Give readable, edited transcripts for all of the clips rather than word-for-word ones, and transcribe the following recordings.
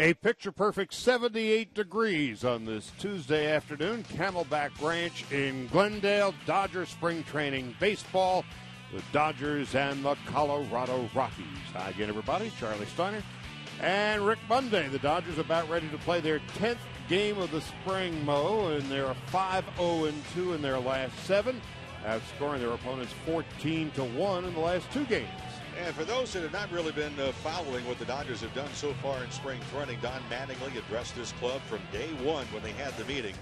A picture-perfect 78 degrees on this Tuesday afternoon. Camelback Ranch in Glendale. Dodger spring training baseball. The Dodgers and the Colorado Rockies. Hi again, everybody. Charlie Steiner and Rick Monday. The Dodgers about ready to play their 10th game of the spring, Mo, and they're 5-0-2 in their last 7, outscoring their opponents 14-1 in the last 2 games. And for those that have not really been following what the Dodgers have done so far in spring training, Don Mattingly addressed this club from day one when they had the meeting.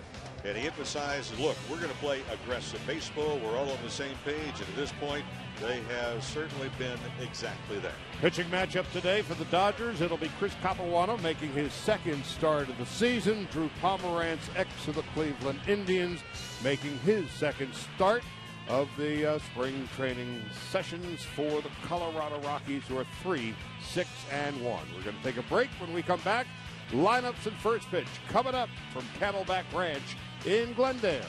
And he emphasized, look, we're going to play aggressive baseball. We're all on the same page. And at this point, they have certainly been exactly that. Pitching matchup today for the Dodgers. It'll be Chris Capuano making his second start of the season. Drew Pomeranz, ex of the Cleveland Indians, making his second start of the spring training sessions for the Colorado Rockies, who are 3-6-1. We're going to take a break. When we come back, lineups and first pitch coming up from Camelback Ranch in Glendale.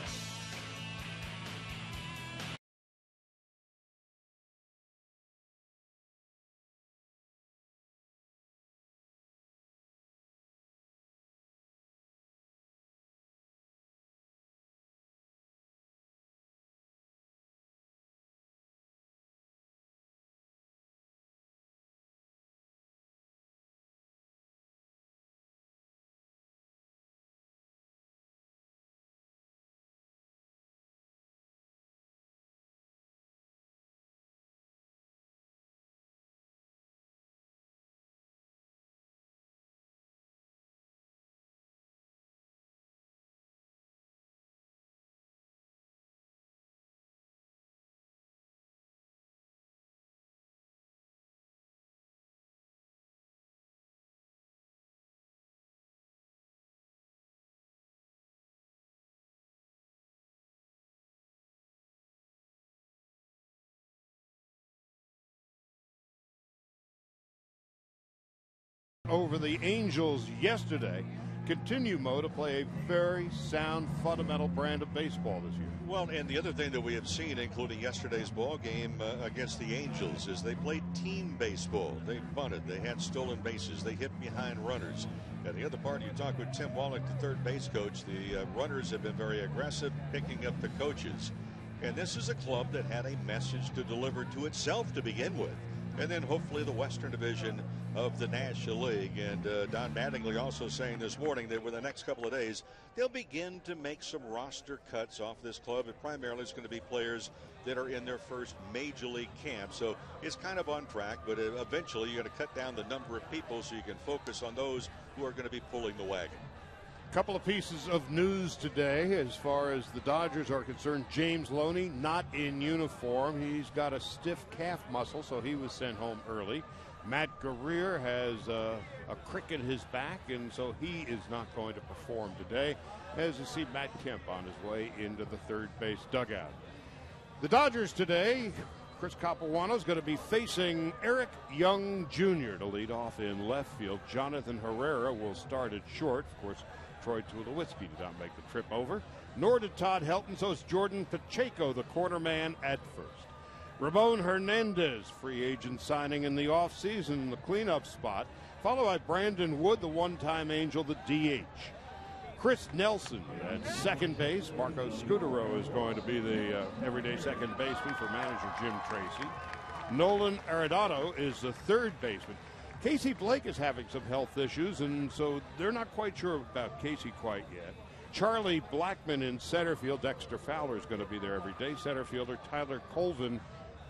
Over the Angels yesterday, continue, Mo, to play a very sound, fundamental brand of baseball this year. Well, and the other thing that we have seen, including yesterday's ball game against the Angels, is they played team baseball. They bunted, they had stolen bases, they hit behind runners. And the other part, you talk with Tim Wallach, the third base coach, the runners have been very aggressive, picking up the coaches. And this is a club that had a message to deliver to itself to begin with. And then hopefully the Western Division of the National League. And Don Mattingly also saying this morning that within the next couple of days, they'll begin to make some roster cuts off this club. It primarily is going to be players that are in their first major league camp. So it's kind of on track, but eventually you're going to cut down the number of people so you can focus on those who are going to be pulling the wagon. Couple of pieces of news today as far as the Dodgers are concerned. James Loney not in uniform. He's got a stiff calf muscle, so he was sent home early. Matt Guerrier has a crick in his back, and so he is not going to perform today, as you see Matt Kemp on his way into the third base dugout. The Dodgers today, Chris Capuano is going to be facing Eric Young Jr. to lead off in left field. Jonathan Herrera will start at short. Of course, Troy Tulowitzki did not make the trip over, nor did Todd Helton, so it's Jordan Pacheco, the corner man, at first. Ramon Hernandez, free agent signing in the offseason, the cleanup spot, followed by Brandon Wood, the one-time Angel, the DH. Chris Nelson at second base. Marco Scudero is going to be the everyday second baseman for manager Jim Tracy. Nolan Arenado is the third baseman. Casey Blake is having some health issues, and so they're not quite sure about Casey quite yet. Charlie Blackmon in center field. Dexter Fowler is going to be there every day. Center fielder Tyler Colvin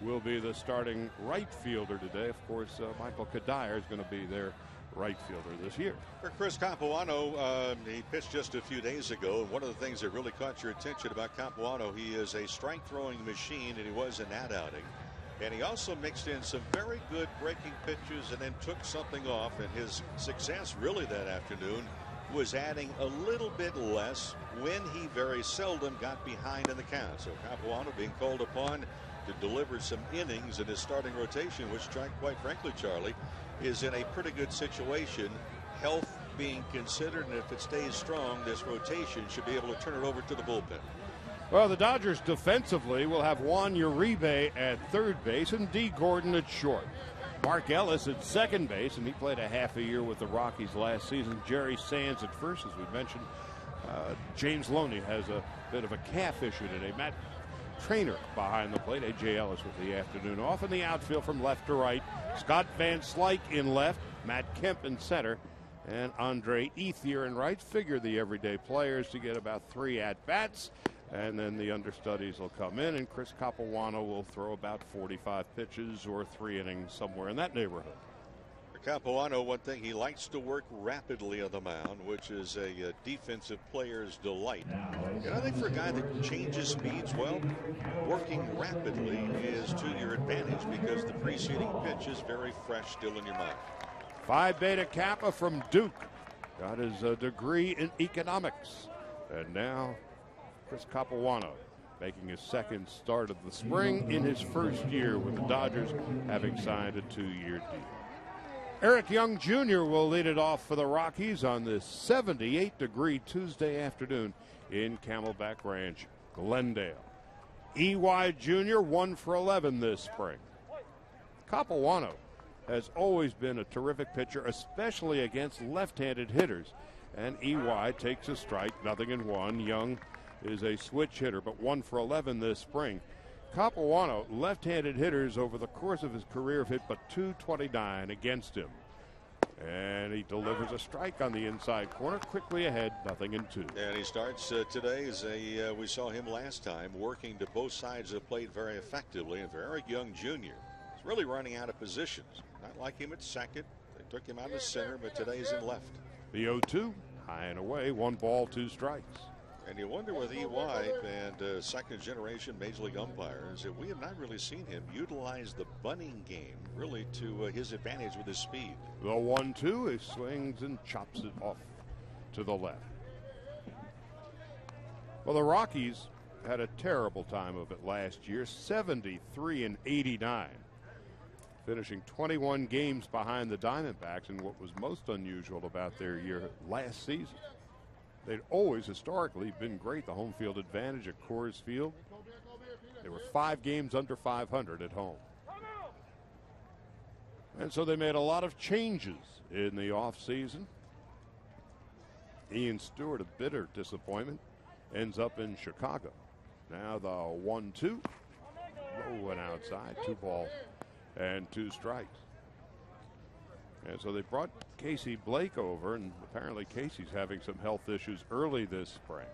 will be the starting right fielder today. Of course, Michael Kadire is going to be their right fielder this year. For Chris Capuano, he pitched just a few days ago. One of the things that really caught your attention about Capuano, he is a strike-throwing machine, and he was in that outing. And he also mixed in some very good breaking pitches and then took something off. And his success really that afternoon was adding a little bit less when he very seldom got behind in the count. So Capuano being called upon to deliver some innings in his starting rotation, which quite frankly, Charlie, is in a pretty good situation. Health being considered, and if it stays strong, this rotation should be able to turn it over to the bullpen. Well, the Dodgers defensively will have Juan Uribe at third base and D. Gordon at short. Mark Ellis at second base, and he played a half a year with the Rockies last season. Jerry Sands at first, as we mentioned. James Loney has a bit of a calf issue today. Matt Trainer behind the plate. A.J. Ellis with the afternoon off. In the outfield from left to right, Scott Van Slyke in left, Matt Kemp in center, and Andre Ethier in right. Figure the everyday players to get about 3 at-bats, and then the understudies will come in, and Chris Capuano will throw about 45 pitches or 3 innings, somewhere in that neighborhood. Capuano, one thing, he likes to work rapidly on the mound, which is a defensive player's delight. And I think for a guy that changes speeds, well, working rapidly is to your advantage because the preceding pitch is very fresh still in your mind. Phi Beta Kappa from Duke got his degree in economics. And now Chris Capuano making his second start of the spring in his first year with the Dodgers, having signed a 2-year deal. Eric Young Jr. will lead it off for the Rockies on this 78-degree Tuesday afternoon in Camelback Ranch, Glendale. EY Jr. 1 for 11 this spring. Capuano has always been a terrific pitcher, especially against left-handed hitters. And EY takes a strike, 0-1. Young is a switch hitter, but 1 for 11 this spring. Capuano, left-handed hitters over the course of his career have hit but .229 against him. And he delivers a strike on the inside corner, quickly ahead, 0-2. And he starts today as we saw him last time, working to both sides of the plate very effectively. And for Eric Young Jr., he's really running out of positions. Not like him at second. They took him out of center, but today he's in left. The 0-2, high and away, 1 ball, 2 strikes. And you wonder with EY and second-generation Major League umpires that we have not really seen him utilize the bunting game really to his advantage with his speed. The 1-2, he swings and chops it off to the left. Well, the Rockies had a terrible time of it last year, 73-89, finishing 21 games behind the Diamondbacks in what was most unusual about their year last season. They'd always historically been great. The home field advantage at Coors Field. They were 5 games under 500 at home. And so they made a lot of changes in the offseason. Ian Stewart, a bitter disappointment, ends up in Chicago. Now the 1-2. Low and outside. 2 ball and 2 strikes. And so they brought Casey Blake over, and apparently Casey's having some health issues early this spring,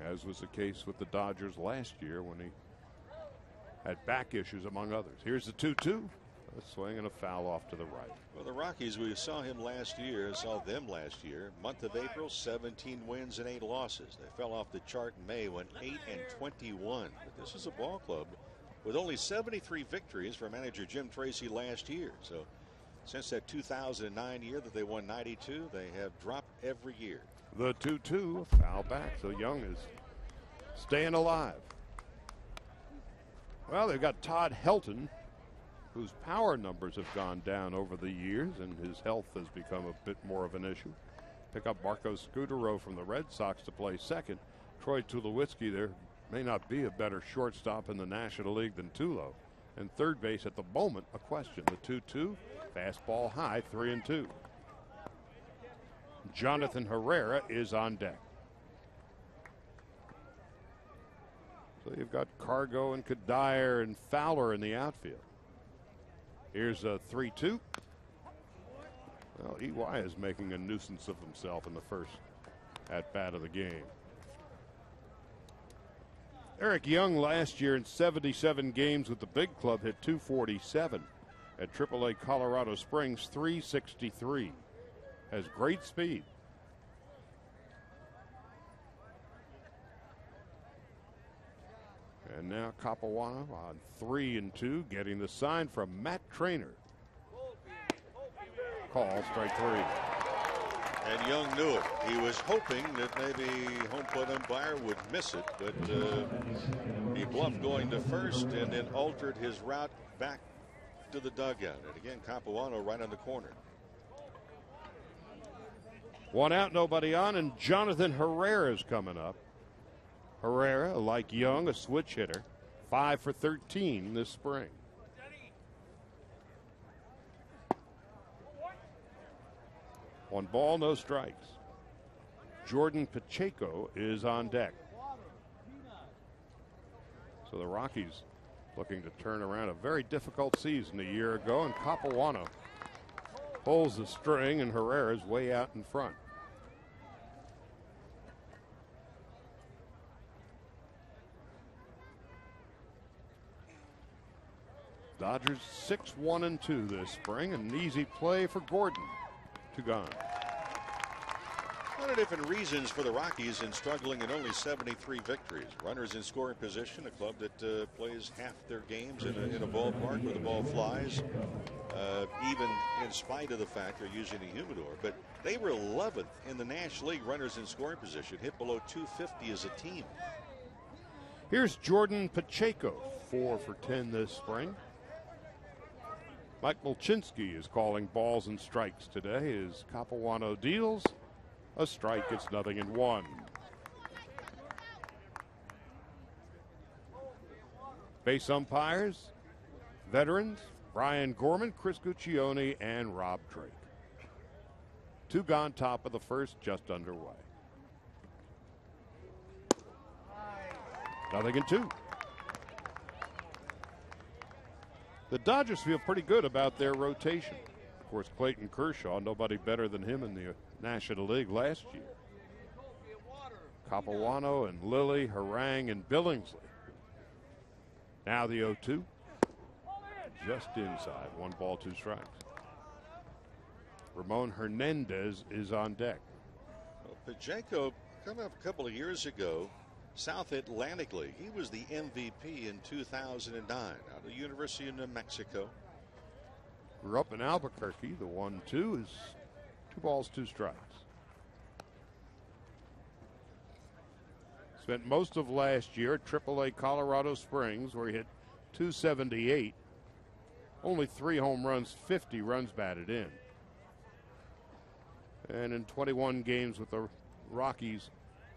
as was the case with the Dodgers last year when he had back issues, among others. Here's the 2-2. A swing and a foul off to the right. Well, the Rockies, we saw them last year. Month of April, 17 wins and 8 losses. They fell off the chart in May, went 8-21. But this is a ball club with only 73 victories for manager Jim Tracy last year. So since that 2009 year that they won 92, they have dropped every year. The 2-2, foul back. So Young is staying alive. Well, they've got Todd Helton, whose power numbers have gone down over the years, and his health has become a bit more of an issue. Pick up Marco Scutaro from the Red Sox to play second. Troy Tulowitzki, there may not be a better shortstop in the National League than Tulo. And third base at the moment, a question. The 2-2, fastball high, 3-2. Jonathan Herrera is on deck. So you've got Cargo and Kadire and Fowler in the outfield. Here's a 3-2. Well, EY is making a nuisance of himself in the first at-bat of the game. Eric Young last year in 77 games with the big club hit .247. At AAA Colorado Springs, .363. Has great speed. And now Capuano on 3-2, getting the sign from Matt Trainer. Call, strike 3. And Young knew it. He was hoping that maybe home plate umpire would miss it, but he bluffed going to first and then altered his route back to the dugout. And again, Capuano right on the corner. 1 out, nobody on, and Jonathan Herrera is coming up. Herrera, like Young, a switch hitter. 5 for 13 this spring. One ball, no strikes. Jordan Pacheco is on deck. So the Rockies looking to turn around a very difficult season a year ago, and Capuano pulls the string, and Herrera's way out in front. Dodgers 6-1-2 this spring. An easy play for Gordon. 2 gone. A lot of different reasons for the Rockies in struggling in only 73 victories. Runners in scoring position, a club that plays half their games in a ballpark where the ball flies, even in spite of the fact they're using a humidor. But they were 11th in the National League runners in scoring position, hit below 250 as a team. Here's Jordan Pacheco, 4 for 10 this spring. Mike Mulchinski is calling balls and strikes today as Capuano deals a strike. It's 0-1. Base umpires, veterans, Brian Gorman, Chris Guccione, and Rob Drake. 2 gone, top of the first, just underway. 0-2. The Dodgers feel pretty good about their rotation. Of course, Clayton Kershaw, nobody better than him in the National League last year. Capuano and Lilly, Harang and Billingsley. Now the 0-2. Just inside. 1 ball, 2 strikes. Ramon Hernandez is on deck. Well, Pacheco, coming up a couple of years ago, South Atlantic League. He was the MVP in 2009 out of the University of New Mexico. Grew up in Albuquerque. The 1-2 is 2 balls, 2 strikes. Spent most of last year at AAA Colorado Springs, where he hit .278. Only 3 home runs, 50 runs batted in. And in 21 games with the Rockies,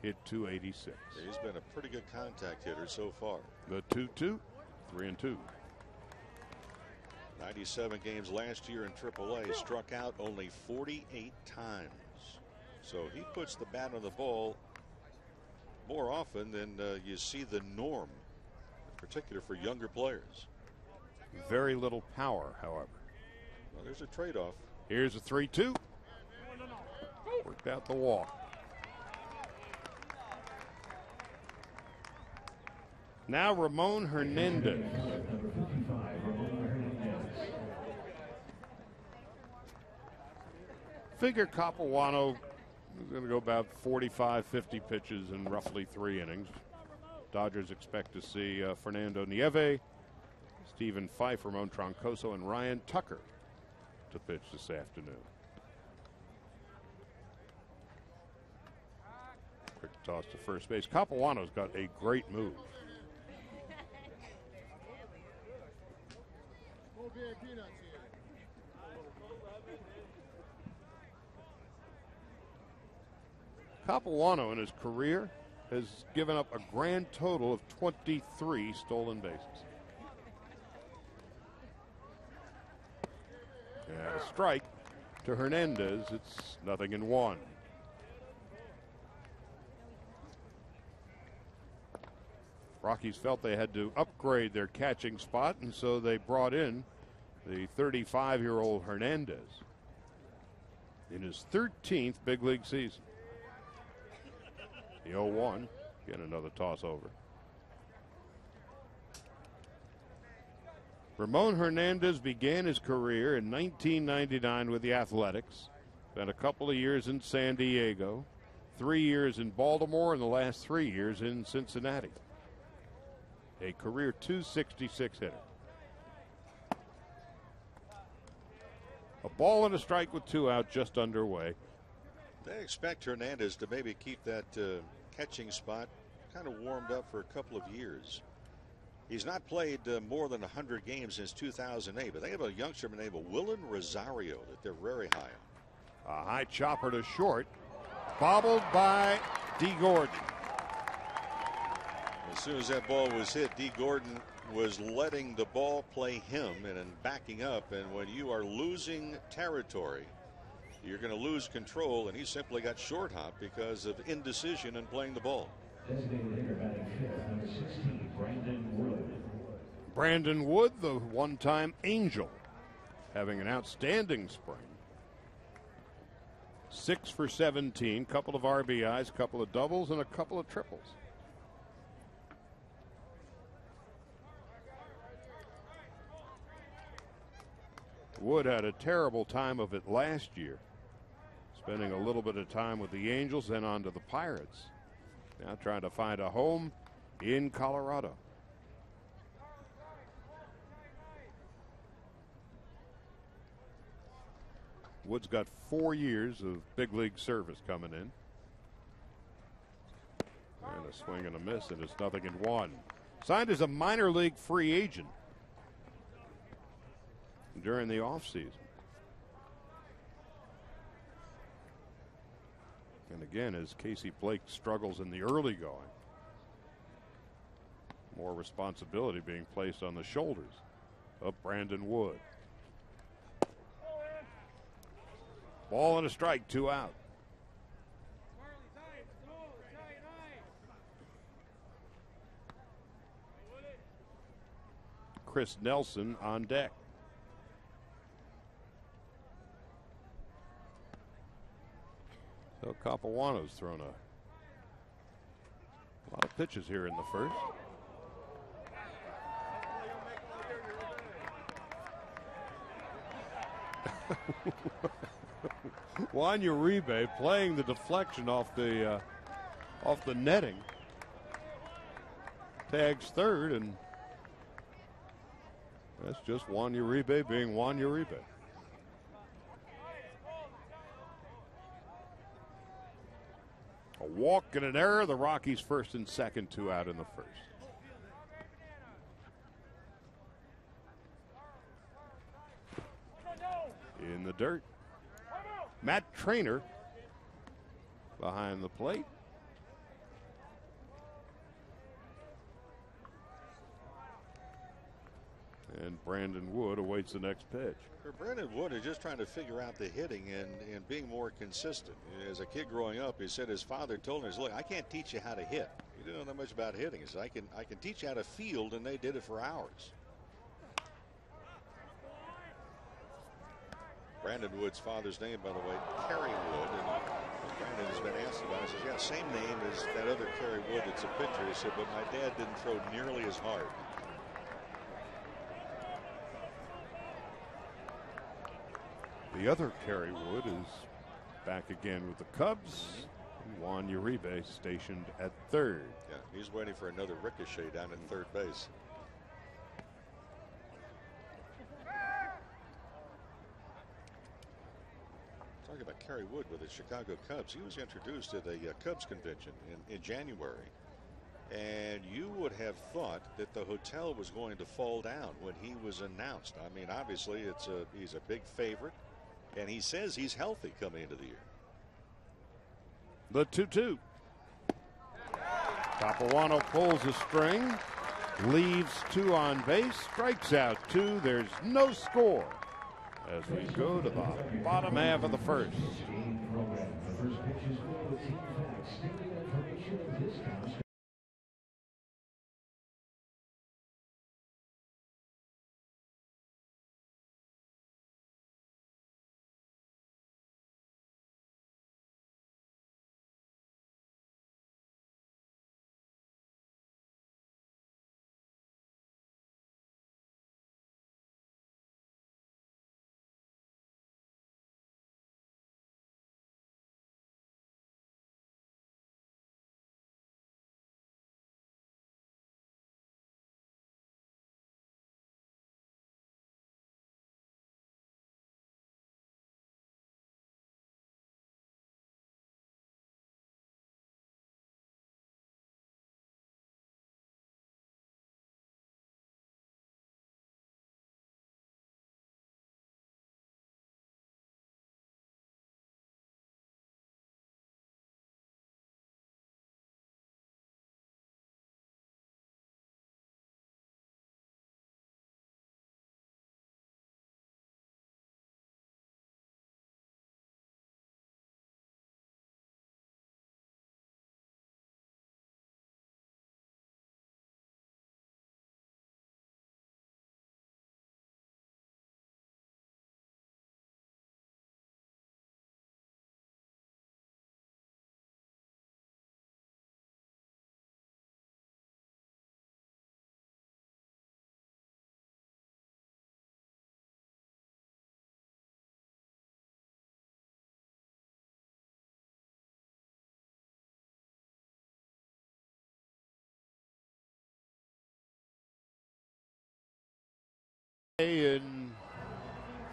hit .286. He's been a pretty good contact hitter so far. The 2-2, 3-2. 97 games last year in AAA, struck out only 48 times. So he puts the bat on the ball more often than you see the norm, in particular for younger players. Very little power, however. Well, there's a trade-off. Here's a 3-2. Worked out the walk. Now Ramon Hernandez. Figure Capuano is going to go about 45, 50 pitches in roughly 3 innings. Dodgers expect to see Fernando Nieve, Stephen Fife, Ramon Troncoso, and Ryan Tucker to pitch this afternoon. Quick toss to first base. Capuano's got a great move. Capuano in his career has given up a grand total of 23 stolen bases. And a strike to Hernandez. It's 0-1. Rockies felt they had to upgrade their catching spot, and so they brought in the 35-year-old Hernandez in his 13th big league season. The 0-1, again another toss over. Ramon Hernandez began his career in 1999 with the Athletics. Spent a couple of years in San Diego, 3 years in Baltimore, and the last 3 years in Cincinnati. A career .266 hitter. A ball and a strike with 2 out, just underway. They expect Hernandez to maybe keep that catching spot kind of warmed up for a couple of years. He's not played more than 100 games since 2008, but they have a youngster named Willen Rosario that they're very high on. A high chopper to short, bobbled by D. Gordon. As soon as that ball was hit, D. Gordon was letting the ball play him and then backing up. And when you are losing territory, you're going to lose control. And he simply got short hop because of indecision in playing the ball. Designated hitter batting fifth, number 16, Brandon Wood. Brandon Wood, the one-time Angel, having an outstanding spring. 6 for 17, couple of RBIs, couple of doubles, and a couple of triples. Wood had a terrible time of it last year, spending a little bit of time with the Angels, then on to the Pirates. Now trying to find a home in Colorado. Wood's got 4 years of big league service coming in. And a swing and a miss, and it's 0-1. Signed as a minor league free agent during the offseason. And again, as Casey Blake struggles in the early going, more responsibility being placed on the shoulders of Brandon Wood. Ball and a strike, 2 out. Chris Nelson on deck. So Capuano's thrown a lot of pitches here in the first. Juan Uribe playing the deflection off the netting. Tags third, and that's just Juan Uribe being Juan Uribe. A walk and an error. The Rockies first and second, 2 out in the first. In the dirt, Matt Trainer behind the plate. And Brandon Wood awaits the next pitch. Brandon Wood is just trying to figure out the hitting and being more consistent. As a kid growing up, he said his father told him, "Look, I can't teach you how to hit. You don't know that much about hitting. He said, I can teach you how to field," and they did it for hours. Brandon Wood's father's name, by the way, Kerry Wood, and Brandon has been asked about it. He says, "Yeah, same name as that other Kerry Wood that's a pitcher." He said, "But my dad didn't throw nearly as hard." The other Kerry Wood is back again with the Cubs. Juan Uribe stationed at third. Yeah, he's waiting for another ricochet down at third base. Talking about Kerry Wood with the Chicago Cubs. He was introduced at a Cubs convention in January. And you would have thought that the hotel was going to fall down when he was announced. I mean, obviously, he's a big favorite. And he says he's healthy coming into the year. The 2-2. Capuano pulls a string, leaves 2 on base, strikes out 2. There's no score as we go to the bottom half of the first.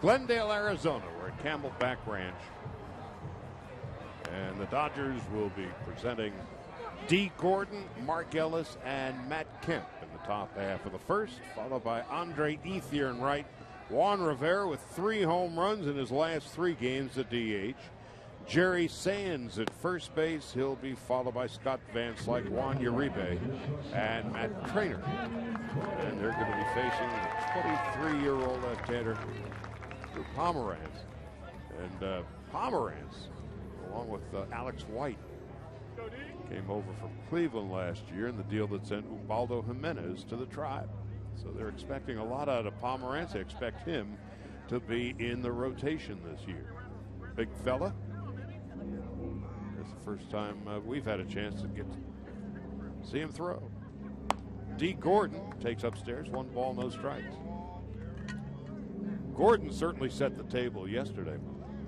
Glendale, Arizona. We're at Camelback Ranch. And the Dodgers will be presenting D. Gordon, Mark Ellis, and Matt Kemp in the top half of the first, followed by Andre Ethier in right. Juan Rivera with 3 home runs in his last 3 games at DH. Jerry Sands at first base. He'll be followed by Scott Van Slyke, Juan Uribe, and Matt Trainer. And they're going to be facing the 23-year-old left-hander, Drew Pomeranz. And Pomeranz, along with Alex White, came over from Cleveland last year in the deal that sent Ubaldo Jimenez to the Tribe. So they're expecting a lot out of Pomeranz. They expect him to be in the rotation this year. Big fella. It's the first time we've had a chance to get to see him throw. D. Gordon takes upstairs, 1 ball, no strikes. Gordon certainly set the table yesterday.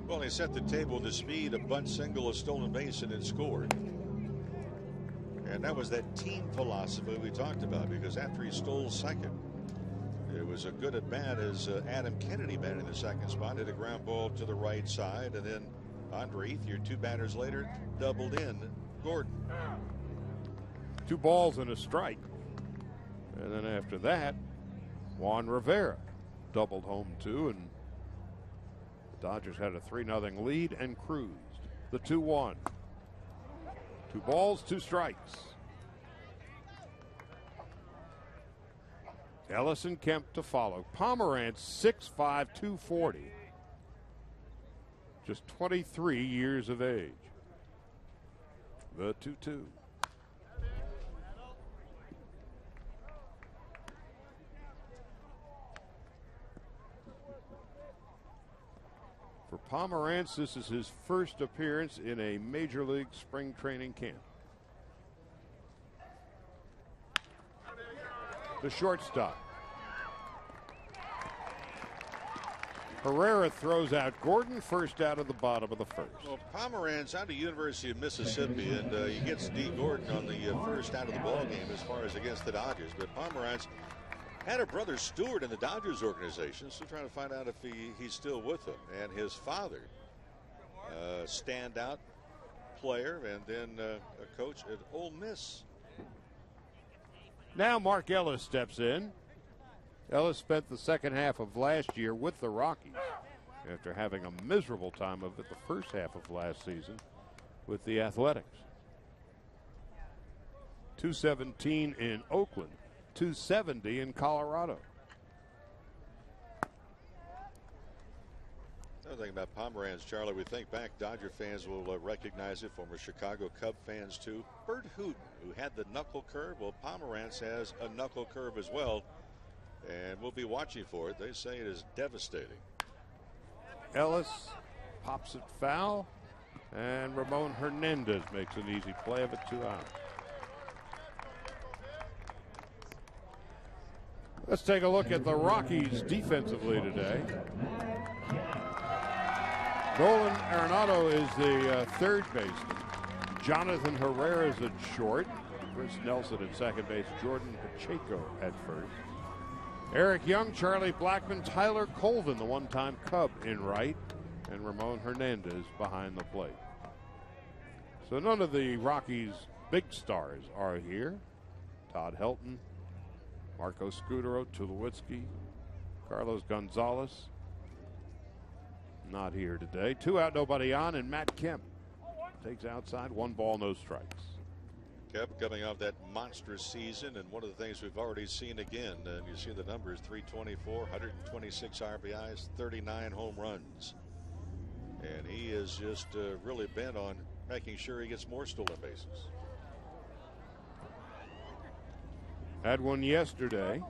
Well, he set the table with the speed, a bunt single, a stolen base, and then scored. And that was that team philosophy we talked about, because after he stole second, it was a good at bat as Adam Kennedy batted in the second spot, hit a ground ball to the right side, and then Andre Ethier, 2 batters later, doubled in Gordon. 2 balls and a strike. And then after that, Juan Rivera doubled home 2, and the Dodgers had a 3-0 lead and cruised. The 2-1. 2 balls, 2 strikes. Ellis and Kemp to follow. Pomeranz 6'5", 240. Just 23 years of age. The 2-2. For Pomeranz, this is his first appearance in a major league spring training camp. The shortstop. Herrera throws out Gordon, first out of the bottom of the first. Well, Pomeranz out of University of Mississippi, and he gets D. Gordon on the first out of the ball game as far as against the Dodgers. But Pomeranz had a brother Stewart in the Dodgers organization, so trying to find out if he's still with them. And his father, standout player, and then a coach at Ole Miss. Now Mark Ellis steps in. Ellis spent the second half of last year with the Rockies after having a miserable time of it the first half of last season with the Athletics. 217 in Oakland, 270 in Colorado. Another thing about Pomeranz, Charlie, we think back, Dodger fans will recognize it, former Chicago Cub fans too. Bert Hooten, who had the knuckle curve, well, Pomeranz has a knuckle curve as well, and we'll be watching for it. They say it is devastating. Ellis pops it foul, and Ramon Hernandez makes an easy play of it, 2 out. Let's take a look at the Rockies defensively today. Nolan Arenado is the third baseman. Jonathan Herrera is at short. Chris Nelson at second base. Jordan Pacheco at first. Eric Young, Charlie Blackmon, Tyler Colvin, the one-time Cub, in right. And Ramon Hernandez behind the plate. So none of the Rockies' big stars are here. Todd Helton, Marco Scudero, Tulowitzki, Carlos Gonzalez. Not here today. 2 out, nobody on, and Matt Kemp takes outside. 1 ball, no strikes. Kemp coming off that monstrous season, and one of the things we've already seen again, and you see the numbers, 324, 126 RBIs, 39 home runs. And he is just really bent on making sure he gets more stolen bases. Had one yesterday.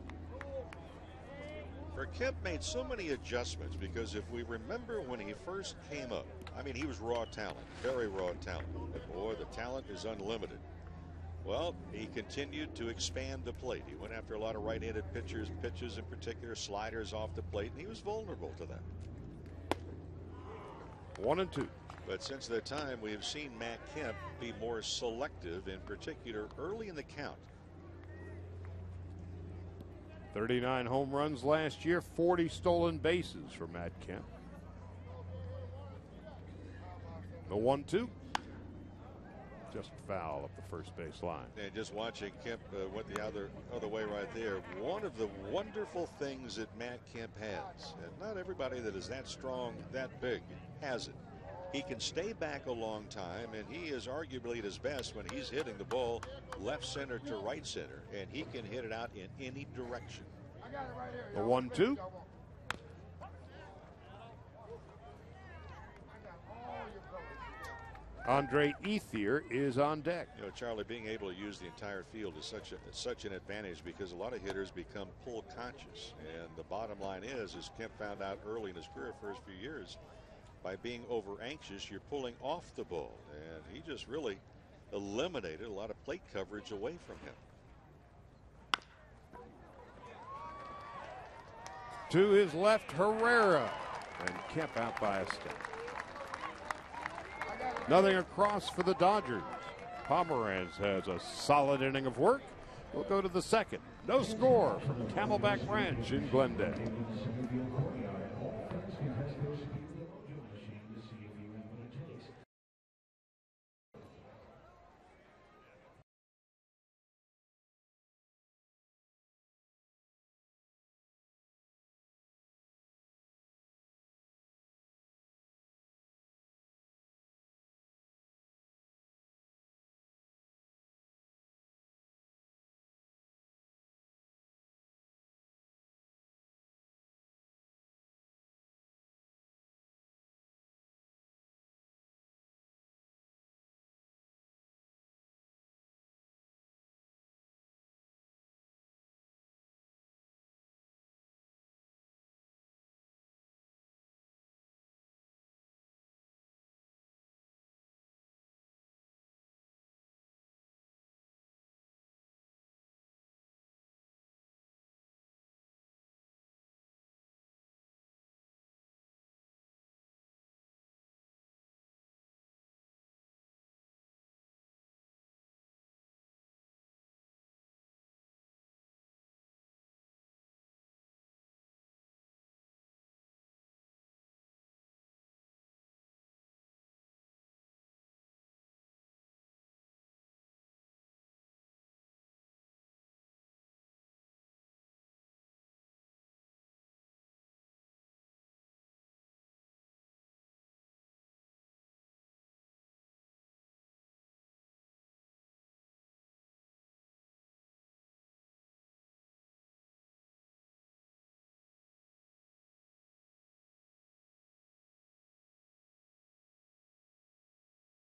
Kemp made so many adjustments, because if we remember when he first came up, I mean, he was raw talent, very raw talent. But boy, the talent is unlimited. Well, he continued to expand the plate. He went after a lot of right-handed pitches in particular, sliders off the plate, and he was vulnerable to that. 1-2. But since that time, we have seen Matt Kemp be more selective, in particular early in the count. 39 home runs last year, 40 stolen bases for Matt Kemp. The 1-2. Just foul up the first base line. And just watching Kemp went the other way right there. One of the wonderful things that Matt Kemp has, and not everybody that is that strong, that big, has it. He can stay back a long time, and he is arguably at his best when he's hitting the ball left center to right center, and he can hit it out in any direction. The 1-2. Andre Ethier is on deck. You know, Charlie, being able to use the entire field is such an advantage because a lot of hitters become pull conscious. And the bottom line is Kemp found out early in his career, first few years, by being over anxious, you're pulling off the ball. And he just really eliminated a lot of plate coverage away from him. To his left, Herrera. And Kemp out by a step. Nothing across for the Dodgers. Pomeranz has a solid inning of work. We'll go to the second. No score from Camelback Ranch in Glendale.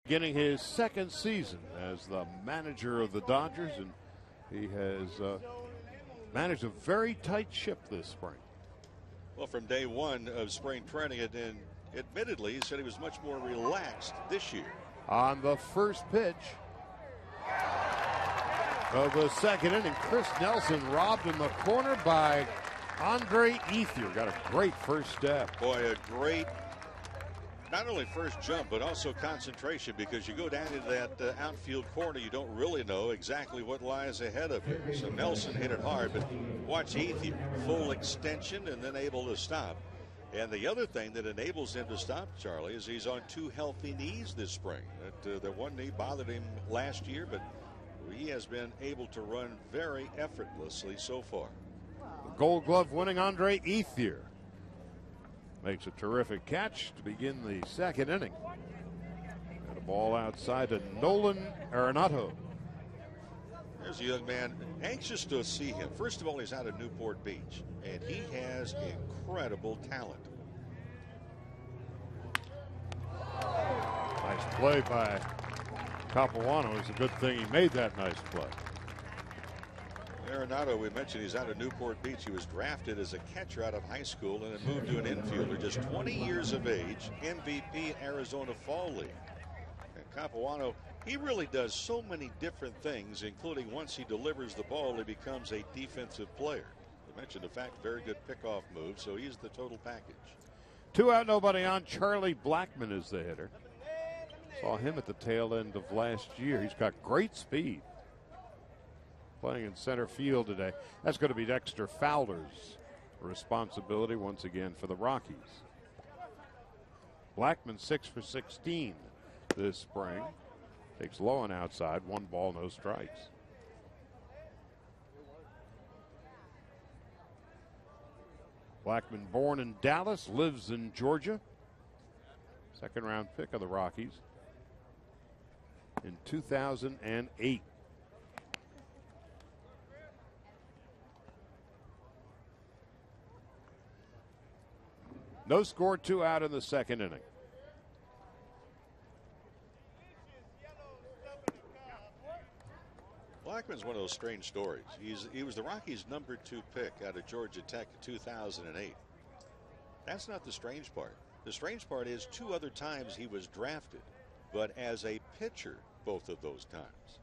Beginning his second season as the manager of the Dodgers, and he has managed a very tight ship this spring. Well, from day one of spring training, and admittedly, he said he was much more relaxed this year. On the first pitch of the second inning, Chris Nelson robbed in the corner by Andre Ethier. Got a great first step. Boy, a great, not only first jump, but also concentration, because you go down into that outfield corner, you don't really know exactly what lies ahead of you. So Nelson hit it hard, but watch Ethier, full extension and then able to stop. And the other thing that enables him to stop, Charlie, is he's on two healthy knees this spring. That one knee bothered him last year, but he has been able to run very effortlessly so far. The Gold Glove winning Andre Ethier makes a terrific catch to begin the second inning. And a ball outside to Nolan Arenado. There's a young man anxious to see him. First of all, he's out of Newport Beach, and he has incredible talent. Nice play by Capuano. It's a good thing he made that nice play. Arenado, we mentioned he's out of Newport Beach. He was drafted as a catcher out of high school and then moved to an infielder, just 20 years of age, MVP Arizona Fall League. And Capuano, he really does so many different things, including once he delivers the ball, he becomes a defensive player. We mentioned the fact, very good pickoff move, so he's the total package. 2 out, nobody on. Charlie Blackmon is the hitter. Saw him at the tail end of last year. He's got great speed. playing in center field today. That's going to be Dexter Fowler's responsibility once again for the Rockies. Blackman 6 for 16 this spring. Takes low and outside, 1 ball, no strikes. Blackman, born in Dallas, lives in Georgia. Second round pick of the Rockies in 2008. No score, 2 out in the second inning. Blackman's one of those strange stories. He was the Rockies' #2 pick out of Georgia Tech in 2008. That's not the strange part. The strange part is 2 other times he was drafted, but as a pitcher both of those times.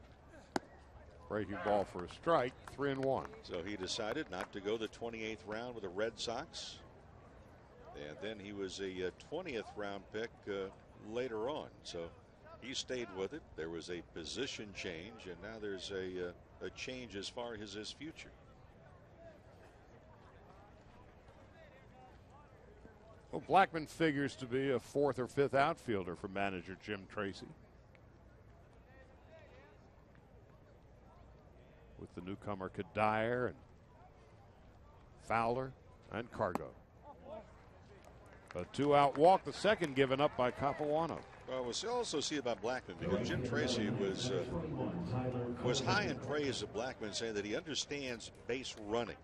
Breaking ball for a strike, 3-1. So he decided not to go the 28th round with the Red Sox. And then he was a 20th round pick later on. So he stayed with it. There was a position change, and now there's a change as far as his future. Well, Blackman figures to be a 4th or 5th outfielder for manager Jim Tracy. With the newcomer Kadire and Fowler and Cargo. A 2-out walk, the second given up by Capuano. Well, we'll also see about Blackman, because Jim Tracy was high in praise of Blackman, saying that he understands base running.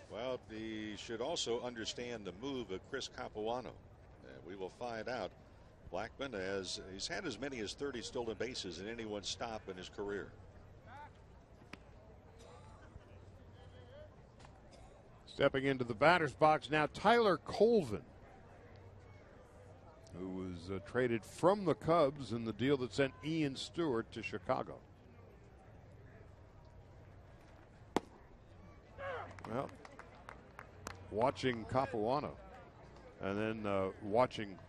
Well, he should also understand the move of Chris Capuano. And we will find out. Blackman he's had as many as 30 stolen bases in any one stop in his career. Stepping into the batter's box now, Tyler Colvin, who was traded from the Cubs in the deal that sent Ian Stewart to Chicago. Well, watching Capuano and then watching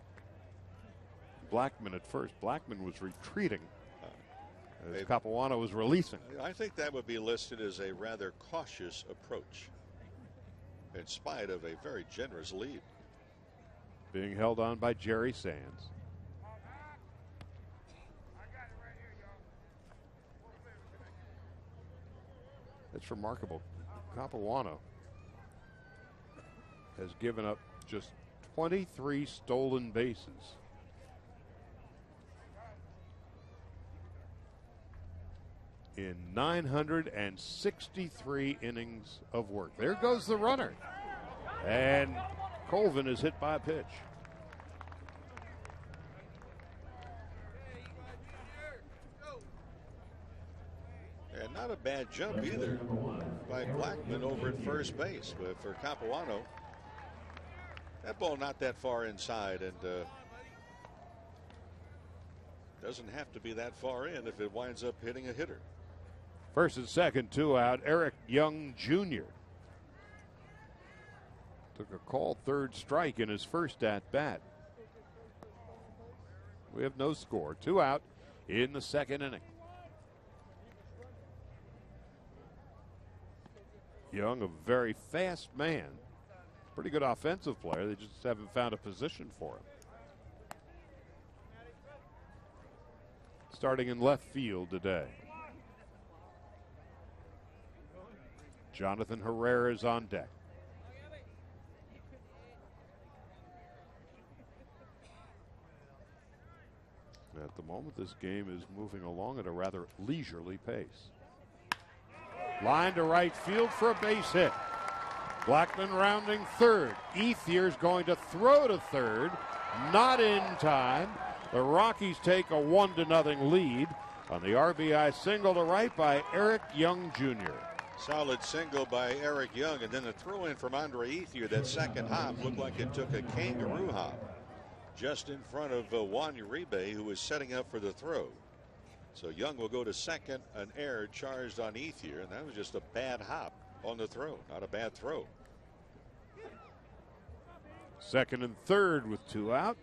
Blackman at first. Blackman was retreating as Capuano was releasing. I think that would be listed as a rather cautious approach in spite of a very generous lead. Being held on by Jerry Sands. It's remarkable. Capuano has given up just 23 stolen bases. In 963 innings of work. There goes the runner. And Colvin is hit by a pitch. And not a bad jump either by Blackman over at first base. But for Capuano, that ball not that far inside, and doesn't have to be that far in if it winds up hitting a hitter. First and second, 2 out. Eric Young Jr. took a called third strike in his first at bat. We have no score. 2 out in the second inning. Young, a very fast man. Pretty good offensive player. They just haven't found a position for him. Starting in left field today. Jonathan Herrera is on deck. At the moment, this game is moving along at a rather leisurely pace. Line to right field for a base hit. Blackman rounding third. Ethier's going to throw to third. Not in time. The Rockies take a 1-0 lead on the RBI single to right by Eric Young Jr. Solid single by Eric Young, and then the throw in from Andre Ethier. That second hop looked like it took a kangaroo hop just in front of Juan Uribe, who was setting up for the throw. So Young will go to second, an error charged on Ethier, and that was just a bad hop on the throw, not a bad throw. Second and third with 2 out.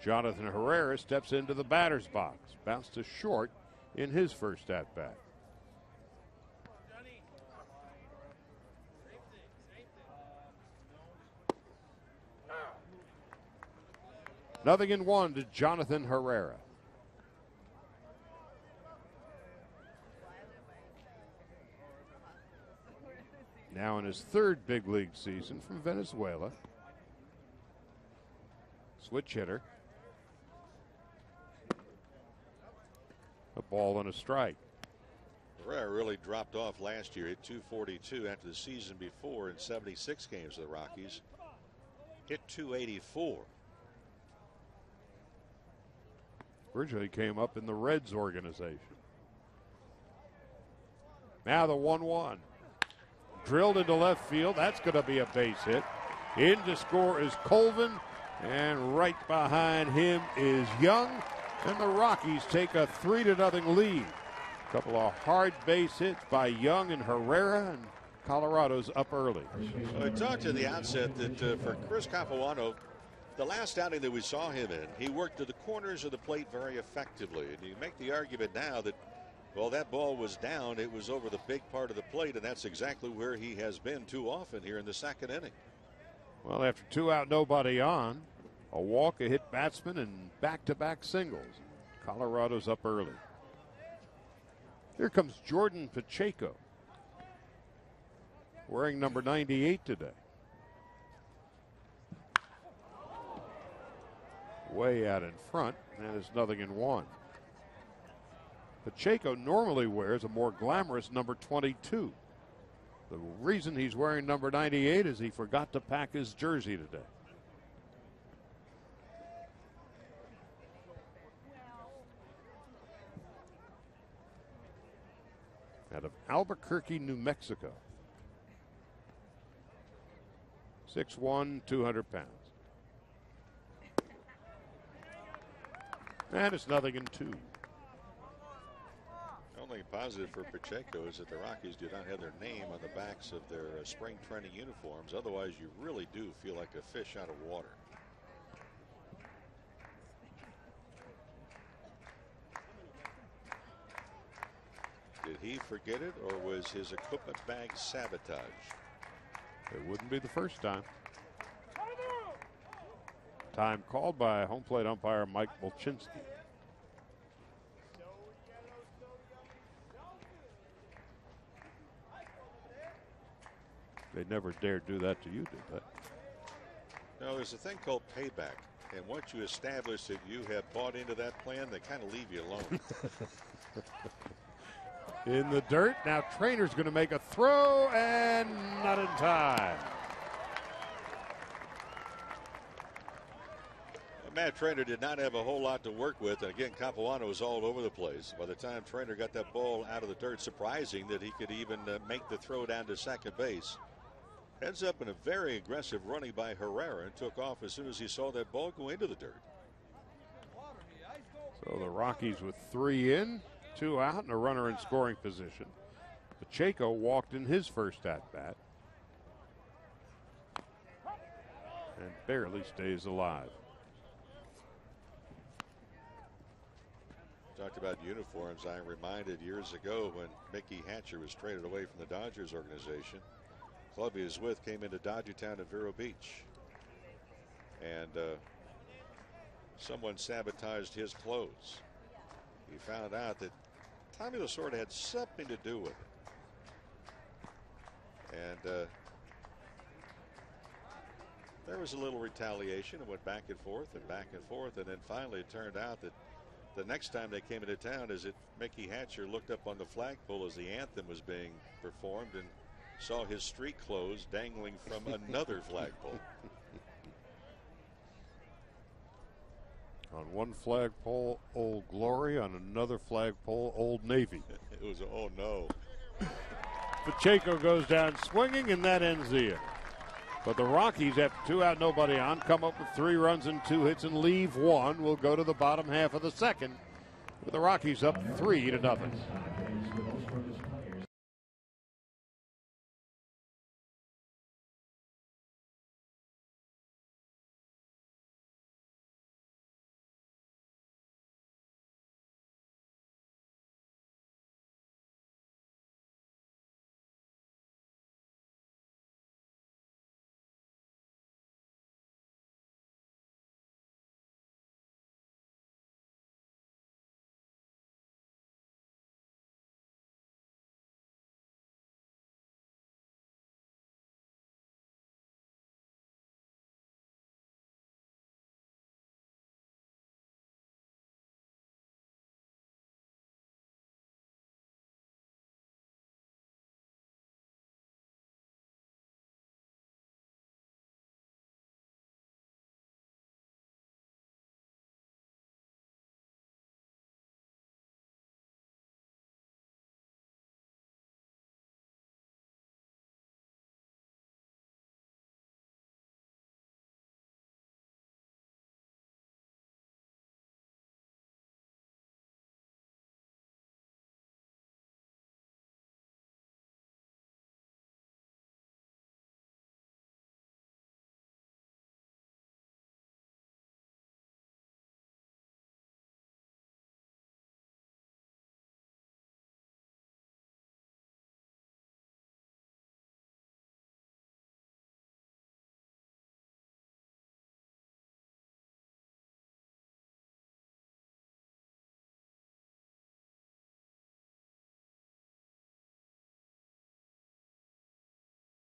Jonathan Herrera steps into the batter's box. Bounced to short in his first at bat. 0-1 to Jonathan Herrera. Now in his third big league season from Venezuela. Switch hitter. A ball and a strike. Herrera really dropped off last year. Hit 242 after the season before in 76 games of the Rockies. Hit 284. Originally came up in the Reds organization. Now the 1-1. Drilled into left field. That's going to be a base hit. In to score is Colvin. And right behind him is Young. And the Rockies take a 3-0 lead. A couple of hard base hits by Young and Herrera, and Colorado's up early. I talked at the outset that for Chris Capuano, the last outing that we saw him in, he worked to the corners of the plate very effectively. And you make the argument now that, well, that ball was down. It was over the big part of the plate, and that's exactly where he has been too often here in the second inning. Well, after 2 out, nobody on, a walk, a hit batsman, and back-to-back singles. Colorado's up early. Here comes Jordan Pacheco, wearing number 98 today. Way out in front, and it's 0-1. Pacheco normally wears a more glamorous number 22. The reason he's wearing number 98 is he forgot to pack his jersey today. Out of Albuquerque, New Mexico. 6'1", 200 pounds. And it's 0-2. The only positive for Pacheco is that the Rockies do not have their name on the backs of their spring training uniforms. Otherwise, you really do feel like a fish out of water. Did he forget it, or was his equipment bag sabotaged? It wouldn't be the first time. Time called by home plate umpire Mike Molchinski. They never dared do that to you, did they? No, there's a thing called payback. And once you establish that you have bought into that plan, they kind of leave you alone. In the dirt. Now Trainer's going to make a throw, and not in time. Matt Trainer did not have a whole lot to work with. And again, Capuano was all over the place. By the time Trainer got that ball out of the dirt, surprising that he could even make the throw down to second base. Ends up in a very aggressive running by Herrera and took off as soon as he saw that ball go into the dirt. So the Rockies with 3 in, 2 out, and a runner in scoring position. Pacheco walked in his first at-bat and barely stays alive. Talked about uniforms. I'm reminded years ago when Mickey Hatcher was traded away from the Dodgers organization. Club he was with came into Dodgertown at Vero Beach, and someone sabotaged his clothes. He found out that Tommy Lasorda had something to do with it, and there was a little retaliation. It went back and forth, and then finally it turned out that the next time they came into town, is that Mickey Hatcher looked up on the flagpole as the anthem was being performed and saw his street clothes dangling from another flagpole. On one flagpole, Old Glory. On another flagpole, Old Navy. It was, oh no. Pacheco goes down swinging, and that ends the inning. But the Rockies, after 2 out, nobody on, come up with 3 runs and 2 hits and leave 1. We'll go to the bottom half of the second with the Rockies up 3-0.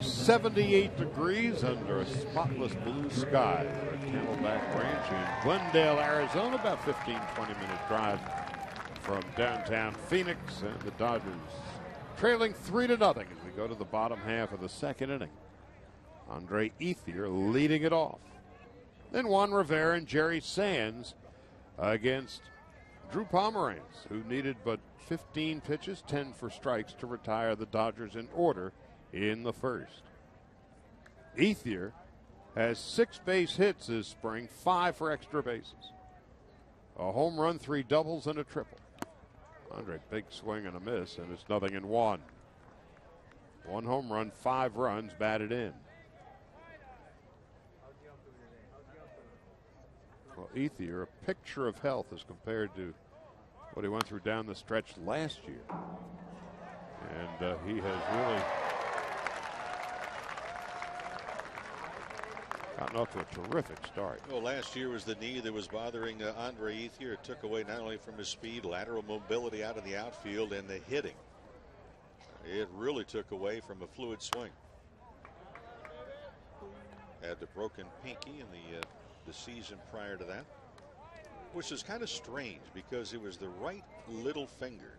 78 degrees under a spotless blue sky. We're at Camelback Ranch in Glendale, Arizona, about 15-20-minute drive from downtown Phoenix, and the Dodgers trailing 3-0 as we go to the bottom half of the second inning. Andre Ethier leading it off. Then Juan Rivera and Jerry Sands against Drew Pomeranz, who needed but 15 pitches, 10 for strikes to retire the Dodgers in order in the first. Ethier has 6 base hits this spring, 5 for extra bases. A home run, 3 doubles, and a triple. Andre, big swing and a miss, and it's 0-1. 1 home run, 5 runs batted in. Well, Ethier, a picture of health as compared to what he went through down the stretch last year. And he has really gotten off to a terrific start. Well, last year was the knee that was bothering Andre Ethier. It took away not only from his speed, lateral mobility out in the outfield, and the hitting. It really took away from a fluid swing. Had the broken pinky in the season prior to that, which is kind of strange because it was the right little finger,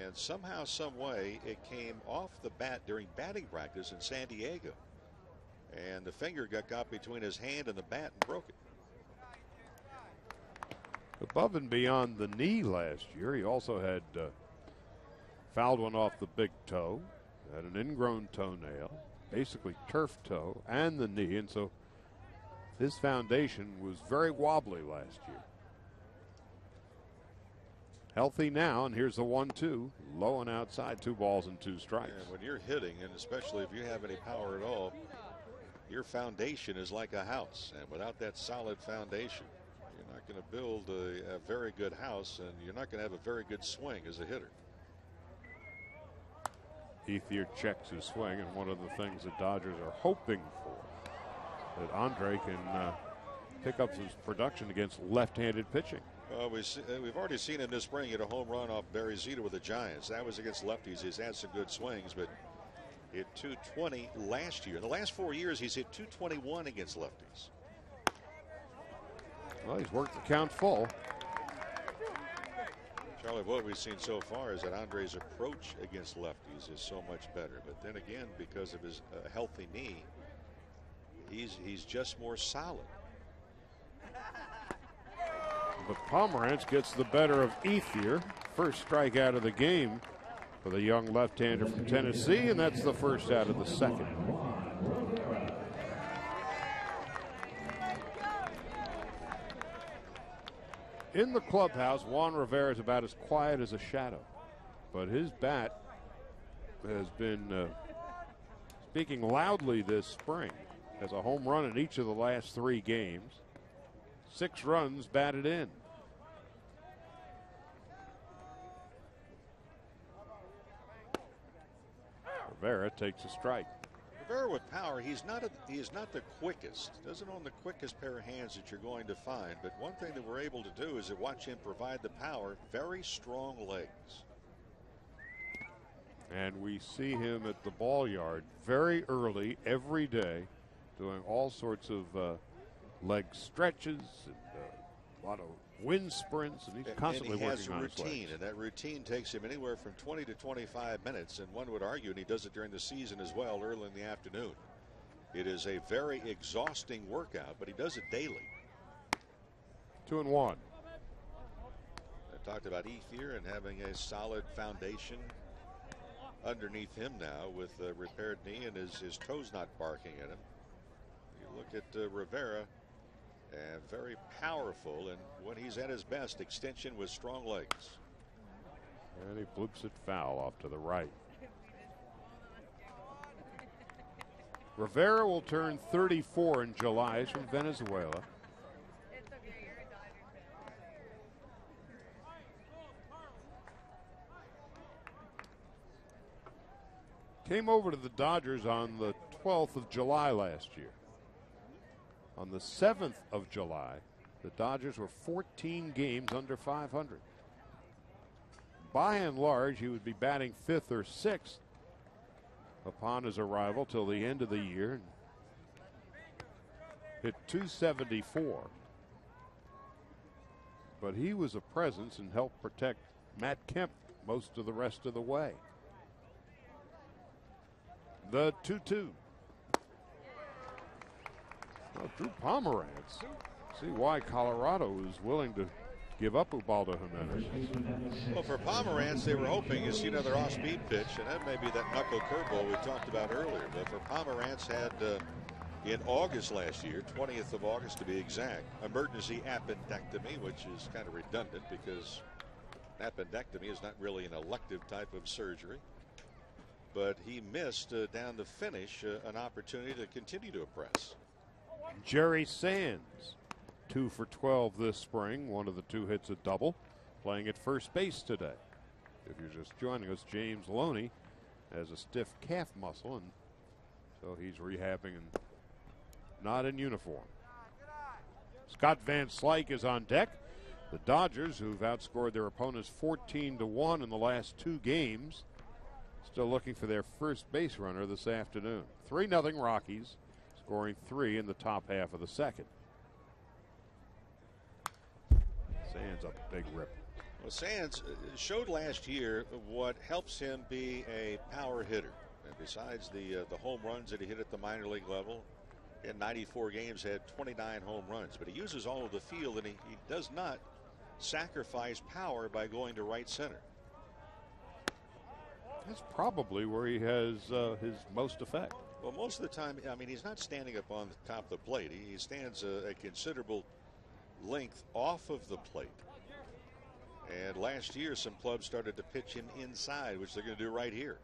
and somehow, some way, it came off the bat during batting practice in San Diego, and the finger got caught between his hand and the bat and broke it. Above and beyond the knee last year, he also had fouled one off the big toe, had an ingrown toenail, basically turf toe, and the knee, and so his foundation was very wobbly last year. Healthy now, and here's the 1-2, low and outside, 2 balls and 2 strikes. And when you're hitting, and especially if you have any power at all, your foundation is like a house, and without that solid foundation, you're not going to build a very good house, and you're not going to have a very good swing as a hitter. Ethier checks his swing, and one of the things the Dodgers are hoping for, that Andre can pick up his production against left-handed pitching. Well, we've already seen him this spring hit a home run off Barry Zito with the Giants. That was against lefties. He's had some good swings, but hit 220 last year. In the last 4 years, he's hit 221 against lefties. Well, he's worked the count full. Charlie, what we've seen so far is that Andre's approach against lefties is so much better. But then again, because of his healthy knee, he's just more solid. But Pomeranz gets the better of Ethier. First strikeout of the game for the young left-hander from Tennessee, and that's the first out of the second. In the clubhouse, Juan Rivera is about as quiet as a shadow, but his bat has been speaking loudly this spring. Has a home run in each of the last 3 games. 6 runs batted in. Rivera takes a strike. Rivera with power, he is not the quickest. Doesn't own the quickest pair of hands that you're going to find. But one thing that we're able to do is to watch him provide the power. Very strong legs. And we see him at the ball yard very early every day, doing all sorts of leg stretches and a lot of wind sprints, and he's constantly working on his legs. And that routine takes him anywhere from 20 to 25 minutes, and one would argue, and he does it during the season as well, early in the afternoon. It is a very exhausting workout, but he does it daily. 2-1. I talked about Ethier and having a solid foundation underneath him now with a repaired knee and his toes not barking at him. You look at Rivera, and very powerful, and when he's at his best, extension with strong legs. And he bloops it foul off to the right. Rivera will turn 34 in July. He's from Venezuela. Came over to the Dodgers on the 12th of July last year. On the 7th of July, the Dodgers were 14 games under 500. By and large, he would be batting 5th or 6th upon his arrival till the end of the year. Hit .274. But he was a presence and helped protect Matt Kemp most of the rest of the way. The 2-2. Well, Drew Pomerantz. See why Colorado is willing to give up Ubaldo Jimenez. Well, for Pomerantz, they were hoping you see another off-speed pitch, and that may be that knuckle curveball we talked about earlier. But for Pomerantz had in August last year, 20th of August to be exact, emergency appendectomy, which is kind of redundant because appendectomy is not really an elective type of surgery. But he missed down the finish an opportunity to continue to impress. Jerry Sands, 2 for 12 this spring. One of the 2 hits a double, playing at first base today. If you're just joining us, James Loney has a stiff calf muscle, and so he's rehabbing and not in uniform. Scott Van Slyke is on deck. The Dodgers, who've outscored their opponents 14-1 in the last 2 games, still looking for their first base runner this afternoon. 3-0 Rockies, scoring 3 in the top half of the second. Sands a big rip. Well, Sands showed last year what helps him be a power hitter. And besides the home runs that he hit at the minor league level, in 94 games had 29 home runs. But he uses all of the field, and he does not sacrifice power by going to right center. That's probably where he has his most effect. Well, most of the time, I mean, he's not standing up on the top of the plate. He stands a considerable length off of the plate. And last year, some clubs started to pitch him inside, which they're going to do right here.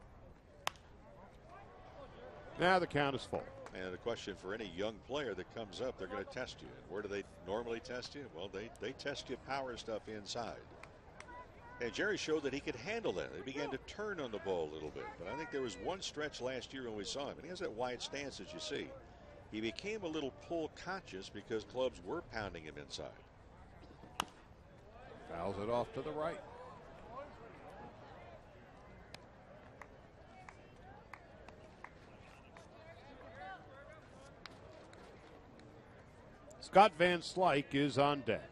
Now the count is full. And the question for any young player that comes up, they're going to test you. And where do they normally test you? Well, they test you power stuff inside. And Jerry showed that he could handle that. He began to turn on the ball a little bit. But I think there was one stretch last year when we saw him, and he has that wide stance, as you see. He became a little pull conscious because clubs were pounding him inside. Fouls it off to the right. Scott Van Slyke is on deck.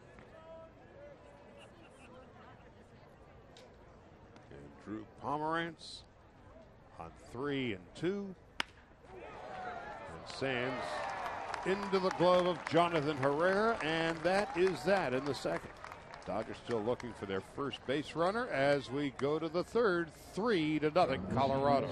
And Drew Pomerantz on 3 and 2. And Sands into the glove of Jonathan Herrera, and that is that in the second. Dodgers still looking for their first base runner as we go to the third. 3-0 Colorado.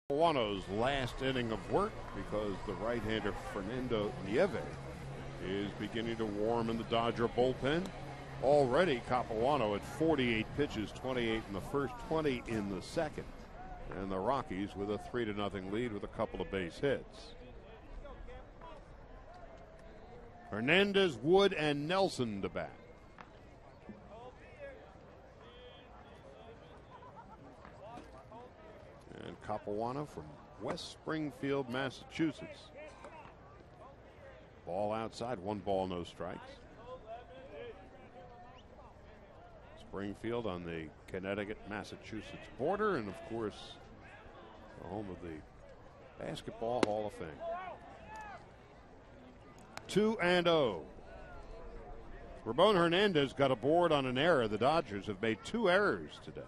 Wano's last inning of work because the right-hander Fernando Nieve is beginning to warm in the Dodger bullpen. Already Capuano at 48 pitches, 28 in the first, 20 in the second. And the Rockies with a 3-0 lead with a couple of base hits. Hernandez, Wood, and Nelson to bat. And Capuano from West Springfield, Massachusetts. Ball outside, 1 ball, no strikes. Springfield on the Connecticut-Massachusetts border, and of course, the home of the Basketball Hall of Fame. 2-0. Ramon Hernandez got aboard on an error. The Dodgers have made 2 errors today.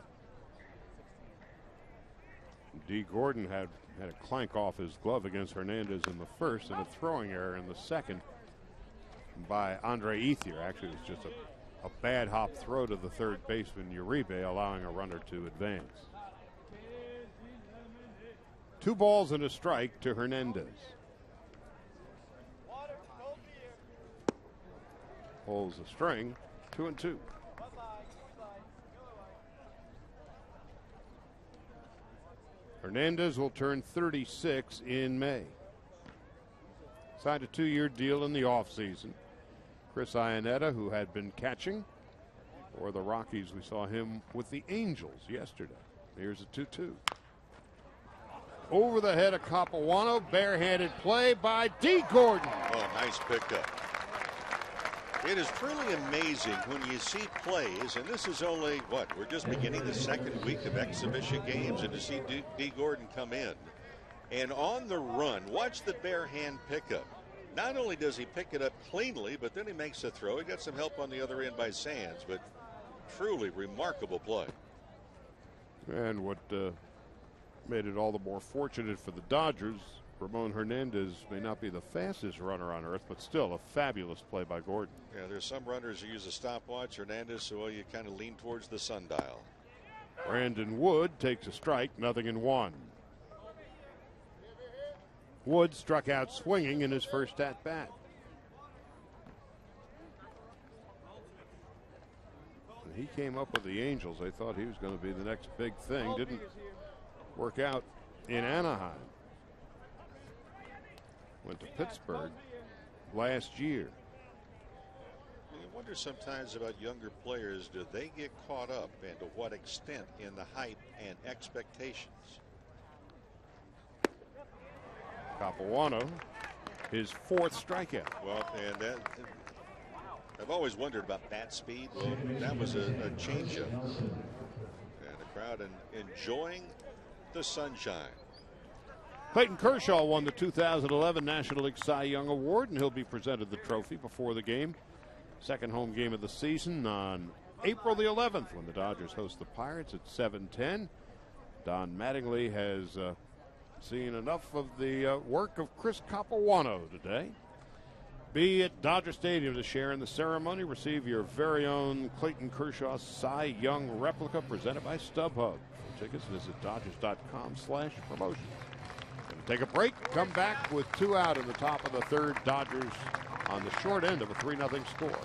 D. Gordon had a clank off his glove against Hernandez in the first, and a throwing error in the second by Andre Ethier. Actually, it was just a bad hop throw to the third baseman Uribe, allowing a runner to advance. 2 balls and a strike to Hernandez. Pulls the string, 2-2. Hernandez will turn 36 in May. Signed a 2-year deal in the offseason. Chris Iannetta, who had been catching for the Rockies, we saw him with the Angels yesterday. Here's a 2-2. Over the head of Capuano, barehanded play by D. Gordon. Oh, nice pickup. It is truly amazing when you see plays, and this is only, we're just beginning the second week of exhibition games, and to see D. Gordon come in. And on the run, watch the bare hand pickup. Not only does he pick it up cleanly, but then he makes a throw. He got some help on the other end by Sands, but truly remarkable play. And what made it all the more fortunate for the Dodgers, Ramon Hernandez may not be the fastest runner on earth, but still a fabulous play by Gordon. Yeah, there's some runners who use a stopwatch. Hernandez, so you kind of lean towards the sundial. Brandon Wood takes a strike, 0-1. Wood struck out swinging in his first at-bat. When he came up with the Angels, they thought he was going to be the next big thing. Didn't work out in Anaheim. Went to Pittsburgh last year. You wonder sometimes about younger players, do they get caught up, and to what extent, in the hype and expectations? Capuano, his 4th strikeout. Well, and I've always wondered about bat speed. Well, that was a changeup. And the crowd enjoying the sunshine. Clayton Kershaw won the 2011 National League Cy Young Award, and he'll be presented the trophy before the game. Second home game of the season on April the 11th when the Dodgers host the Pirates at 7:10. Don Mattingly has seen enough of the work of Chris Capuano today. Be at Dodger Stadium to share in the ceremony. Receive your very own Clayton Kershaw Cy Young replica presented by StubHub. For tickets, visit Dodgers.com/promotions. Take a break, come back with 2 out in the top of the third. Dodgers on the short end of a 3-0 score.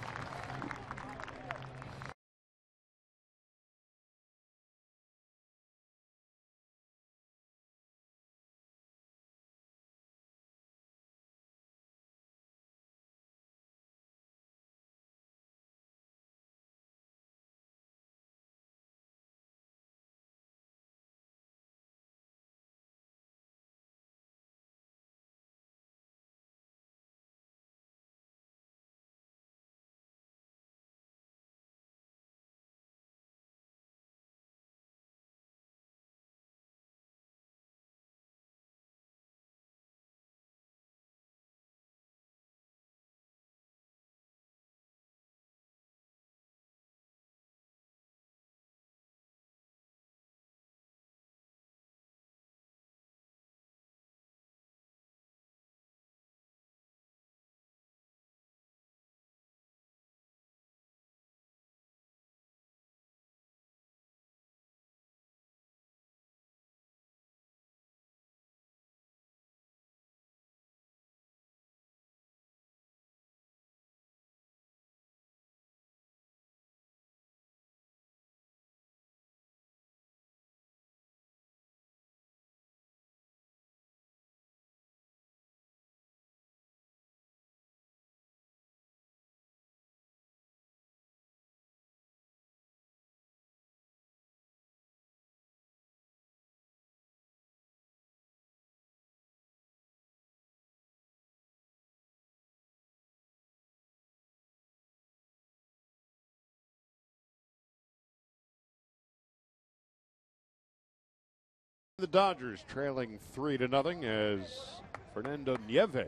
The Dodgers trailing 3-0 as Fernando Nieve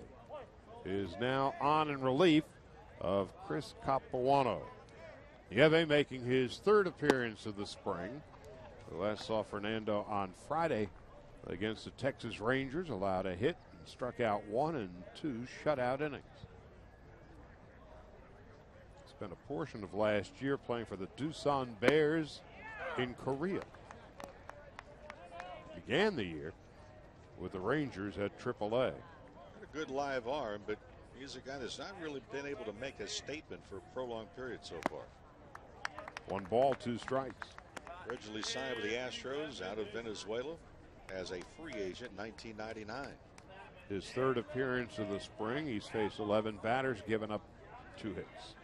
is now on in relief of Chris Capuano. Nieve making his third appearance of the spring. We last saw Fernando on Friday against the Texas Rangers, allowed a hit and struck out 1 and 2 shutout innings. Spent a portion of last year playing for the Doosan Bears in Korea. Began the year with the Rangers at AAA. Got a good live arm, but he's a guy that's not really been able to make a statement for a prolonged period so far. 1 ball, 2 strikes. Originally signed with the Astros out of Venezuela as a free agent in 1999. His third appearance of the spring. He's faced 11 batters, given up 2 hits.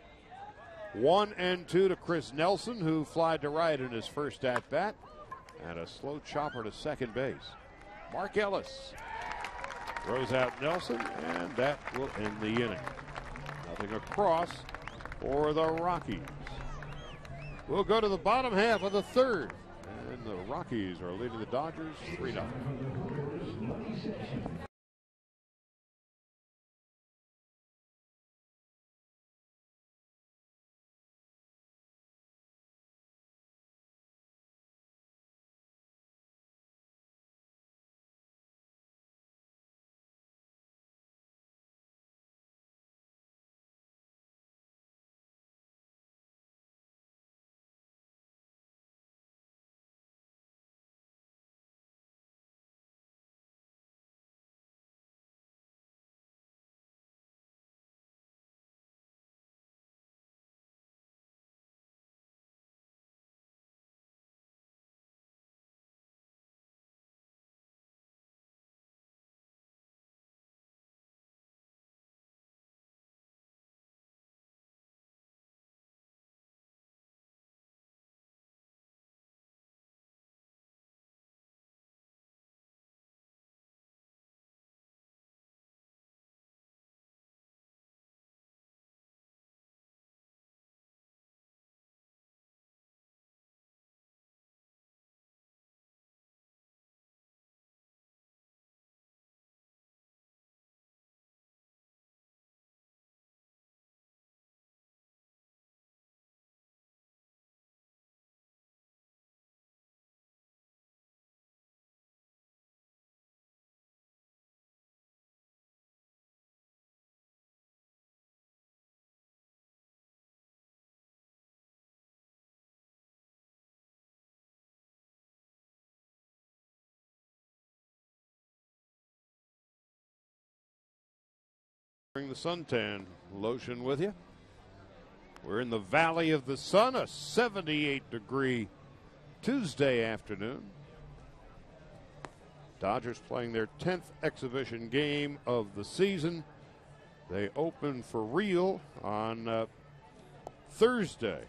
1 and 2 to Chris Nelson, who flied to right in his first at bat, and a slow chopper to second base. Mark Ellis throws out Nelson, and that will end the inning. Nothing across for the Rockies. We'll go to the bottom half of the third, and the Rockies are leading the Dodgers 3-0. Bring the suntan lotion with you. We're in the Valley of the Sun, a 78-degree Tuesday afternoon. Dodgers playing their 10th exhibition game of the season. They open for real on Thursday,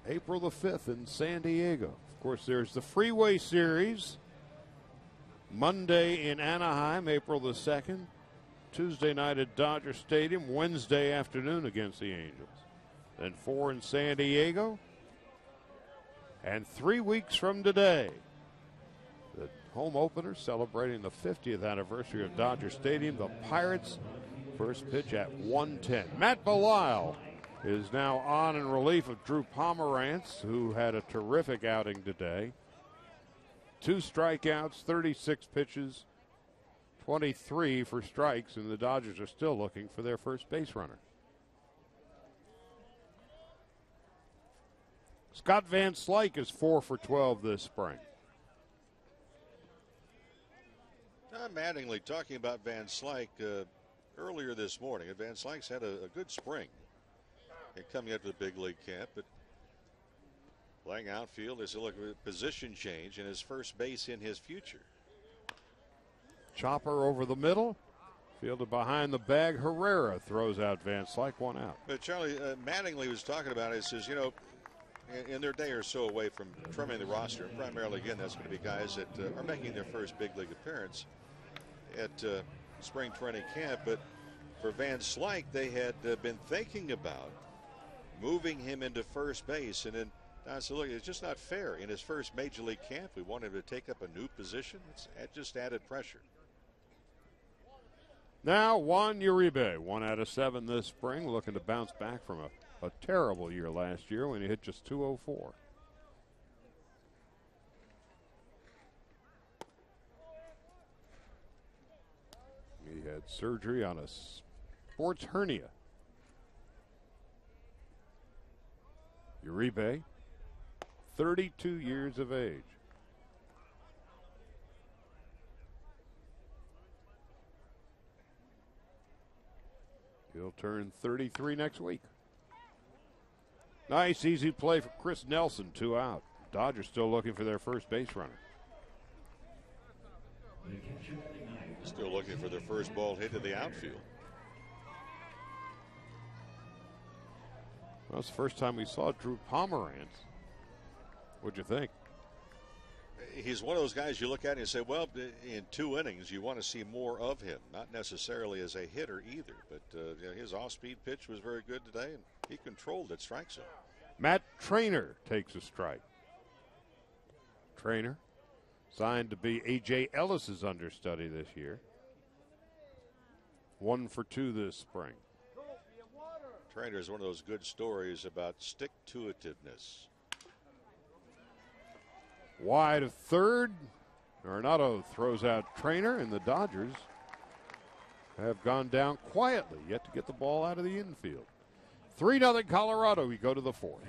April the 5th in San Diego. Of course, there's the Freeway Series. Monday in Anaheim, April the 2nd. Tuesday night at Dodger Stadium. Wednesday afternoon against the Angels. Then 4 in San Diego. And 3 weeks from today, the home opener celebrating the 50th anniversary of Dodger Stadium. The Pirates, first pitch at 1:10. Matt Belisle is now on in relief of Drew Pomerantz, who had a terrific outing today. 2 strikeouts, 36 pitches, 23 for strikes, and the Dodgers are still looking for their first base runner. Scott Van Slyke is 4 for 12 this spring. Mattingly talking about Van Slyke earlier this morning. Van Slyke's had a good spring coming up to the big league camp, but playing outfield is a position change and his first base in his future. Chopper over the middle, fielded behind the bag. Herrera throws out Van Slyke, 1 out. But Charlie, Mattingly was talking about it. He says, you know, in their day or so away from trimming the roster, primarily again that's going to be guys that are making their first big league appearance at spring training camp. But for Van Slyke, they had been thinking about moving him into first base, and then So look, it's just not fair. In his first major league camp, we want him to take up a new position. It just added pressure. Now Juan Uribe, 1 out of 7 this spring, looking to bounce back from a terrible year last year when he hit just 204. He had surgery on a sports hernia. Uribe, 32 years of age. He'll turn 33 next week. Nice, easy play for Chris Nelson, 2 out. Dodgers still looking for their first base runner. Still looking for their first ball hit to the outfield. Well, it's the first time we saw Drew Pomeranz. What'd you think? He's one of those guys you look at and you say, well, in 2 innings, you want to see more of him. Not necessarily as a hitter either, but his off-speed pitch was very good today, and he controlled it, strike zone. Matt Trainer takes a strike. Trainer, signed to be A.J. Ellis's understudy this year. 1 for 2 this spring. Trainer is one of those good stories about stick-to-itiveness. Wide of third. Arenado throws out Trainer, and the Dodgers have gone down quietly, yet to get the ball out of the infield. 3-0 Colorado. We go to the 4th.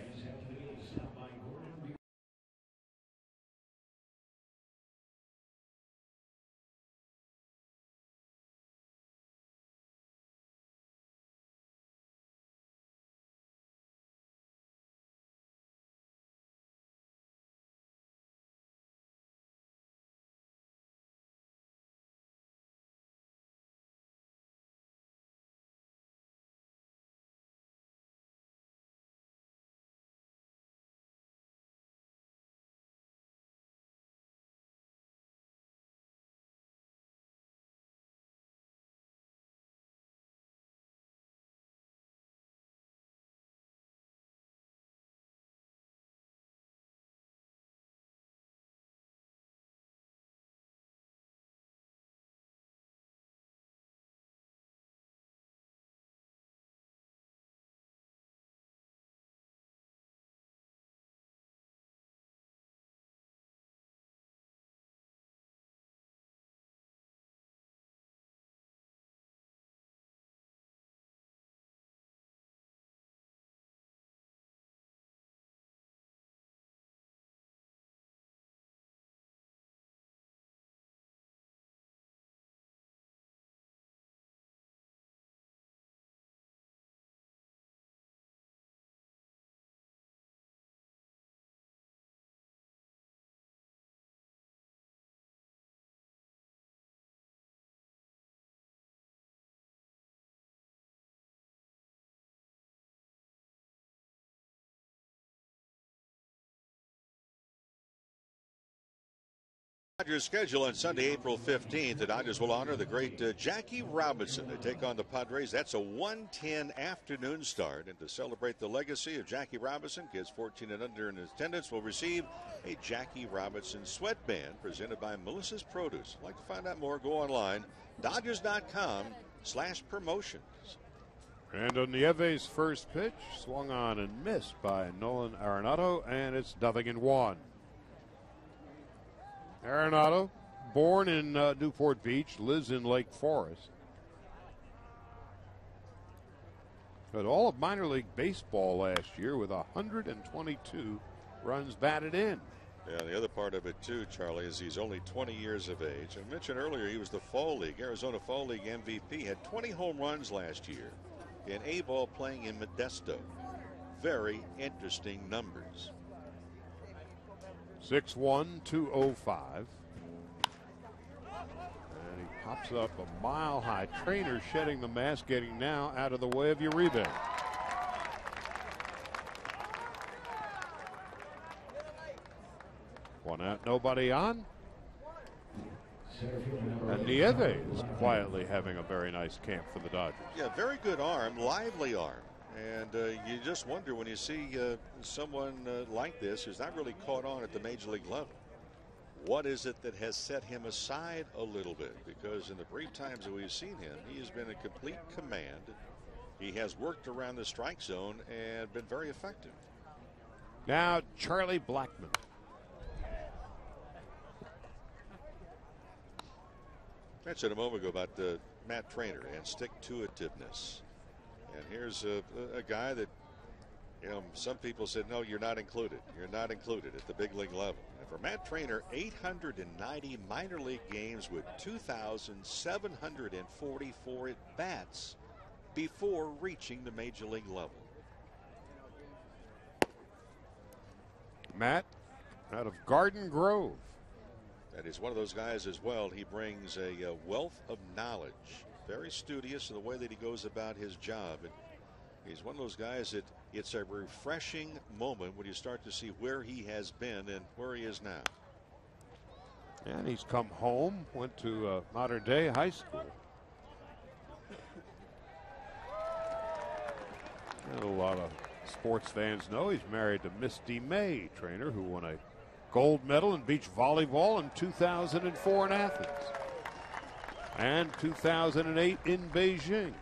Dodgers schedule on Sunday, April 15th. The Dodgers will honor the great Jackie Robinson. They take on the Padres. That's a 1:10 afternoon start. And to celebrate the legacy of Jackie Robinson, kids 14 and under in attendance will receive a Jackie Robinson sweatband presented by Melissa's Produce. If you'd like to find out more, go online, Dodgers.com/promotions. Brandon Nieves' first pitch swung on and missed by Nolan Arenado, and it's 0-1. Arenado, born in Newport Beach, lives in Lake Forest. But all of minor league baseball last year with 122 runs batted in. Yeah, the other part of it too, Charlie, is he's only 20 years of age. I mentioned earlier he was the Fall League, Arizona Fall League MVP, had 20 home runs last year in A-ball playing in Modesto. Very interesting numbers. 6'1", 205. And he pops up a mile-high. Trainer shedding the mask, getting now out of the way of Uribe. One out, nobody on. And Nieves is quietly having a very nice camp for the Dodgers. Yeah, very good arm, lively arm. And you just wonder when you see someone like this who's not really caught on at the major league level. What is it that has set him aside a little bit? Because in the brief times that we've seen him, he has been in complete command. He has worked around the strike zone and been very effective. Now Charlie Blackmon. Mentioned a moment ago about Matt Trainer and stick-to-itiveness. And here's a guy that, you know, some people said, no, you're not included. You're not included at the big league level. And for Matt Trainer, 890 minor league games with 2,744 at-bats before reaching the major league level. Matt out of Garden Grove. And he's one of those guys as well. He brings a wealth of knowledge. Very studious in the way that he goes about his job. And he's one of those guys that it's a refreshing moment when you start to see where he has been and where he is now. And he's come home, went to Modern Day High School. And a lot of sports fans know he's married to Misty May, Trainer, who won a gold medal in beach volleyball in 2004 in Athens and 2008 in Beijing.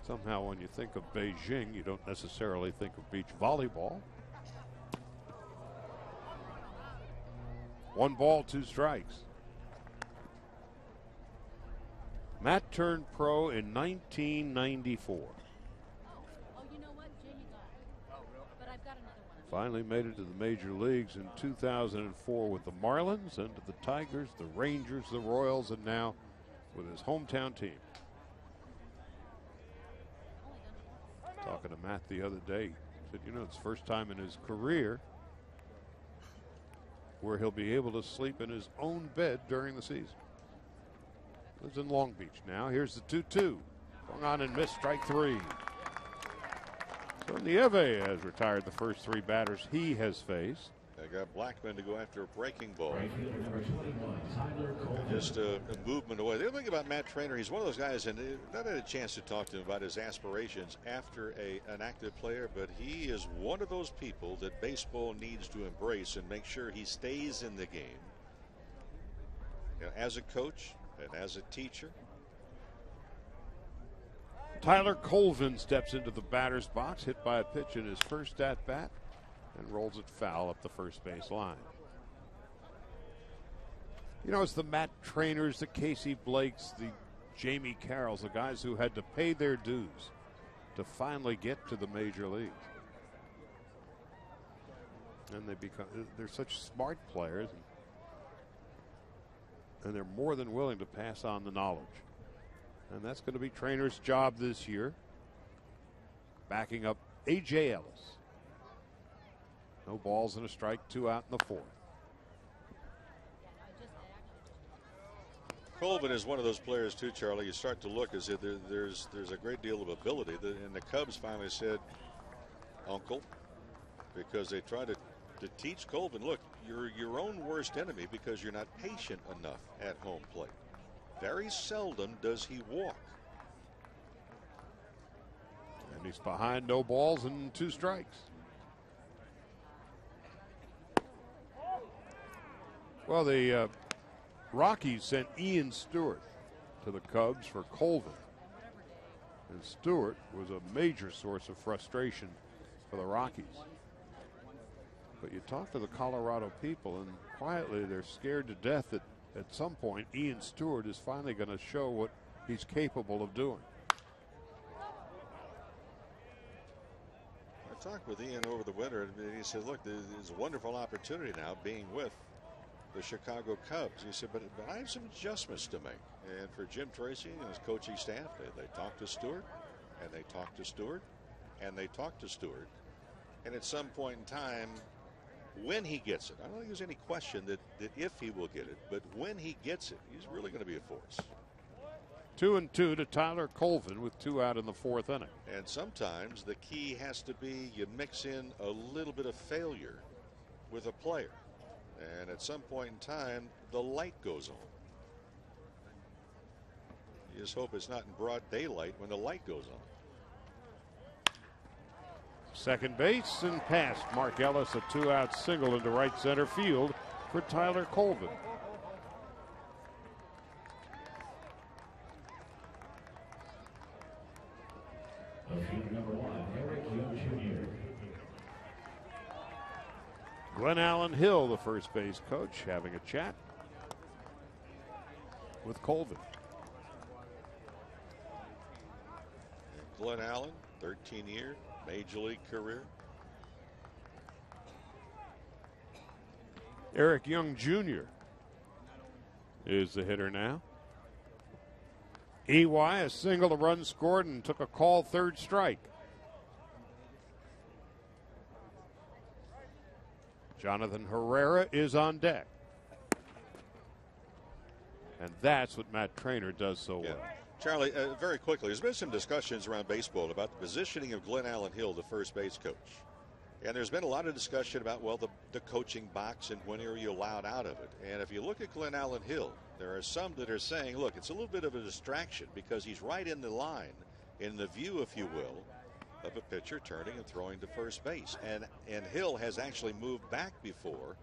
Somehow when you think of Beijing, you don't necessarily think of beach volleyball. 1 ball, 2 strikes. Matt turned pro in 1994. Finally made it to the major leagues in 2004 with the Marlins, and to the Tigers, the Rangers, the Royals, and now with his hometown team. Talking to Matt the other day, he said, you know, it's the first time in his career where he'll be able to sleep in his own bed during the season. Lives in Long Beach now. Here's the 2-2. Swung on and missed, strike 3. So Nieve has retired the first 3 batters he has faced. I got Blackmon to go after a breaking ball. Just a movement away. The other thing about Matt Trainer, he's one of those guys, and I had a chance to talk to him about his aspirations after an active player, but he is one of those people that baseball needs to embrace and make sure he stays in the game. You know, as a coach and as a teacher. Tyler Colvin steps into the batter's box, hit by a pitch in his first at-bat, and rolls it foul up the first base line. You know, it's the Matt Trainers, the Casey Blakes, the Jamie Carrolls, the guys who had to pay their dues to finally get to the major leagues. And they're such smart players, and they're more than willing to pass on the knowledge. And that's going to be Trainer's job this year. Backing up A.J. Ellis. No balls and a strike, 2 out in the 4th. Colvin is one of those players too, Charlie. You start to look as if there's a great deal of ability. And the Cubs finally said, Uncle, because they tried to teach Colvin, look, you're your own worst enemy because you're not patient enough at home plate. Very seldom does he walk. And he's behind, no balls and 2 strikes. Well, the Rockies sent Ian Stewart to the Cubs for Colvin. And Stewart was a major source of frustration for the Rockies. But you talk to the Colorado people, and quietly they're scared to death that at some point Ian Stewart is finally going to show what he's capable of doing. I talked with Ian over the winter, and he said, look, there's a wonderful opportunity now being with the Chicago Cubs. He said, but I have some adjustments to make. And for Jim Tracy and his coaching staff, they talked to Stewart, and they talked to Stewart, and they talked to Stewart. And at some point in time, when he gets it, I don't think there's any question that if he will get it, but when he gets it, he's really going to be a force. 2-2 to Tyler Colvin with 2 out in the 4th inning. And sometimes the key has to be you mix in a little bit of failure with a player. And at some point in time, the light goes on. just hope it's not in broad daylight when the light goes on. Second base and past Mark Ellis, a 2-out single into right center field for Tyler Colvin. Number 1, Eric Young Jr. Glenn Allen Hill, the first base coach, having a chat with Colvin. Glenn Allen, 13-year major league career. Eric Young Jr. is the hitter now. EY, a single, a run scored, and took a call, third strike. Jonathan Herrera is on deck. And that's what Matt Trainer does so well. Charlie, very quickly, there's been some discussions around baseball about the positioning of Glenn Allen Hill, the first base coach. And there's been a lot of discussion about, well, the coaching box and when are you allowed out of it. And if you look at Glenn Allen Hill, there are some that are saying, look, it's a little bit of a distraction because he's right in the line, in the view, if you will, of a pitcher turning and throwing to first base. And Hill has actually moved back before,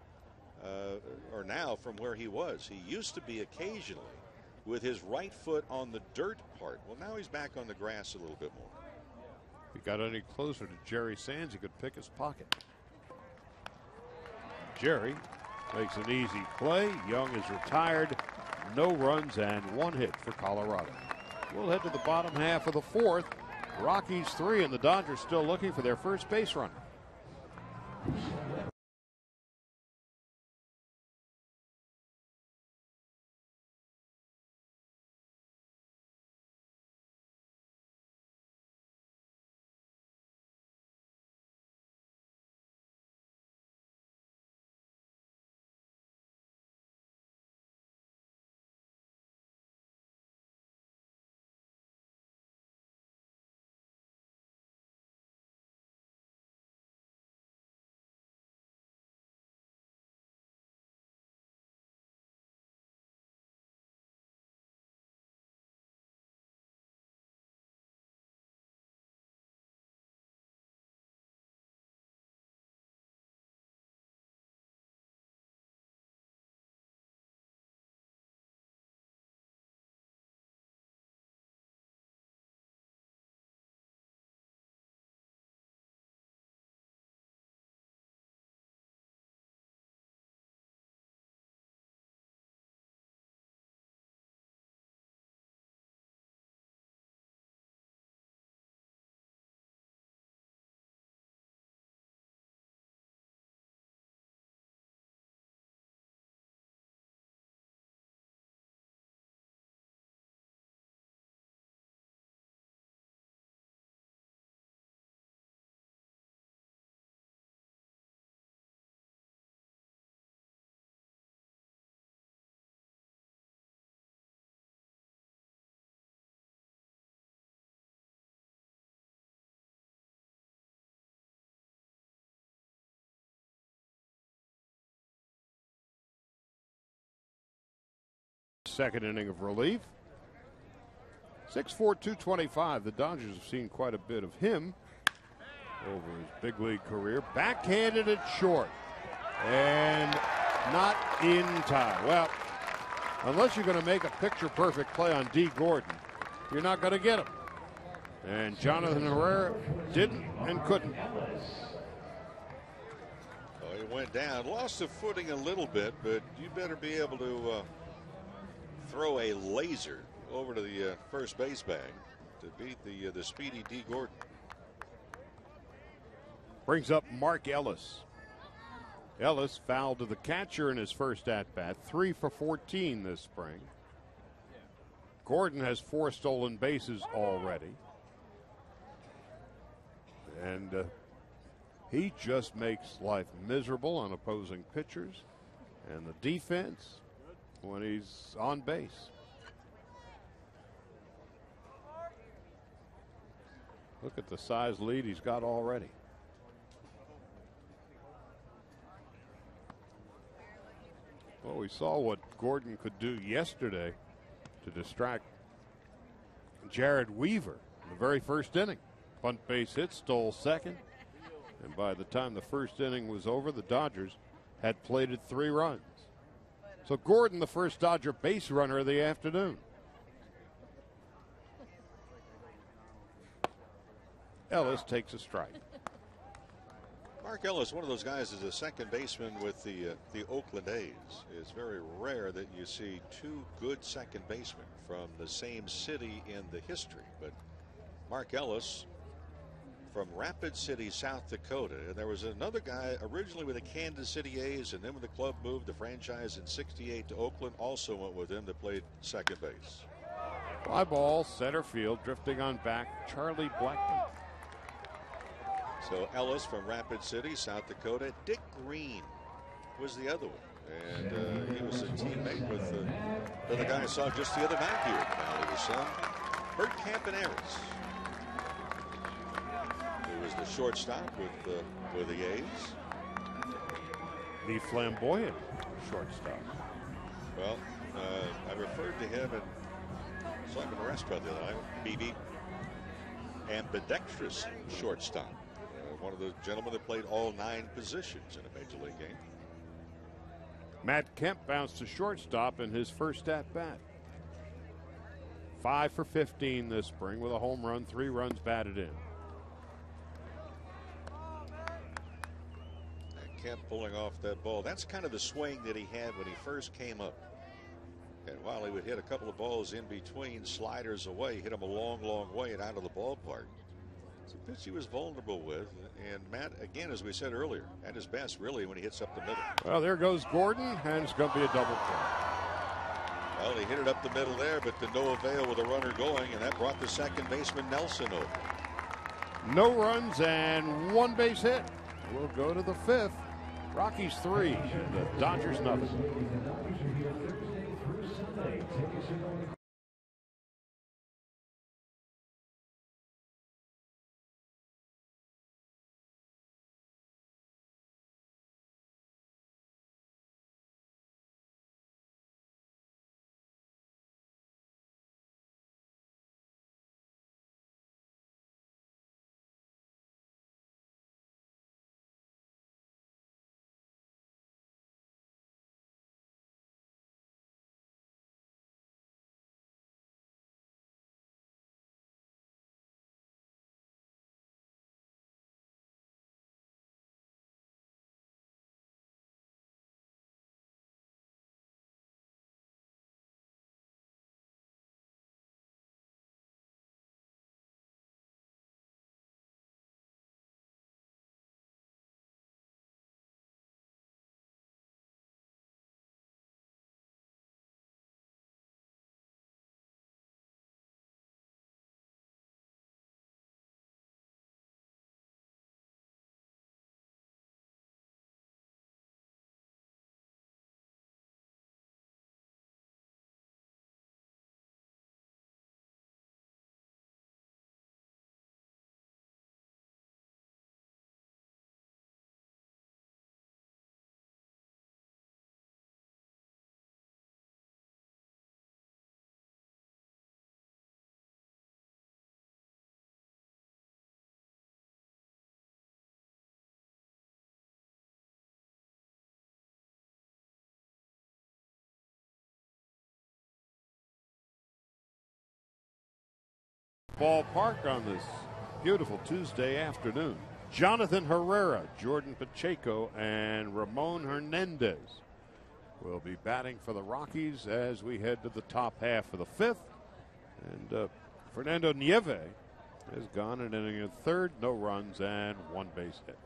or now from where he was. He used to be occasionally with his right foot on the dirt part. Well, now he's back on the grass a little bit more. If he got any closer to Jerry Sands, he could pick his pocket. Jerry makes an easy play. Young is retired. No runs and 1 hit for Colorado. We'll head to the bottom half of the fourth. Rockies 3 and the Dodgers still looking for their first base runner. Second inning of relief. 6'4", 225. The Dodgers have seen quite a bit of him over his big league career. Backhanded it short. And not in time. Well, unless you're going to make a picture-perfect play on D. Gordon, you're not going to get him. And Jonathan Herrera didn't and couldn't. Oh, he went down, lost the footing a little bit, but you better be able to throw a laser over to the first base bag to beat the speedy D. Gordon. Brings up Mark Ellis. Ellis fouled to the catcher in his first at-bat, 3 for 14 this spring. Gordon has 4 stolen bases already. And he just makes life miserable on opposing pitchers and the defense when he's on base. Look at the size lead he's got already. Well, we saw what Gordon could do yesterday to distract Jared Weaver in the very first inning. Bunt base hit, stole second. And by the time the first inning was over, the Dodgers had plated 3 runs. So Gordon, the first Dodger base runner of the afternoon. Ellis takes a strike. Mark Ellis, one of those guys, is a second baseman with the Oakland A's. It's very rare that you see 2 good second basemen from the same city in the history. But Mark Ellis from Rapid City, South Dakota. And there was another guy originally with the Kansas City A's, and then when the club moved the franchise in '68 to Oakland, also went with him, that played second base. Fly ball, center field, drifting on back, Charlie Blackman. So Ellis from Rapid City, South Dakota. Dick Green was the other one. And he was a teammate with the guy I saw just the other night here at Valley, his son, Bert Campaneris, who was the shortstop with the A's. The flamboyant shortstop. Well, I referred to him and saw him in a restaurant the other night. BB, ambidextrous shortstop. One of the gentlemen that played all 9 positions in a major league game. Matt Kemp bounced to shortstop in his first at bat. 5 for 15 this spring with a home run, 3 runs batted in. And Kemp pulling off that ball. That's kind of the swing that he had when he first came up. And while he would hit a couple of balls in between, sliders away, hit him a long, long way and out of the ballpark. It's a pitch he was vulnerable with. And Matt, again, as we said earlier, at his best really when he hits up the middle. Well, there goes Gordon, and it's going to be a double play. Well, he hit it up the middle there, but to no avail with a runner going, and that brought the second baseman Nelson over. No runs and 1 base hit. We'll go to the 5th. Rockies 3, the Dodgers nothing. Ballpark on this beautiful Tuesday afternoon. Jonathan Herrera, Jordan Pacheco, and Ramon Hernandez will be batting for the Rockies as we head to the top half of the 5th. And Fernando Nieve has gone an inning of 3rd, no runs and 1 base hit.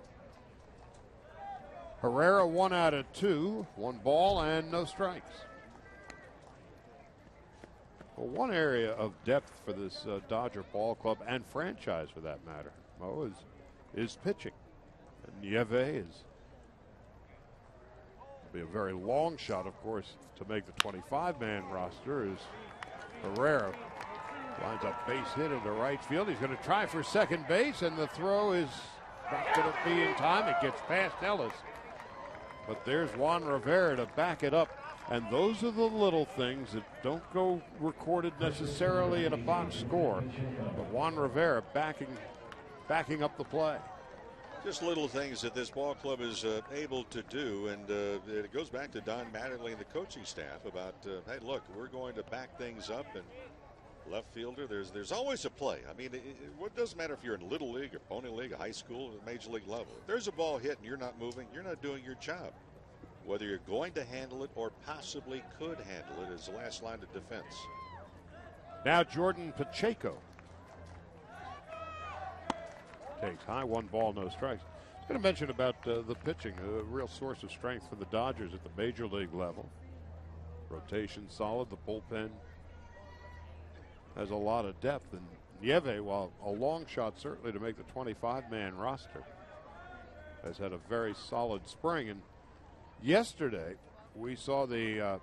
Herrera 1 out of 2, 1 ball and no strikes. Well, one area of depth for this Dodger ball club and franchise, for that matter, Mo, is pitching. And Nieve is be a very long shot, of course, to make the 25-man roster. Is Herrera lines up base hit into right field. He's going to try for second base, and the throw is not going to be in time. It gets past Ellis, but there's Juan Rivera to back it up And those are the little things that don't go recorded necessarily in a box score. But Juan Rivera backing up the play. Just little things that this ball club is able to do, and it goes back to Don Mattingly and the coaching staff about, hey, look, we're going to back things up, and left fielder, there's always a play. I mean, it doesn't matter if you're in Little League or Pony League, a high school, or Major League level. If there's a ball hit and you're not moving, you're not doing your job. Whether you're going to handle it or possibly could handle it is the last line of defense. Now Jordan Pacheco takes high, 1 ball, no strikes. I was going to mention about the pitching, a real source of strength for the Dodgers at the Major League level. Rotation solid, the bullpen has a lot of depth, and Nieve, while a long shot certainly to make the 25-man roster, has had a very solid spring. And yesterday, we saw the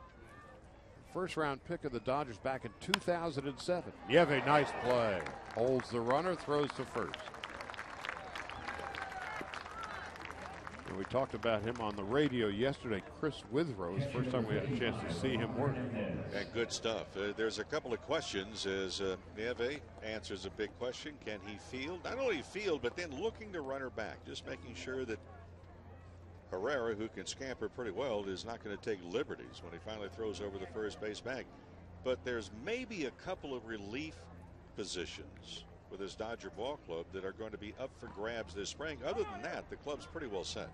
first-round pick of the Dodgers back in 2007. Nieve, nice play. Holds the runner, throws to first. And we talked about him on the radio yesterday. Chris Withrow, it's the first time we had a chance to see him work. And good stuff. There's a couple of questions as Nieve answers a big question. Can he field? Not only field, but then looking to runner back. Just making sure that Herrera, who can scamper pretty well, is not going to take liberties when he finally throws over the first base bag. But there's maybe a couple of relief positions with this Dodger ball club that are going to be up for grabs this spring. Other than that, the club's pretty well set.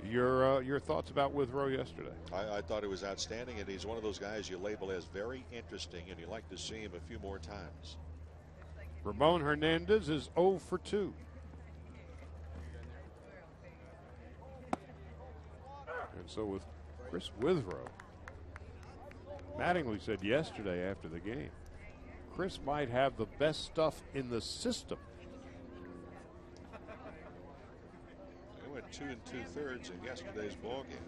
Your thoughts about Withrow yesterday? I thought it was outstanding, and he's one of those guys you label as very interesting, and you like to see him a few more times. Ramon Hernandez is 0 for 2. And so with Chris Withrow, Mattingly said yesterday after the game, Chris might have the best stuff in the system. He went 2 2/3 in yesterday's ball game.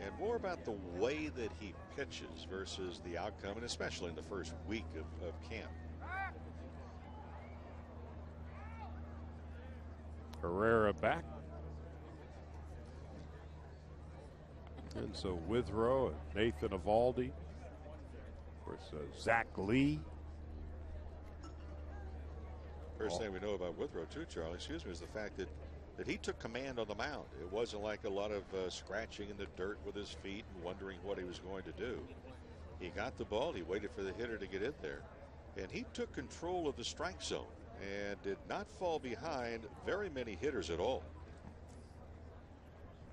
And more about the way that he pitches versus the outcome, and especially in the first week of camp. Herrera back. And so Withrow and Nathan Eovaldi. Of course, Zach Lee. First thing we know about Withrow, too, Charlie, is the fact that he took command on the mound. It wasn't like a lot of scratching in the dirt with his feet and wondering what he was going to do. He got the ball. He waited for the hitter to get in there. And he took control of the strike zone and did not fall behind very many hitters at all.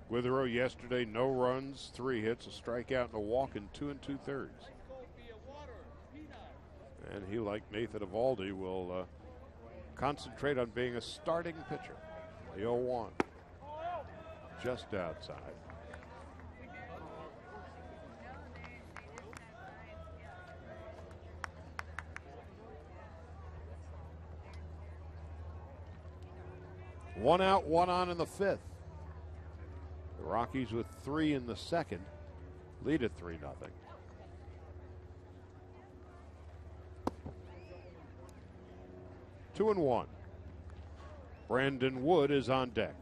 Withrow yesterday, no runs, 3 hits, a strikeout, and a walk in 2 2/3. And he, like Nathan Eovaldi, will concentrate on being a starting pitcher. The 0-1. Just outside. One out, 1 on in the 5th. The Rockies with 3 in the 2nd lead at 3-0. 2-1. Brandon Wood is on deck.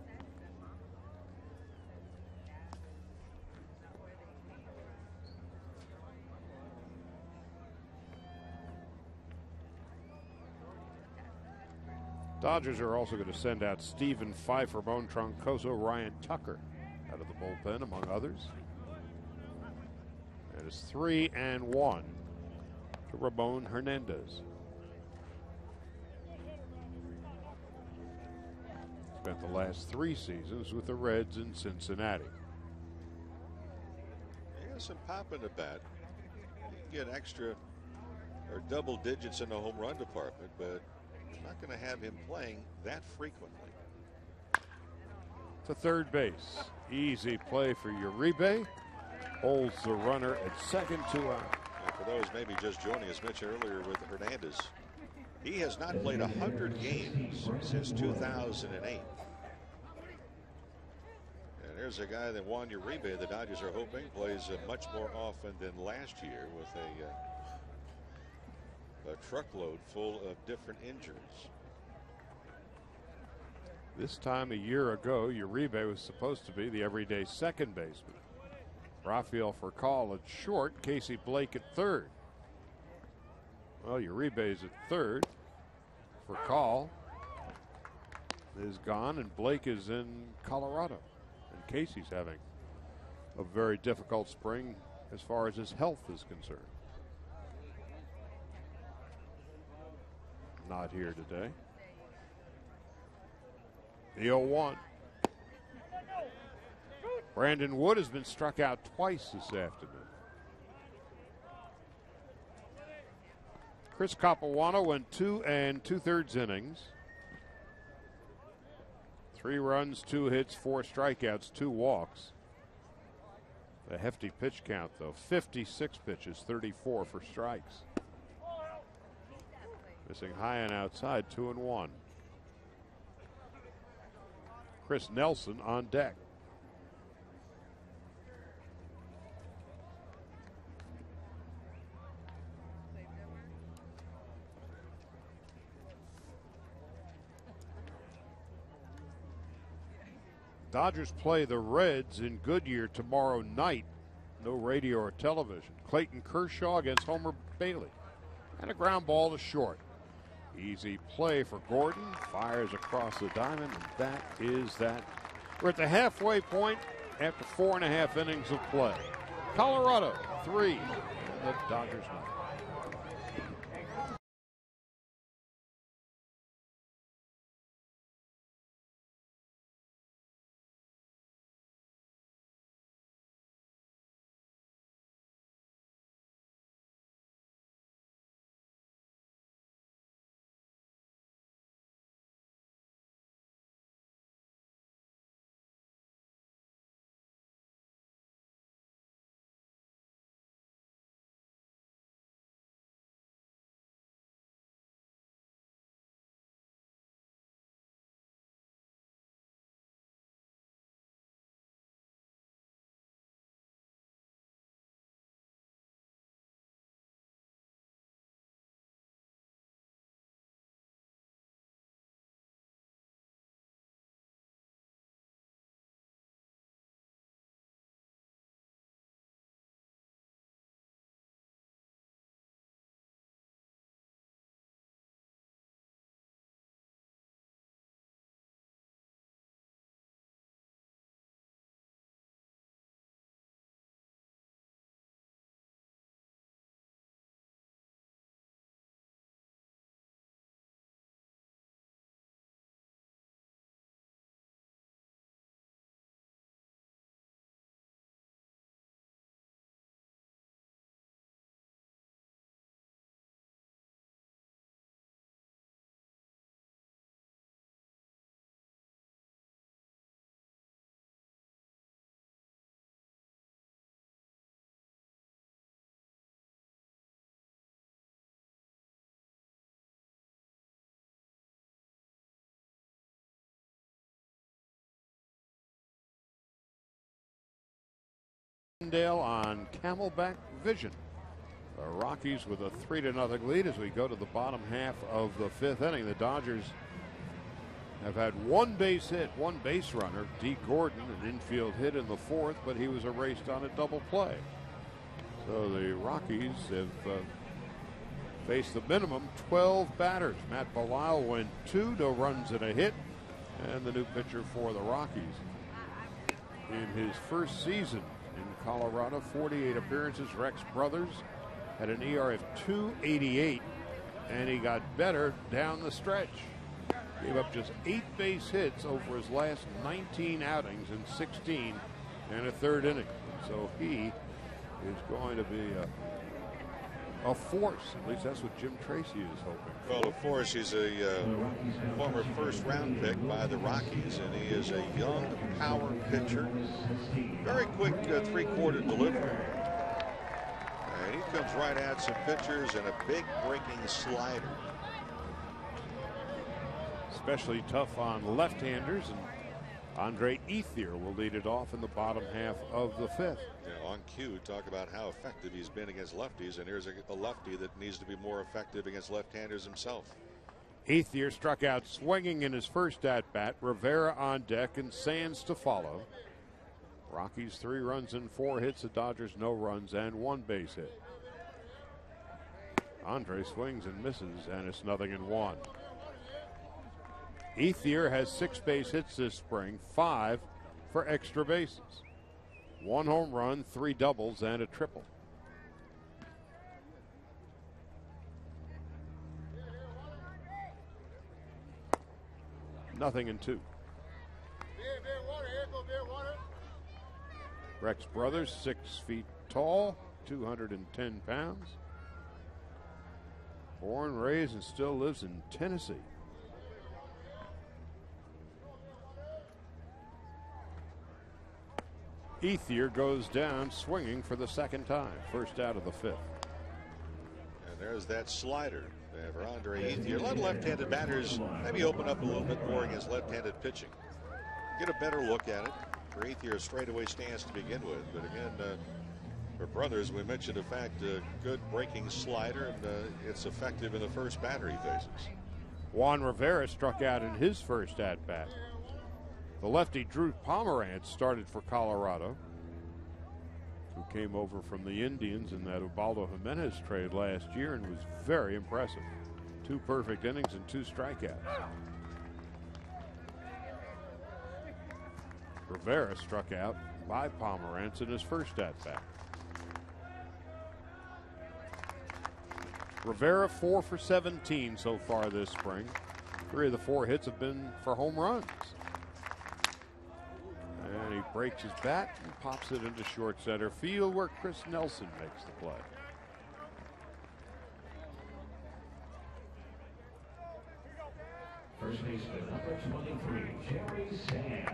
Dodgers are also going to send out Stephen Pfeiffer, Ramon Troncoso, Ryan Tucker out of the bullpen, among others. And it's 3-1 to Ramon Hernandez. Spent the last 3 seasons with the Reds in Cincinnati. He has some pop in the bat. You can get extra or double digits in the home run department, but not going to have him playing that frequently. To third base. Easy play for Uribe. Holds the runner at second, 2 out. And for those maybe just joining us, mentioned earlier with Hernandez, he has not played 100 games since 2008. And there's a guy that Juan Uribe, the Dodgers are hoping, plays much more often than last year with a truckload full of different injuries. This time a year ago, Uribe was supposed to be the everyday second baseman. Rafael Furcal at short, Casey Blake at third. Well, Uribe's at third. Furcal is gone, and Blake is in Colorado. And Casey's having a very difficult spring as far as his health is concerned. Not here today. The 0-1. Brandon Wood has been struck out twice this afternoon. Chris Capuano went 2 2/3 innings. 3 runs, 2 hits, 4 strikeouts, 2 walks. A hefty pitch count, though. 56 pitches, 34 for strikes. Missing high and outside, 2-1. Chris Nelson on deck. Dodgers play the Reds in Goodyear tomorrow night. No radio or television. Clayton Kershaw against Homer Bailey. And a ground ball to short. Easy play for Gordon. Fires across the diamond, and that is that. We're at the halfway point after 4.5 innings of play. Colorado 3, and the Dodgers 9. On Camelback Vision. The Rockies with a 3-0 lead as we go to the bottom half of the 5th inning. The Dodgers have had 1 base hit, 1 base runner, D. Gordon, an infield hit in the 4th, but he was erased on a double play. So the Rockies have faced the minimum 12 batters. Matt Belisle went 2, no runs and a hit, and the new pitcher for the Rockies. In his first season in Colorado, 48 appearances. Rex Brothers had an ERA of 2.88, and he got better down the stretch. Gave up just 8 base hits over his last 19 outings in 16 and a 3rd inning. So he is going to be a force. At least that's what Jim Tracy is hoping. Well, of course, he's a former first-round pick by the Rockies, and he is a young power pitcher. Very quick 3-quarter delivery. And he comes right at some pitchers and a big breaking slider. Especially tough on left-handers, and Andre Ethier will lead it off in the bottom half of the 5th. Yeah, on cue, talk about how effective he's been against lefties, and here's a lefty that needs to be more effective against left-handers himself. Ethier struck out swinging in his first at-bat. Rivera on deck and Sands to follow. Rockies 3 runs and 4 hits. The Dodgers no runs and 1 base hit. Andre swings and misses, and it's 0-1. Ethier has 6 base hits this spring, 5 for extra bases. 1 home run, 3 doubles, and a triple. Nothing in 2. Rex Brothers, 6 feet tall, 210 pounds. Born, raised, and still lives in Tennessee. Ethier goes down swinging for the second time. First out of the 5th. And there's that slider for Andre Ethier. Let left-handed batters maybe open up a little bit more against left-handed pitching. Get a better look at it. For Ethier, a straightaway stance to begin with. But again, for Brothers, we mentioned the fact good breaking slider, and it's effective in the first batter he faces. Juan Rivera struck out in his first at-bat. The lefty Drew Pomeranz started for Colorado, who came over from the Indians in that Ubaldo Jimenez trade last year and was very impressive. 2 perfect innings and 2 strikeouts. Rivera struck out by Pomeranz in his first at-bat. Rivera 4 for 17 so far this spring. 3 of the 4 hits have been for home runs. And he breaks his bat and pops it into short center field where Chris Nelson makes the play. First baseman, number 23, Jerry Sands.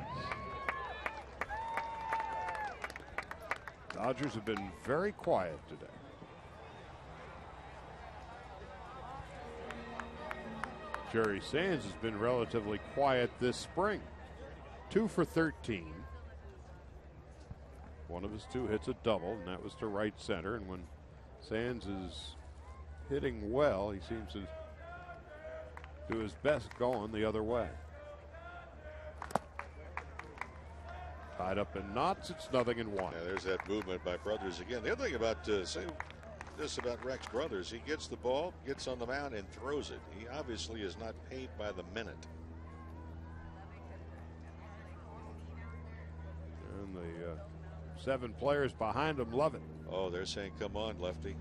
Dodgers have been very quiet today. Jerry Sands has been relatively quiet this spring. 2 for 13. One of his 2 hits a double, and that was to right center. And when Sands is hitting well, he seems to do his best going the other way. Tied up in knots, it's 0-1. Yeah, there's that movement by Brothers again. The other thing about, say this about Rex Brothers, he gets the ball, gets on the mound, and throws it. He obviously is not paid by the minute. And the 7 players behind him love it. Oh, they're saying, come on, lefty.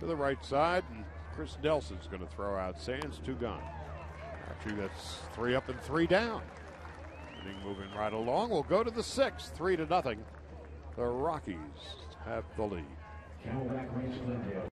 To the right side, and Chris Nelson's going to throw out Sands. 2 gone. Actually, that's 3 up and 3 down. Inning moving right along. We'll go to the 6th, 3-0. The Rockies have the lead. Camelback Ranch, Glendale.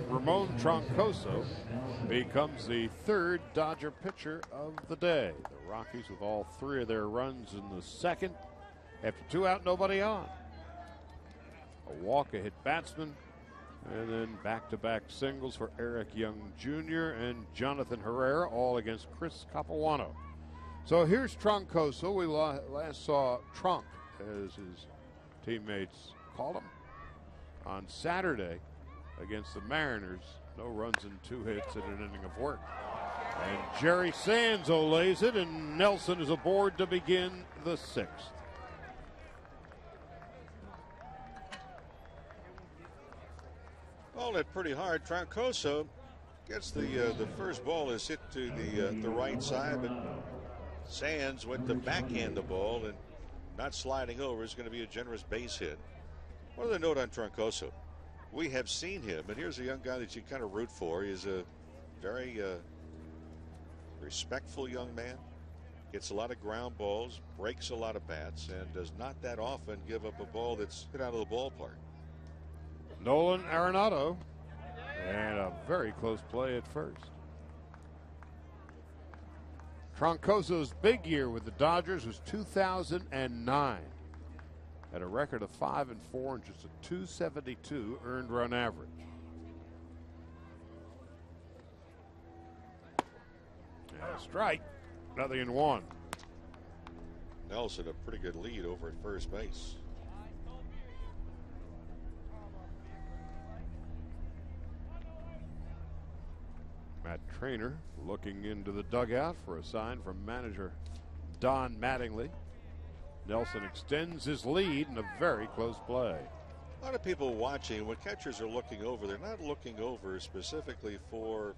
Ramon Troncoso becomes the third Dodger pitcher of the day. The Rockies with all three of their runs in the second. After 2 out, nobody on. A walk, a hit batsman, and then back-to-back singles for Eric Young Jr. and Jonathan Herrera, all against Chris Capuano. So here's Troncoso. We last saw Tronk, as his teammates called him, on Saturday against the Mariners. No runs and 2 hits in an inning of work. And Jerry Sanzo lays it, and Nelson is aboard to begin the 6th. Ball hit pretty hard. Troncoso gets the first ball is hit to the right side, but Sands went to backhand the ball and not sliding over. Is going to be a generous base hit. One other note on Troncoso. We have seen him, and here's a young guy that you kind of root for. He's a very respectful young man. Gets a lot of ground balls, breaks a lot of bats, and does not that often give up a ball that's hit out of the ballpark. Nolan Arenado, and a very close play at first. Troncoso's big year with the Dodgers was 2009. Had a record of 5-4 and just a .272 earned run average. And a strike, 0-1. Nelson a pretty good lead over at first base. Matt Trainer looking into the dugout for a sign from manager Don Mattingly. Nelson extends his lead in a very close play. A lot of people watching, when catchers are looking over, they're not looking over specifically for,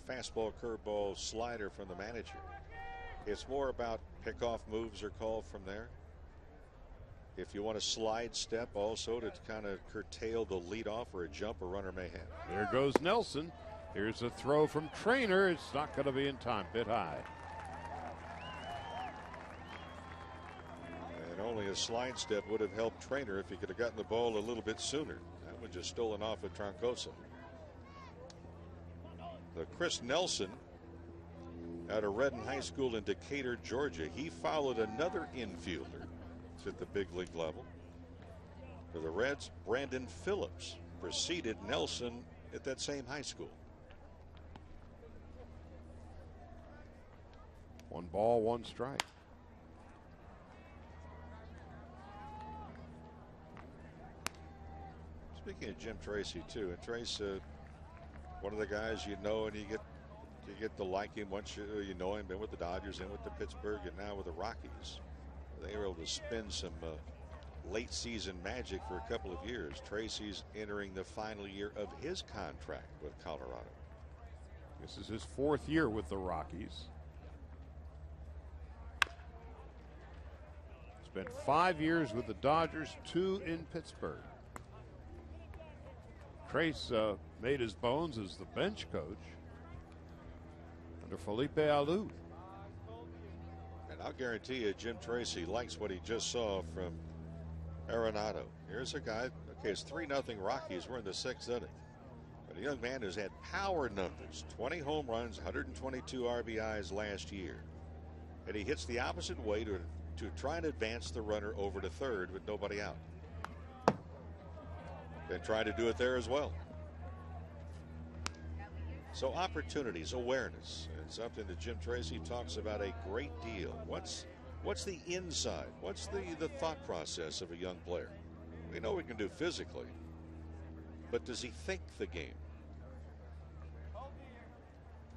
fastball, curveball, slider from the manager. It's more about pickoff moves are called from there. If you want a slide step also to kind of curtail the leadoff or a jump a runner may have. There goes Nelson. Here's a throw from Trainer. It's not going to be in time. Bit high. And only a slide step would have helped Trainer if he could have gotten the ball a little bit sooner. That one just stolen off of Troncoso. The Chris Nelson out of Redden High School in Decatur, Georgia. He followed another infielder at the big league level. For the Reds, Brandon Phillips preceded Nelson at that same high school. 1 ball, 1 strike. Speaking of Jim Tracy too, and Trace, one of the guys and you get to like him once you know him. Been with the Dodgers and with the Pittsburgh, and now with the Rockies. They were able to spin some late season magic for a couple of years. Tracy's entering the final year of his contract with Colorado. This is his 4th year with the Rockies. Spent 5 years with the Dodgers, 2 in Pittsburgh. Trace made his bones as the bench coach under Felipe Alou. And I'll guarantee you Jim Tracy likes what he just saw from Arenado. Here's a guy, okay, it's 3-0 Rockies. We're in the 6th inning. But a young man who's had power numbers, 20 home runs, 122 RBIs last year. And he hits the opposite way to try and advance the runner over to third with nobody out. And try to do it there as well. So opportunities, awareness, and something that Jim Tracy talks about a great deal. What's the inside? What's the thought process of a young player? We know we can do physically, but does he think the game?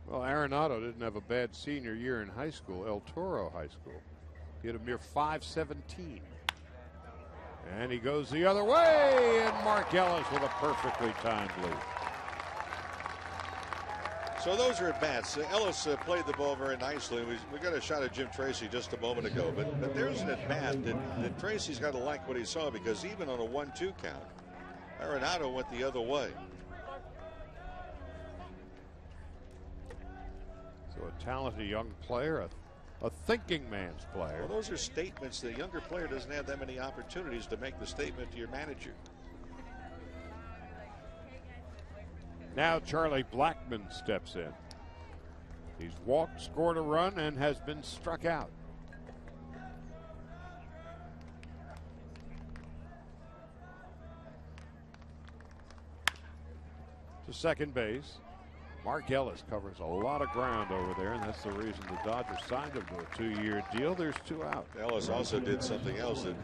Well, Arenado didn't have a bad senior year in high school, El Toro High School. He had a mere .517. And he goes the other way, and Mark Ellis with a perfectly timed lead. So those are at bats. Ellis played the ball very nicely. We got a shot at Jim Tracy just a moment ago, but there's an at bat that Tracy's got to like what he saw, because even on a 1-2 count, Arenado went the other way. So a talented young player, a thinking man's player. Well, those are statements. The younger player doesn't have that many opportunities to make the statement to your manager. Now Charlie Blackmon steps in. He's walked, scored a run, and has been struck out. To second base. Mark Ellis covers a lot of ground over there, and that's the reason the Dodgers signed him to a 2-year deal. There's 2 out. Ellis also did something else that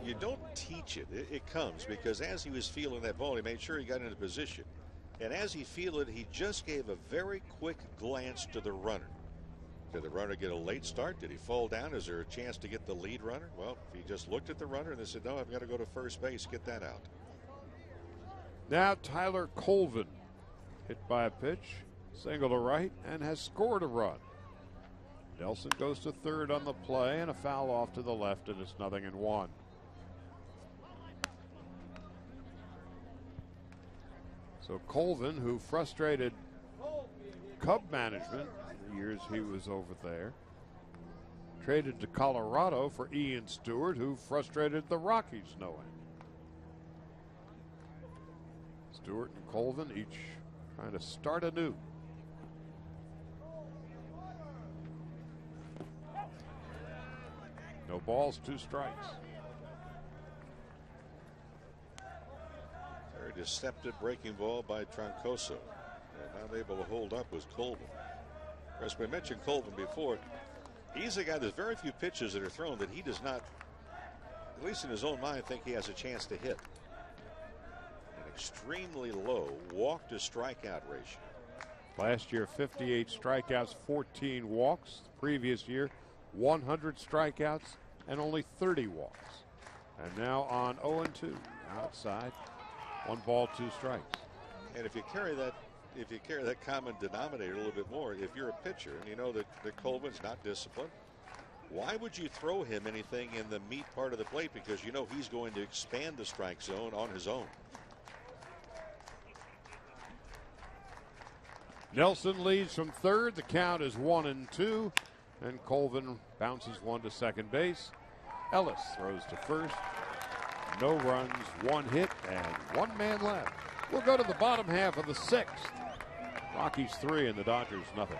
you don't teach it. It comes because as he was feeling that ball, he made sure he got into position. And as he feel it, he just gave a very quick glance to the runner. Did the runner get a late start? Did he fall down? Is there a chance to get the lead runner? Well, he just looked at the runner and they said, no, I've got to go to first base. Get that out. Now Tyler Colvin hit by a pitch, single to right, and has scored a run. Nelson goes to third on the play, and a foul off to the left, and it's 0-1. So Colvin, who frustrated Cub management the years he was over there, traded to Colorado for Ian Stewart, who frustrated the Rockies no end. Stewart and Colvin each trying to start anew. No balls, 2 strikes. Very deceptive breaking ball by Troncoso. And not able to hold up was Colvin. As we mentioned Colvin before, he's a guy, there's very few pitches that are thrown that he does not, at least in his own mind, think he has a chance to hit. Extremely low walk to strikeout ratio. Last year 58 strikeouts, 14 walks. The previous year 100 strikeouts and only 30 walks. And now on 0-2 outside, 1 ball, 2 strikes. And if you carry that common denominator a little bit more, if you're a pitcher and you know that Colvin's not disciplined, why would you throw him anything in the meat part of the plate? Because you know he's going to expand the strike zone on his own. Nelson leads from third. The count is 1-2, and Colvin bounces one to second base. Ellis throws to first. No runs, 1 hit, and 1 man left. We'll go to the bottom half of the 6th. Rockies 3 and the Dodgers nothing.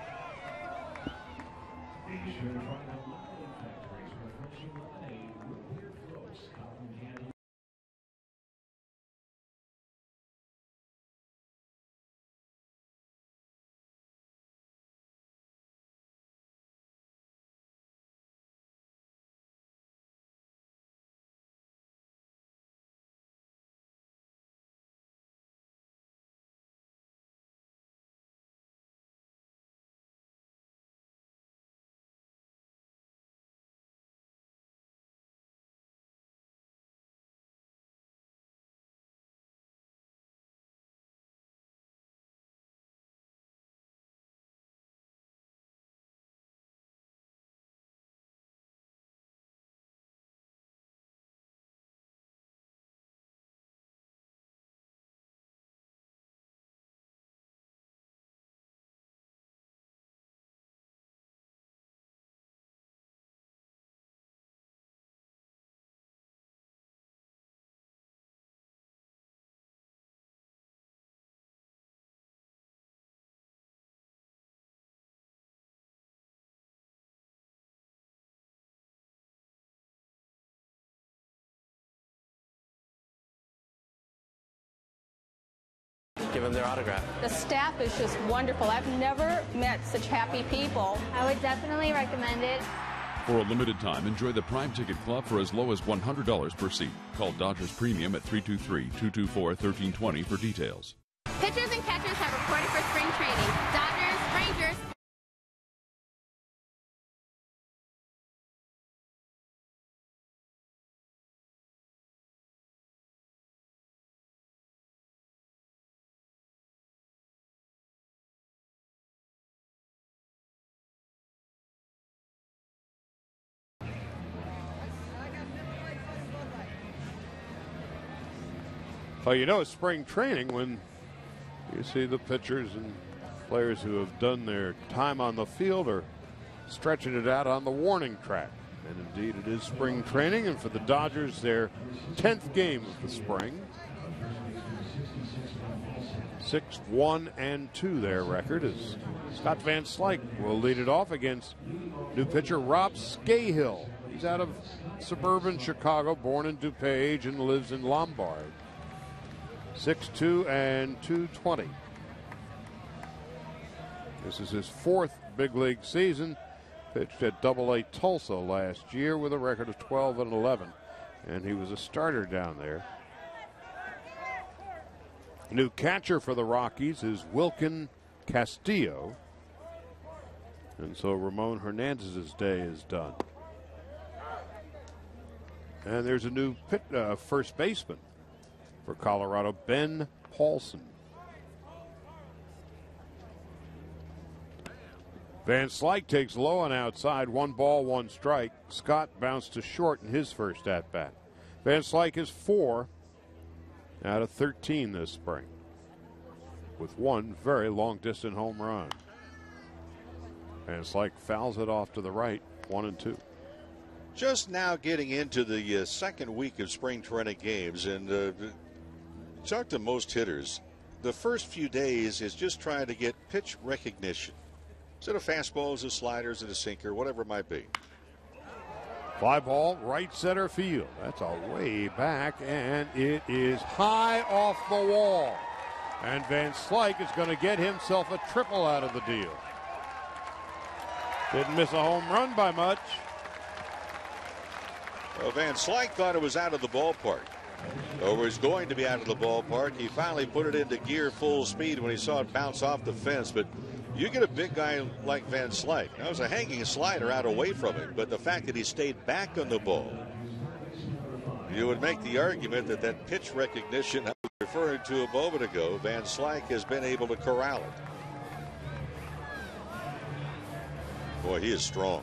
Give them their autograph. The staff is just wonderful. I've never met such happy people. I would definitely recommend it. For a limited time, enjoy the Prime Ticket Club for as low as $100 per seat. Call Dodgers Premium at 323-224-1320 for details. Pitchers and catchers have reported for spring training. Dodgers, Rangers. Well, you know it's spring training when you see the pitchers and players who have done their time on the field are stretching it out on the warning track. And indeed it is spring training, and for the Dodgers, their 10th game of the spring. 6-1-2 their record as Scott Van Slyke will lead it off against new pitcher Rob Scahill. He's out of suburban Chicago, born in DuPage and lives in Lombard. 6-2 and 220. This is his fourth big league season. Pitched at Double-A Tulsa last year with a record of 12-11, and he was a starter down there. New catcher for the Rockies is Wilkin Castillo, and so Ramon Hernandez's day is done. And there's a new first baseman for Colorado, Ben Paulson. Van Slyke takes low on outside, 1 ball, 1 strike. Scott bounced to short in his first at-bat. Van Slyke is 4 out of 13 this spring, with 1 very long-distance home run. Van Slyke fouls it off to the right, 1-2. Just now getting into the second week of spring training games, and talk to most hitters. The first few days is just trying to get pitch recognition. Instead of fastballs, a sliders, and a sinker, whatever it might be. Fly ball, right center field. That's a way back, and it is high off the wall. And Van Slyke is going to get himself a triple out of the deal. Didn't miss a home run by much. Well, Van Slyke thought it was out of the ballpark. Or was going to be out of the ballpark. He finally put it into gear full speed when he saw it bounce off the fence. But you get a big guy like Van Slyke. That was a hanging slider out away from him. But the fact that he stayed back on the ball, you would make the argument that that pitch recognition I was referring to a moment ago, Van Slyke has been able to corral it. Boy, he is strong.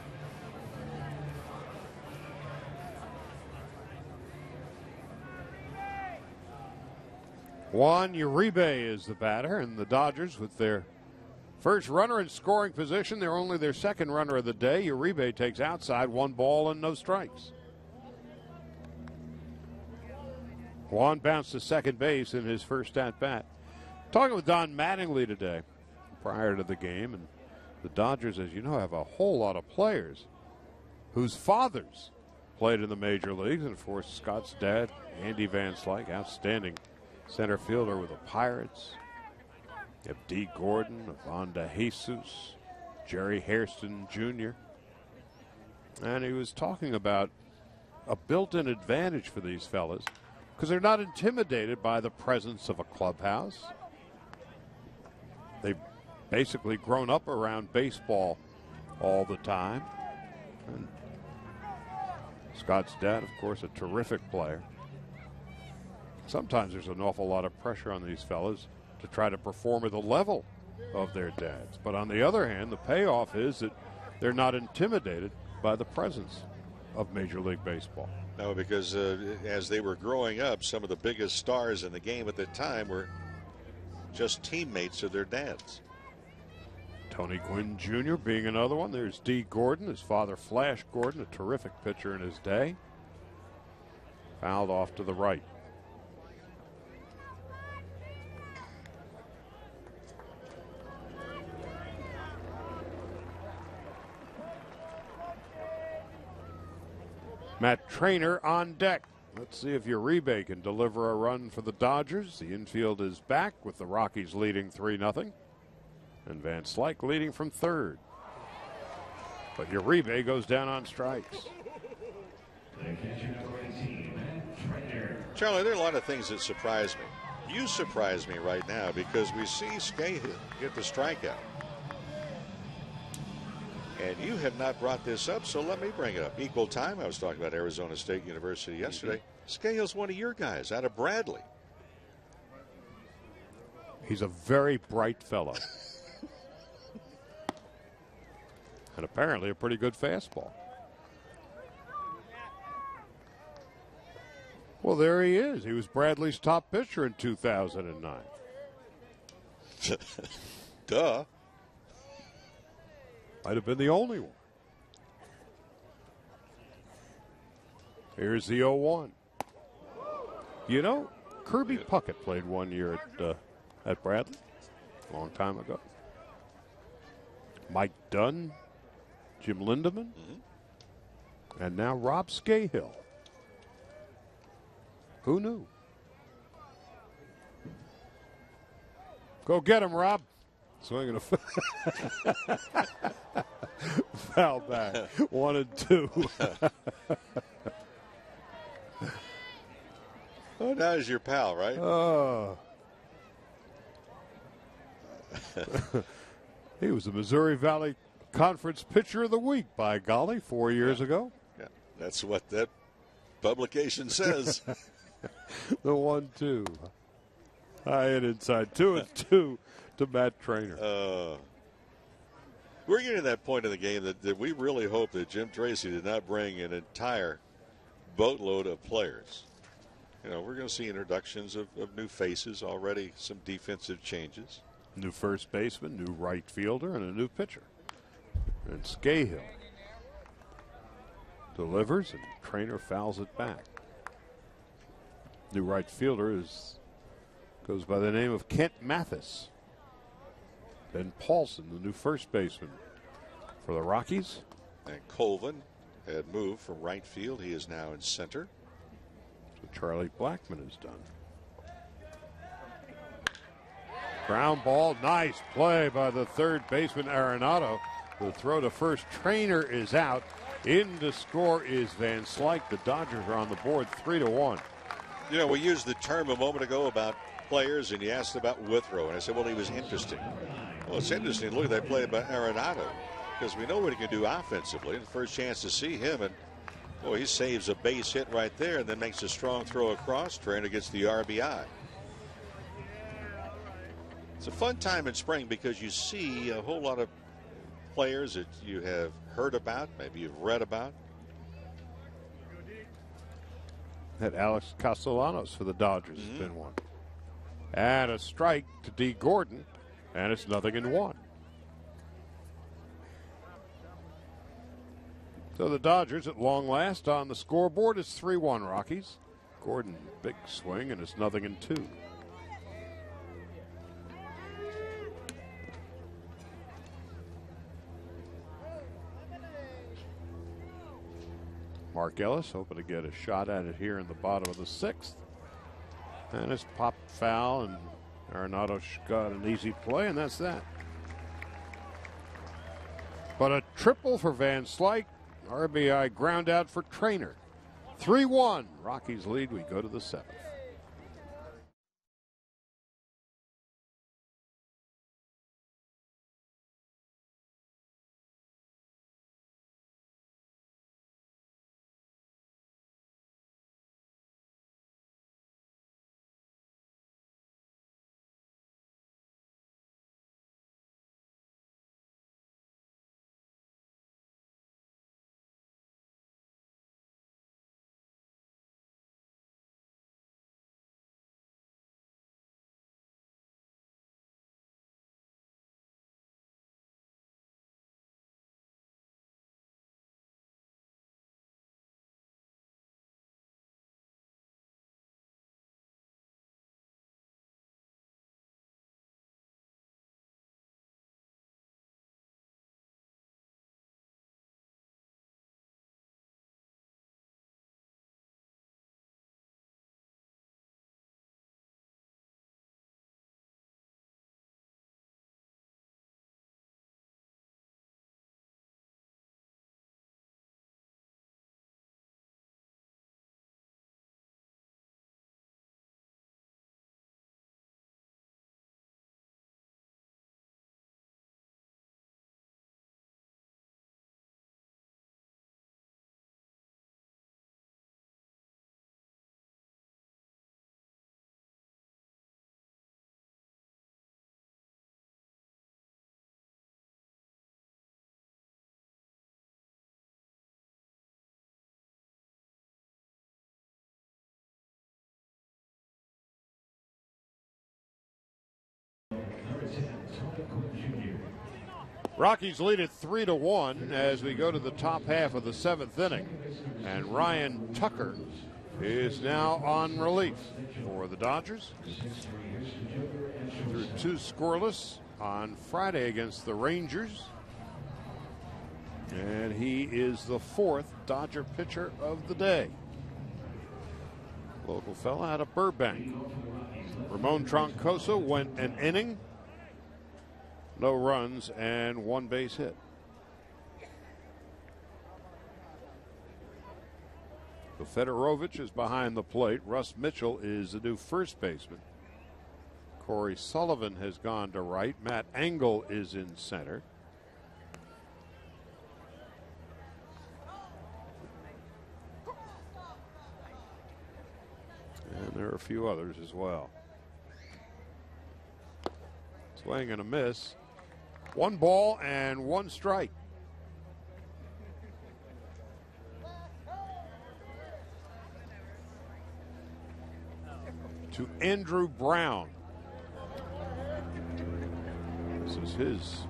Juan Uribe is the batter, and the Dodgers, with their first runner in scoring position, they're only their second runner of the day. Uribe takes outside, 1 ball and no strikes. Juan bounced to second base in his first at-bat. Talking with Don Mattingly today prior to the game, and the Dodgers, as you know, have a whole lot of players whose fathers played in the major leagues, and of course Scott's dad, Andy Van Slyke, outstanding center fielder with the Pirates. You have D. Gordon, Ivan De Jesus, Jerry Hairston Jr. And he was talking about a built-in advantage for these fellas because they're not intimidated by the presence of a clubhouse. They've basically grown up around baseball all the time. And Scott's dad, of course, a terrific player. Sometimes there's an awful lot of pressure on these fellas to try to perform at the level of their dads. But on the other hand, the payoff is that they're not intimidated by the presence of Major League Baseball. No, because as they were growing up, some of the biggest stars in the game at the time were just teammates of their dads. Tony Gwynn Jr. being another one. There's D. Gordon, his father Flash Gordon, a terrific pitcher in his day. Fouled off to the right. Matt Trainer on deck. Let's see if Uribe can deliver a run for the Dodgers. The infield is back with the Rockies leading 3-0. And Van Slyke leading from third. But Uribe goes down on strikes. Charlie, there are a lot of things that surprise me. You surprise me right now because we see Scahill get the strikeout. And you have not brought this up, so let me bring it up. Equal time, I was talking about Arizona State University yesterday. Scahill's one of your guys out of Bradley. He's a very bright fellow. And apparently a pretty good fastball. Well, there he is. He was Bradley's top pitcher in 2009. Duh. Might have been the only one. Here's the 0-1. You know, Kirby Puckett played 1 year at Bradley a long time ago. Mike Dunn, Jim Lindemann, and now Rob Scahill. Who knew? Go get him, Rob. Swinging a foul back. 1 and 2. Oh, now he's your pal, right? Oh. He was the Missouri Valley Conference Pitcher of the Week, by golly, 4 years ago. Yeah, that's what that publication says. The 1-2. High and inside. 2 and 2 to Matt Trainer. We're getting to that point in the game that we really hope that Jim Tracy did not bring an entire boatload of players. You know, we're going to see introductions of new faces already, some defensive changes. New first baseman, new right fielder, and a new pitcher. And Scahill delivers, and Trainer fouls it back. New right fielder goes by the name of Kent Mathis. Ben Paulson, the new first baseman for the Rockies. And Colvin had moved from right field. He is now in center. So Charlie Blackmon is done. Ground ball, nice play by the third baseman Arenado. The throw to first. Trainer is out. In to score is Van Slyke. The Dodgers are on the board 3-1. You know, we used the term a moment ago about players, and you asked about Withrow, and I said, well, he was interesting. Well, it's interesting. Look at that play by Arenado, because we know what he can do offensively. The first chance to see him, and boy, he saves a base hit right there, and then makes a strong throw across. Trainer gets the RBI. It's a fun time in spring because you see a whole lot of players that you have heard about, maybe you've read about. That Alex Castellanos for the Dodgers has been one. And a strike to D. Gordon, and it's 0-1. So the Dodgers at long last on the scoreboard is 3-1 Rockies. Gordon, big swing, and it's 0-2. Mark Ellis hoping to get a shot at it here in the bottom of the 6th. And it's popped foul, and Arenado got an easy play, and that's that. But a triple for Van Slyke. RBI ground out for Trainer. 3-1. Rockies lead. We go to the 7th. Rockies lead at 3-1 as we go to the top half of the 7th inning. And Ryan Tucker is now on relief for the Dodgers. Through 2 scoreless on Friday against the Rangers. And he is the 4th Dodger pitcher of the day. Local fella out of Burbank. Ramon Troncoso went an inning, no runs, and 1 base hit. Federovich is behind the plate. Russ Mitchell is the new first baseman. Corey Sullivan has gone to right. Matt Engel is in center. And there are a few others as well. Swing and a miss. 1 ball and 1 strike. To Andrew Brown. This is his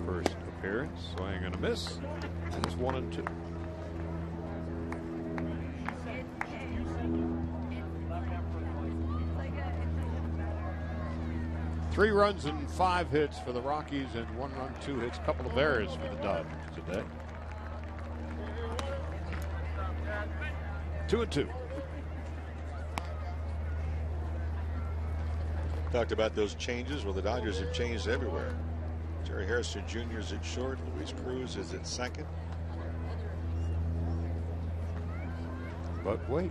first appearance. Swing and a miss. It's 1-2. Three runs and 5 hits for the Rockies, and 1 run, 2 hits, couple of errors for the Dodgers today. 2-2. Talked about those changes. Well, the Dodgers have changed everywhere. Jerry Harrison Jr. is at short. Luis Cruz is at second. But wait,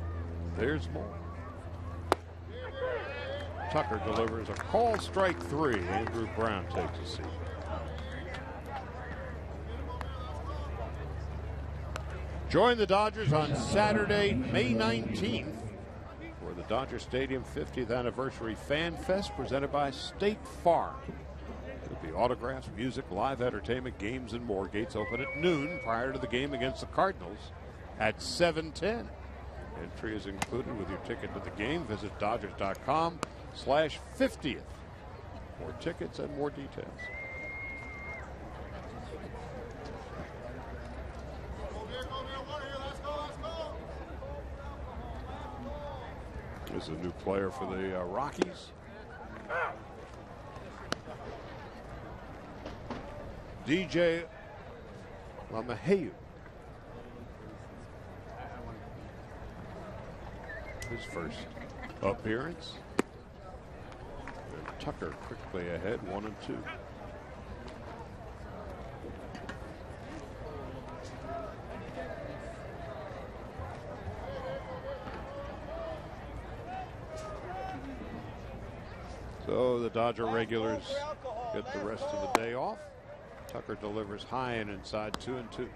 there's more. Tucker delivers a call, strike 3. Andrew Brown takes a seat. Join the Dodgers on Saturday, May 19th for the Dodger Stadium 50th Anniversary Fan Fest presented by State Farm. There'll be autographs, music, live entertainment, games, and more. Gates open at noon prior to the game against the Cardinals at 7:10. Entry is included with your ticket to the game. Visit Dodgers.com/50th for tickets and more details. This is a new player for the Rockies. DJ LeMahieu. His first appearance. And Tucker quickly ahead, 1-2. So the Dodger regulars get the rest of the day off. Tucker delivers high and inside, 2-2.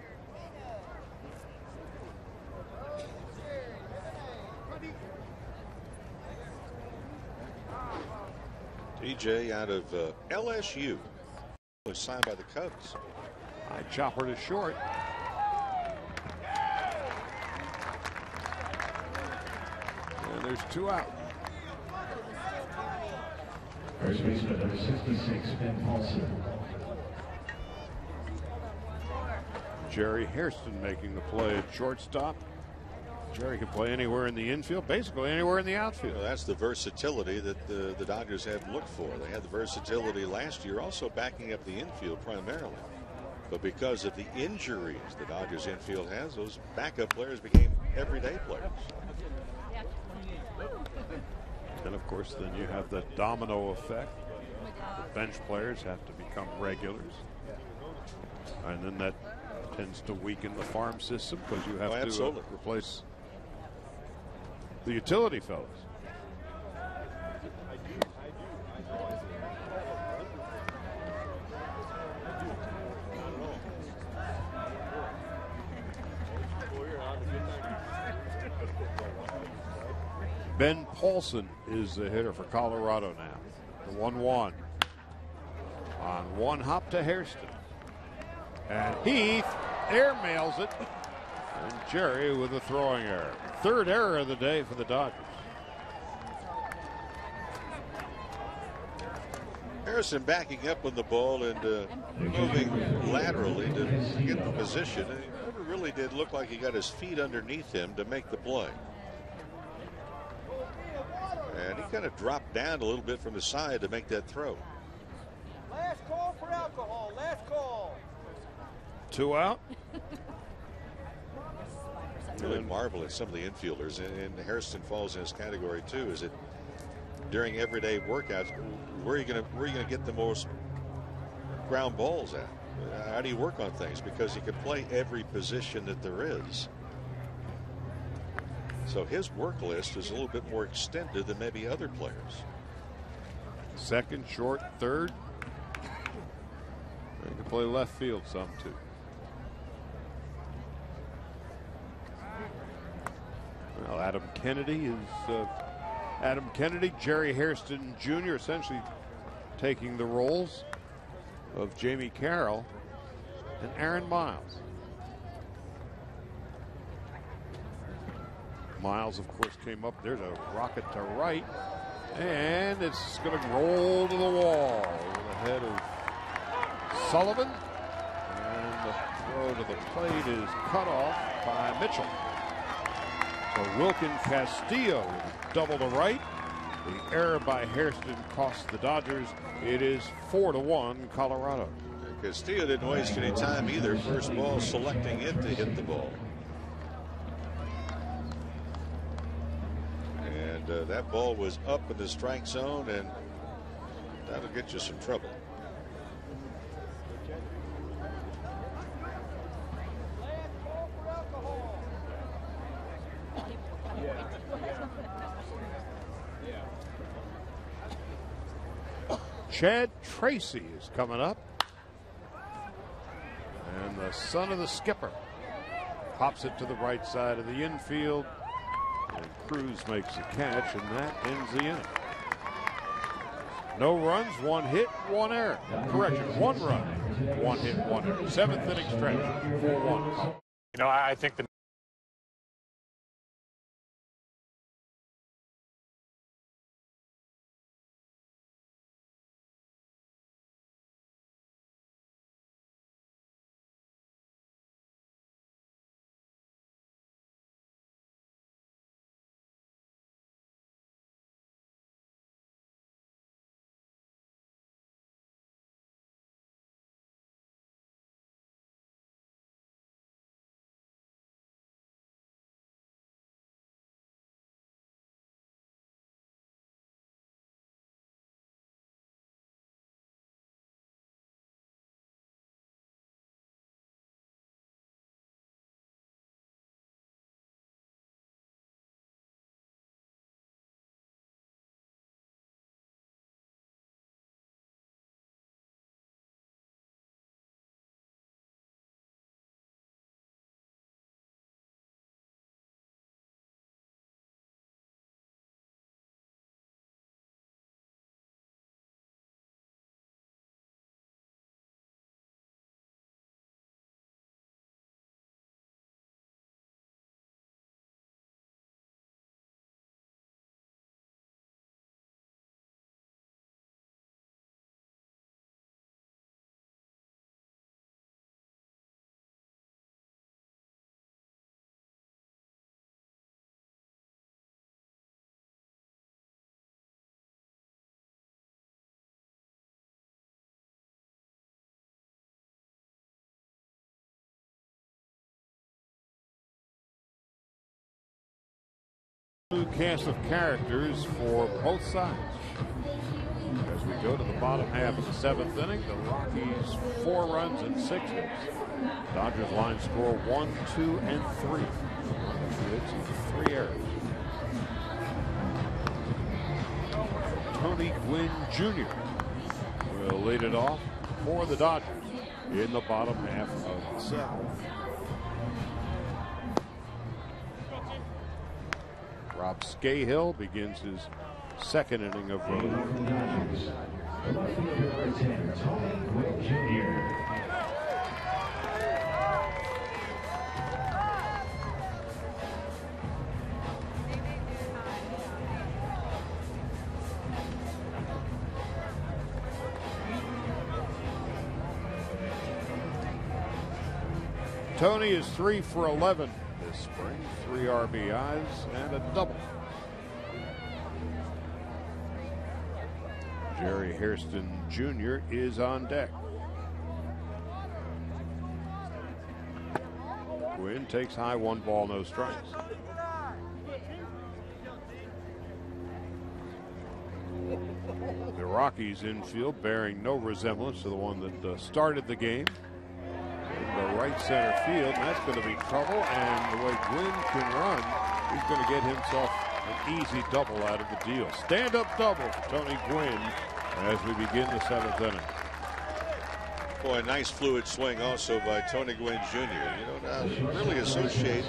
DJ out of LSU was signed by the Cubs. High chopper to short. And there's 2 out. First baseman number 66, Ben Paulson. Jerry Hairston making the play at shortstop. Jerry can play anywhere in the infield, basically anywhere in the outfield. Well, that's the versatility that the Dodgers have looked for. They had the versatility last year, also backing up the infield primarily. But because of the injuries the Dodgers infield has, those backup players became everyday players. And of course, then you have the domino effect. The bench players have to become regulars. And then that tends to weaken the farm system because you have to replace the utility fellas. Ben Paulson is the hitter for Colorado now. The 1-1 on one hop to Hairston. And Heath airmails it. And Jerry with a throwing error. Third error of the day for the Dodgers. Harrison backing up on the ball and moving laterally to get the position. And it never really did look like he got his feet underneath him to make the play. And he kind of dropped down a little bit from the side to make that throw. Last call for alcohol. Last call. 2 out. Really marvel at some of the infielders, and Hairston falls in this category too. Is it during everyday workouts, where are you going to get the most ground balls at? How do you work on things? Because he can play every position that there is. So his work list is a little bit more extended than maybe other players. Second, short, third. He can play left field some too. Well, Adam Kennedy, Jerry Hairston Jr. essentially taking the roles of Jamie Carroll and Aaron Miles. Miles, of course, came up. There's a rocket to right, and it's going to roll to the wall over the head of Sullivan, and the throw to the plate is cut off by Mitchell. So Wilkin Castillo double to right. The error by Hairston cost the Dodgers. It is 4-1 Colorado. Castillo didn't waste any time either. First ball, selecting it to hit the ball. And that ball was up in the strike zone, and that'll get you some trouble. Chad Tracy is coming up. And the son of the skipper pops it to the right side of the infield. And Cruz makes a catch, and that ends the inning. No runs, 1 hit, 1 error. Correction, 1 run, 1 hit, 1 error. 7th inning stretch, 4-1. You know, I think the New cast of characters for both sides. As we go to the bottom half of the 7th inning, the Rockies 4 runs and 6 hits. Dodgers line score 1, 2, and 3. 2 hits and 3 errors. Tony Gwynn Jr. will lead it off for the Dodgers in the bottom half of the 7th. Rob Scahill begins his 2nd inning of relief. Tony is 3 for 11 this spring, 3 RBIs and a double. Jerry Hairston Jr. is on deck. Gwynn takes high, 1 ball, no strikes. The Rockies infield bearing no resemblance to the one that started the game. In the right center field, and that's going to be trouble. And the way Gwynn can run, he's going to get himself an easy double out of the deal. Stand-up double for Tony Gwynn as we begin the 7th inning. Boy, a nice fluid swing also by Tony Gwynn Jr. You don't really associate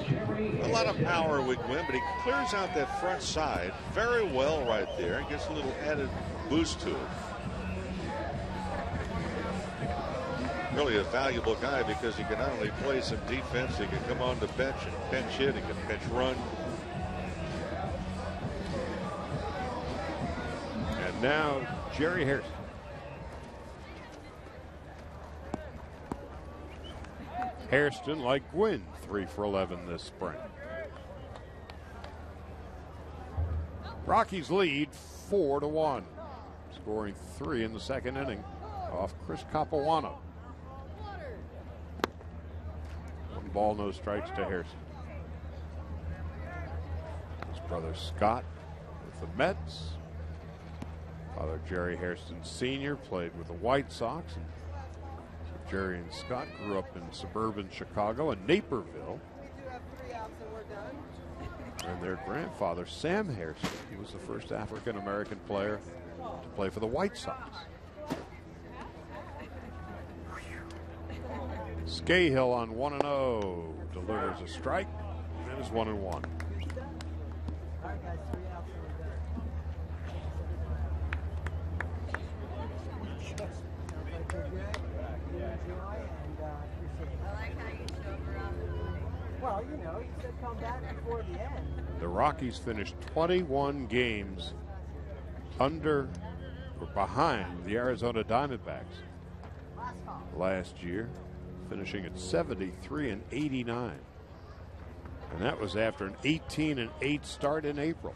a lot of power with Gwynn, but he clears out that front side very well right there. Gets a little added boost to it. Really a valuable guy because he can not only play some defense, he can come on the bench and pinch hit, he can pinch run. And now Jerry Hairston. Hairston, like Gwynn, 3 for 11 this spring. Rockies lead 4-1, scoring 3 in the 2nd inning off Chris Capuano. 1 ball, no strikes to Hairston. His brother Scott with the Mets. Father Jerry Hairston Sr. played with the White Sox. And Jerry and Scott grew up in suburban Chicago and Naperville. And their grandfather, Sam Hairston, was the first African-American player to play for the White Sox. Scahill on 1-0 delivers a strike. It is 1-1. Well, you know, you said come back before the end. The Rockies finished 21 games under or behind the Arizona Diamondbacks last year, finishing at 73 and 89. And that was after an 18-8 start in April.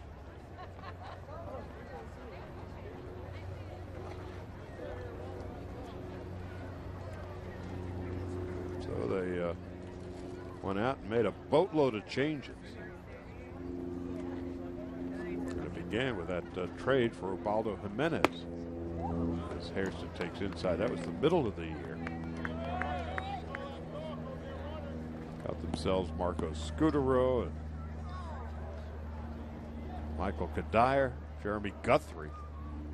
So they went out and made a boatload of changes. And it began with that trade for Ubaldo Jimenez, as Hairston takes inside. That was the middle of the year. Got themselves Marco Scutaro and Michael Kadire, Jeremy Guthrie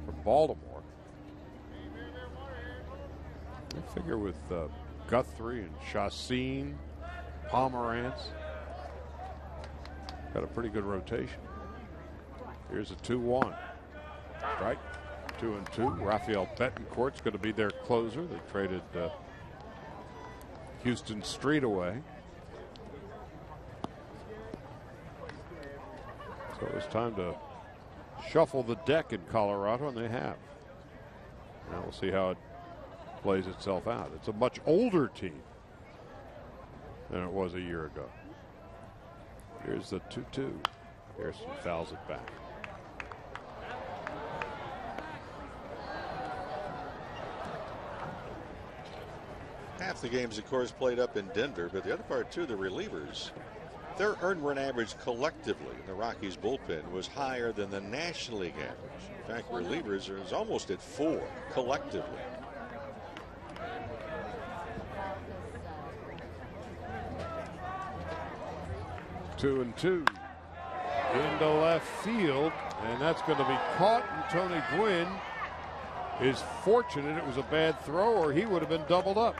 from Baltimore. I figure with Guthrie and Chacin, Pomerantz, got a pretty good rotation. Here's a 2-1. Strike. 2-2. Rafael Betancourt's going to be their closer. They traded Houston Street away. So it was time to shuffle the deck in Colorado, and they have. Now we'll see how it plays itself out. It's a much older team than it was a year ago. Here's the 2-2. Hairston fouls it back. Half the games, of course, played up in Denver, but the other part, too, the relievers, their earned run average collectively in the Rockies bullpen was higher than the National League average. In fact, relievers is almost at 4 collectively. Two and two into left field, and that's going to be caught. And Tony Gwynn is fortunate it was a bad throw, or he would have been doubled up.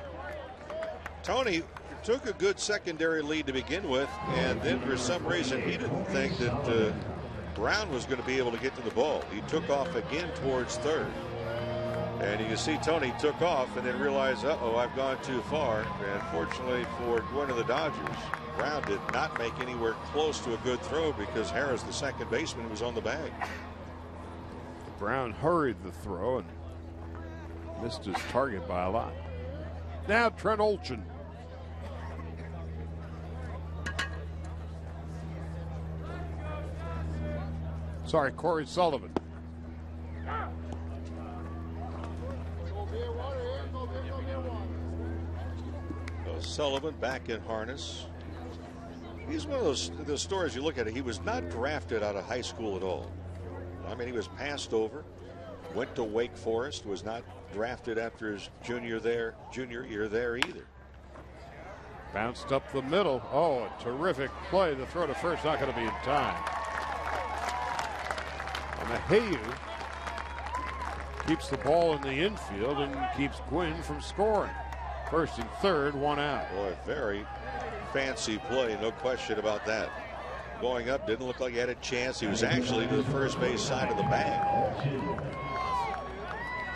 Tony took a good secondary lead to begin with, and then for some reason he didn't think that Brown was going to be able to get to the ball. He took off again towards third, and you can see Tony took off and then realized, uh-oh, I've gone too far. And fortunately for one of the Dodgers, Brown did not make anywhere close to a good throw because Harris, the second baseman, was on the bag. Brown hurried the throw and missed his target by a lot. Now Trent Olchin. Sorry, Corey Sullivan. Sullivan back in harness. He's one of those stories you look at it. He was not drafted out of high school at all. I mean, he was passed over, went to Wake Forest, was not drafted after his junior year there either. Bounced up the middle. Oh, a terrific play. The throw to first not going to be in time. Mahayu keeps the ball in the infield and keeps Gwynn from scoring. First and third, one out. Boy, very fancy play, no question about that. Going up, didn't look like he had a chance. He was actually to the first base side of the bag.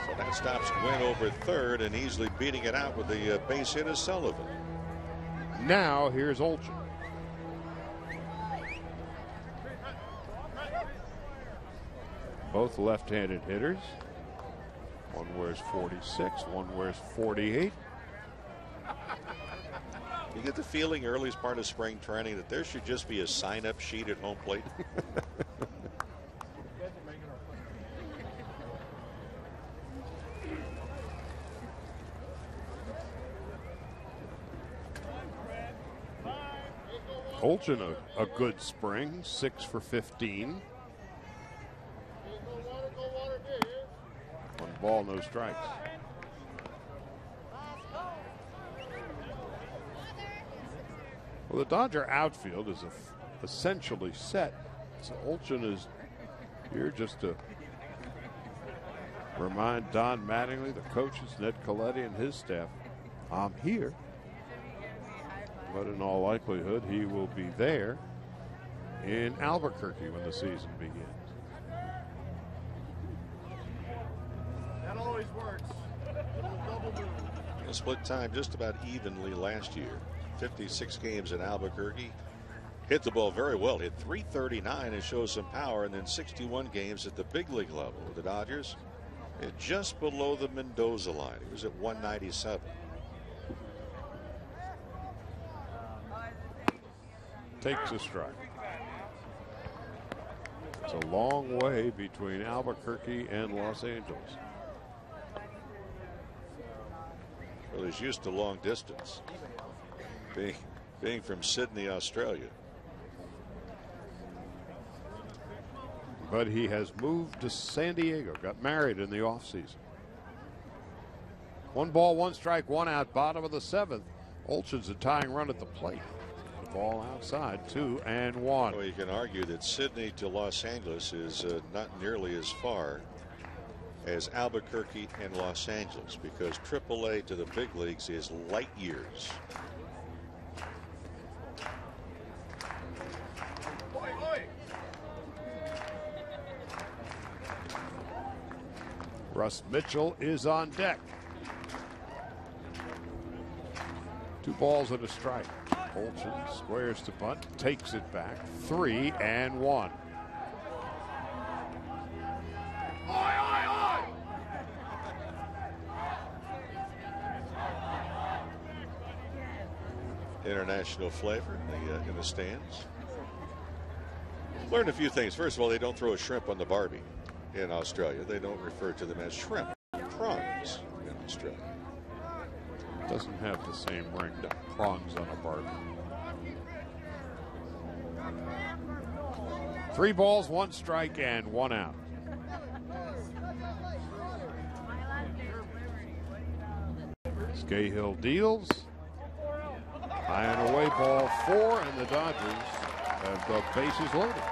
So that stops Gwynn over third and easily beating it out with the base hit of Sullivan. Now here's Olchin. Both left-handed hitters. One wears 46, one wears 48. You get the feeling early as part of spring training that there should just be a sign-up sheet at home plate. Olchin a good spring, 6 for 15. One ball, no strikes. Well, the Dodger outfield is essentially set. So Olchin is here just to remind Don Mattingly, the coaches, Ned Coletti, and his staff, I'm here. But in all likelihood, he will be there in Albuquerque when the season begins. That always works. Split time just about evenly last year. 56 games in Albuquerque. Hit the ball very well. Hit .339 and shows some power. And then 61 games at the big league level with the Dodgers. Just below the Mendoza line. He was at .197. Takes a strike. It's a long way between Albuquerque and Los Angeles. Well, he's used to long distance, being from Sydney, Australia. But he has moved to San Diego, got married in the offseason. 1 ball, 1 strike, 1 out, bottom of the 7th. Olchin's a tying run at the plate. The ball outside, 2-1. Well, you can argue that Sydney to Los Angeles is not nearly as far as Albuquerque and Los Angeles, because AAA to the big leagues is light years. Russ Mitchell is on deck. 2 balls and a strike. Olchin squares to bunt, takes it back, 3-1. International flavor in the stands. Learned a few things. First of all, they don't throw a shrimp on the Barbie in Australia. They don't refer to them as shrimp. Prongs in Australia. Doesn't have the same ring that prongs on a Barbie. 3 balls, 1 strike, and 1 out. Scahill deals. High and away, ball 4, and the Dodgers have the bases loaded.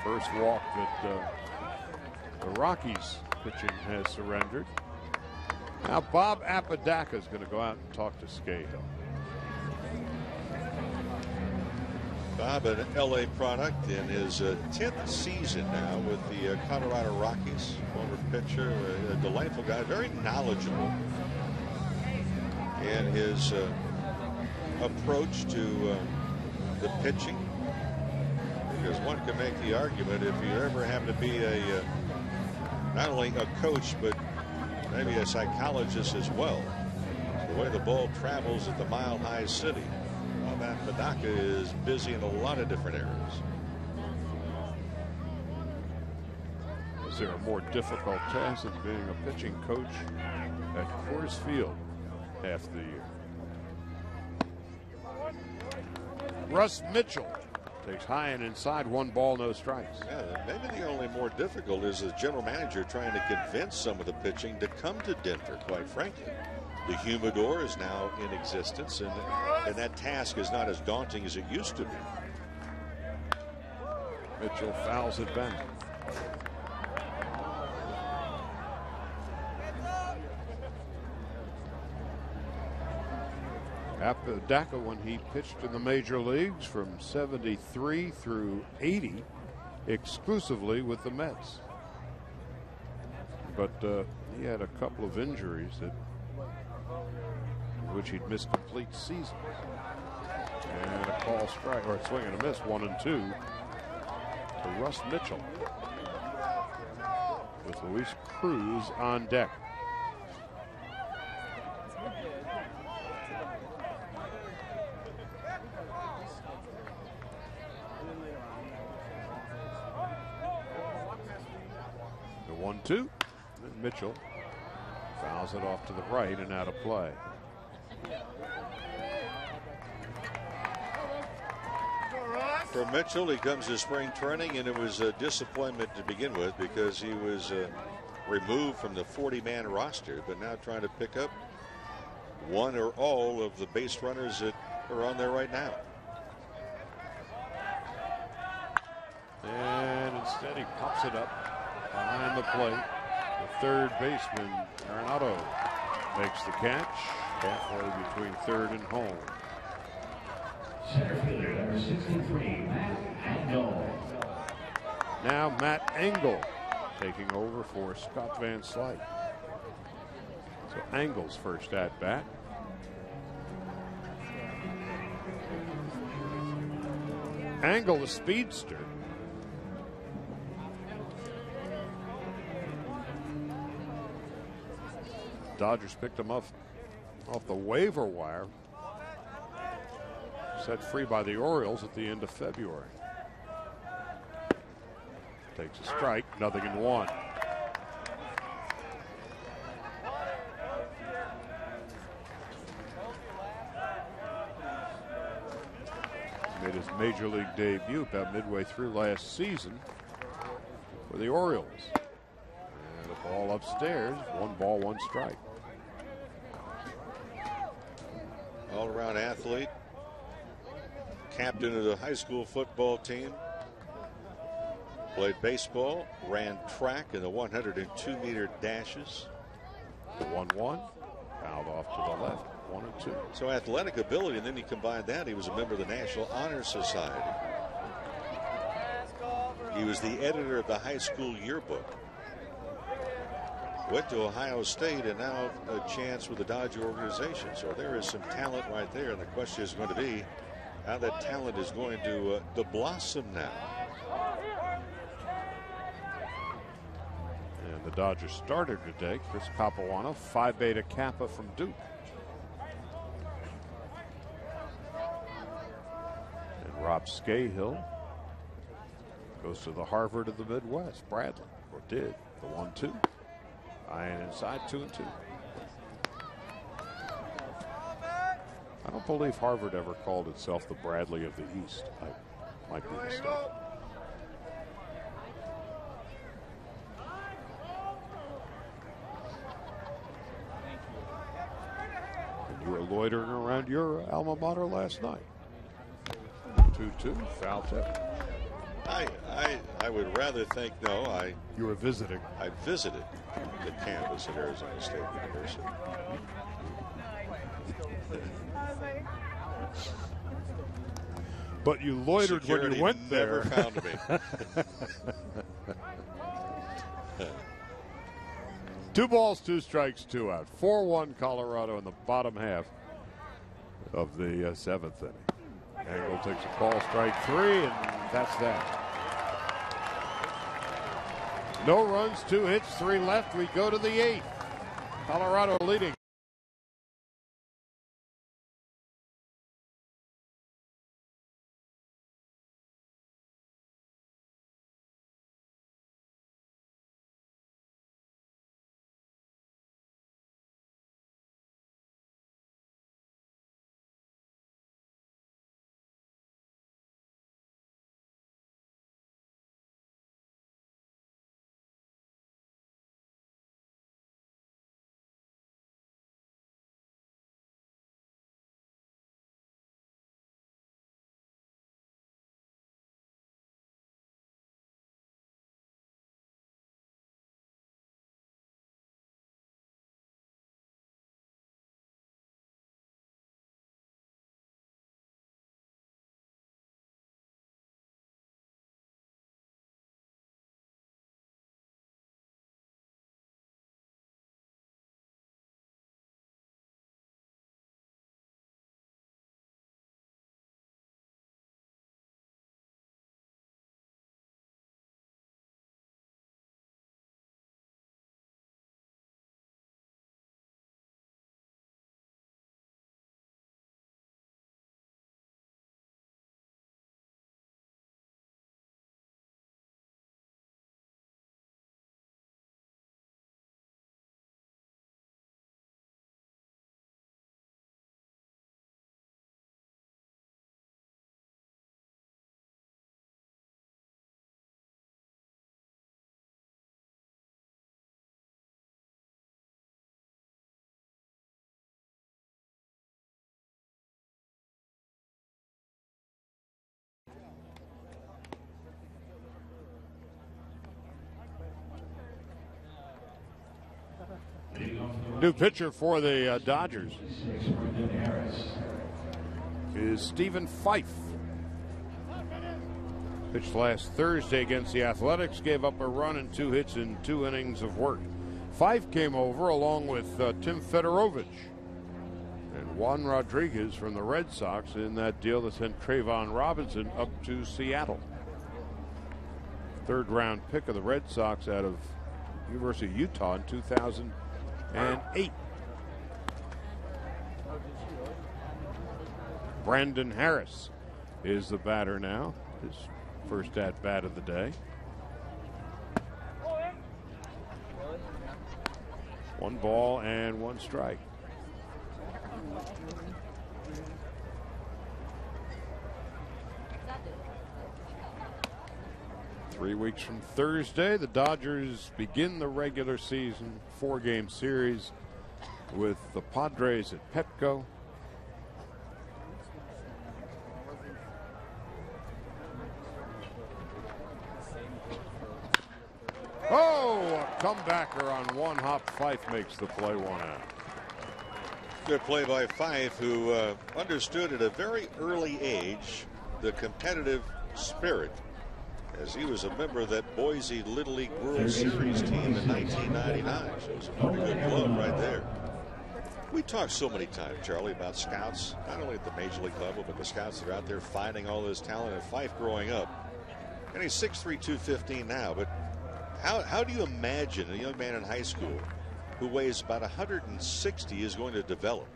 First walk that the Rockies pitching has surrendered. Now Bob Apodaca is going to go out and talk to Scahill. Bob, an LA product in his 10th season now with the Colorado Rockies. Former pitcher, a delightful guy, very knowledgeable in his approach to the pitching. Because one can make the argument, if you ever happen to be a not only a coach but maybe a psychologist as well, the way the ball travels at the Mile High City, Apodaca is busy in a lot of different areas. Is there a more difficult task than being a pitching coach at Coors Field half the year? Russ Mitchell takes high and inside, 1 ball, no strikes. Yeah, maybe the only more difficult is the general manager trying to convince some of the pitching to come to Denver, quite frankly. The humidor is now in existence, and that task is not as daunting as it used to be. Mitchell fouls it back. Apodaca, when he pitched in the major leagues from 73 through 80, exclusively with the Mets. But he had a couple of injuries in which he'd missed complete seasons. And a call strike, or a swing and a miss, 1-2 to Russ Mitchell, with Luis Cruz on deck. The 1-2. Mitchell fouls it off to the right and out of play. For Mitchell, he comes to spring training, and it was a disappointment to begin with because he was removed from the 40-man roster, but now trying to pick up one or all of the base runners that are on there right now. And instead he pops it up behind the plate. The third baseman, Arenado, makes the catch halfway between third and home. Center fielder number 63, Matt Engel. Now Matt Engel taking over for Scott Van Slyke. So Engel's first at bat. Engel, the speedster. Dodgers picked him up off the waiver wire. Set free by the Orioles at the end of February. Takes a strike, 0-1. Made his major league debut about midway through last season for the Orioles. And the ball upstairs, 1 ball, 1 strike. All-around athlete, captain of the high school football team, played baseball, ran track in the 102-meter dashes. The 1-1, fouled off to the left, 1-2. So athletic ability, and then he combined that. He was a member of the National Honor Society. He was the editor of the high school yearbook. Went to Ohio State, and now a chance with the Dodger organization. So there is some talent right there, and the question is going to be how that talent is going to blossom now. And the Dodgers starter today, Chris Capuano, Phi Beta Kappa from Duke. And Rob Scahill goes to the Harvard of the Midwest, Bradley, or did, the 1-2. Iron inside, 2-2. I don't believe Harvard ever called itself the Bradley of the East. I might be mistaken. And you were loitering around your alma mater last night. 2-2, foul tip. I would rather think no. You were visiting. I visited the campus at Arizona State University. But you loitered Security when you went there. Never found me. 2 balls, 2 strikes, 2 out. 4-1 Colorado in the bottom half of the 7th inning. Engel takes a call, strike 3, and that's that. No runs, 2 hits, 3 left. We go to the 8th. Colorado leading. New pitcher for the Dodgers is Stephen Fife. Pitched last Thursday against the Athletics, gave up a run and 2 hits in 2 innings of work. Fife came over along with Tim Fedorovich and Juan Rodriguez from the Red Sox in that deal that sent Trayvon Robinson up to Seattle. 3rd round pick of the Red Sox out of University of Utah in 2008. Brandon Harris is the batter now. His first at bat of the day. 1 ball and 1 strike. Three weeks from Thursday, the Dodgers begin the regular season 4-game series with the Padres at Petco. Oh, a comebacker on 1 hop. Fife makes the play, 1 out. Good play by Fife, who understood at a very early age the competitive spirit, as he was a member of that Boise Little League World Series team in 1999. So it was a pretty good glove right there. We talked so many times, Charlie, about scouts, not only at the major league level, but the scouts that are out there finding all this talent. And Fife growing up, and he's 6'3", 215 now, but how do you imagine a young man in high school who weighs about 160 is going to develop?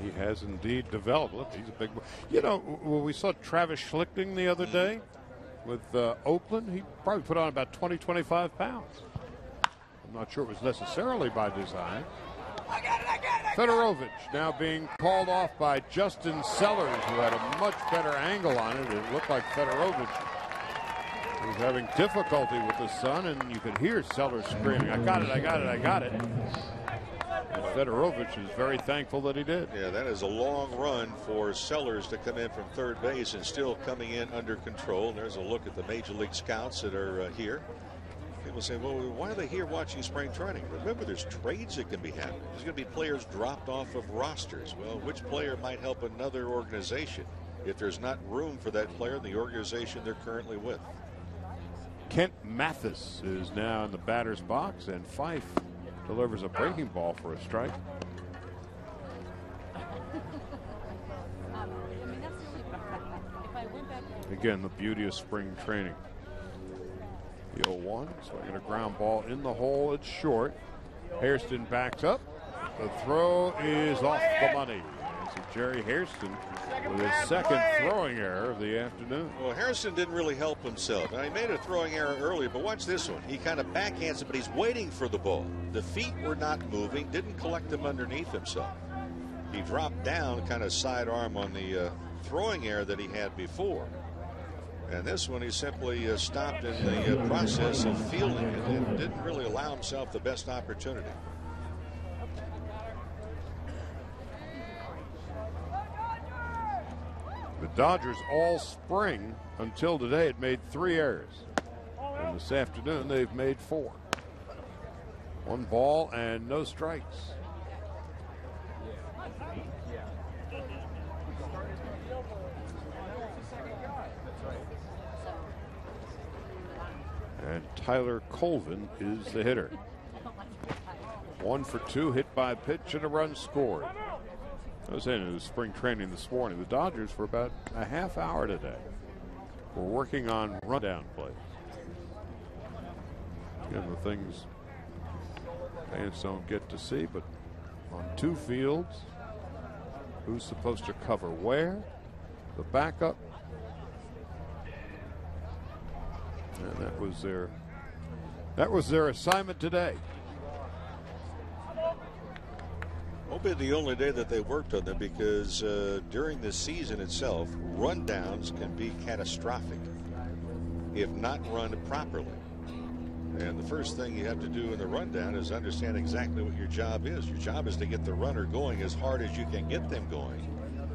He has indeed developed. Look, he's a big boy. You know, when we saw Travis Schlichting the other day with Oakland, he probably put on about 20, 25 pounds. I'm not sure it was necessarily by design. Fedorovich now being called off by Justin Sellers, who had a much better angle on it. It looked like Fedorovich was having difficulty with the sun, and you could hear Sellers screaming, I got it, I got it, I got it. And Fedorovich is very thankful that he did. Yeah, that is a long run for Sellers to come in from 3rd base and still coming in under control. And there's a look at the major league scouts that are here. People say, well, why are they here watching spring training? Remember, there's trades that can be happening. There's going to be players dropped off of rosters. Well, which player might help another organization if there's not room for that player in the organization they're currently with? Kent Mathis is now in the batter's box, and Fife delivers a breaking ball for a strike. Again, the beauty of spring training. The 0-1, so I get a ground ball in the hole. It's short. Hairston backs up. The throw is off the money. It's Jerry Hairston with his 2nd throwing error of the afternoon. Well, Harrison didn't really help himself. Now, he made a throwing error earlier, but watch this one. He kind of backhands it, but he's waiting for the ball. The feet were not moving, didn't collect them underneath himself. He dropped down, kind of sidearm on the throwing error that he had before. And this one, he simply stopped in the process of fielding it and didn't really allow himself the best opportunity. The Dodgers all spring until today had made 3 errors. And this afternoon they've made 4. 1 ball and no strikes. And Tyler Colvin is the hitter. 1 for 2, hit by pitch and a run scored. I was saying it was spring training this morning. The Dodgers, for about a half hour today, were working on rundown plays. Again, the things fans don't get to see, but on 2 fields, who's supposed to cover where, the backup, and that was their assignment today. Won't be the only day that they worked on them, because during the season itself, rundowns can be catastrophic if not run properly. And the first thing you have to do in the rundown is understand exactly what your job is. Your job is to get the runner going as hard as you can get them going.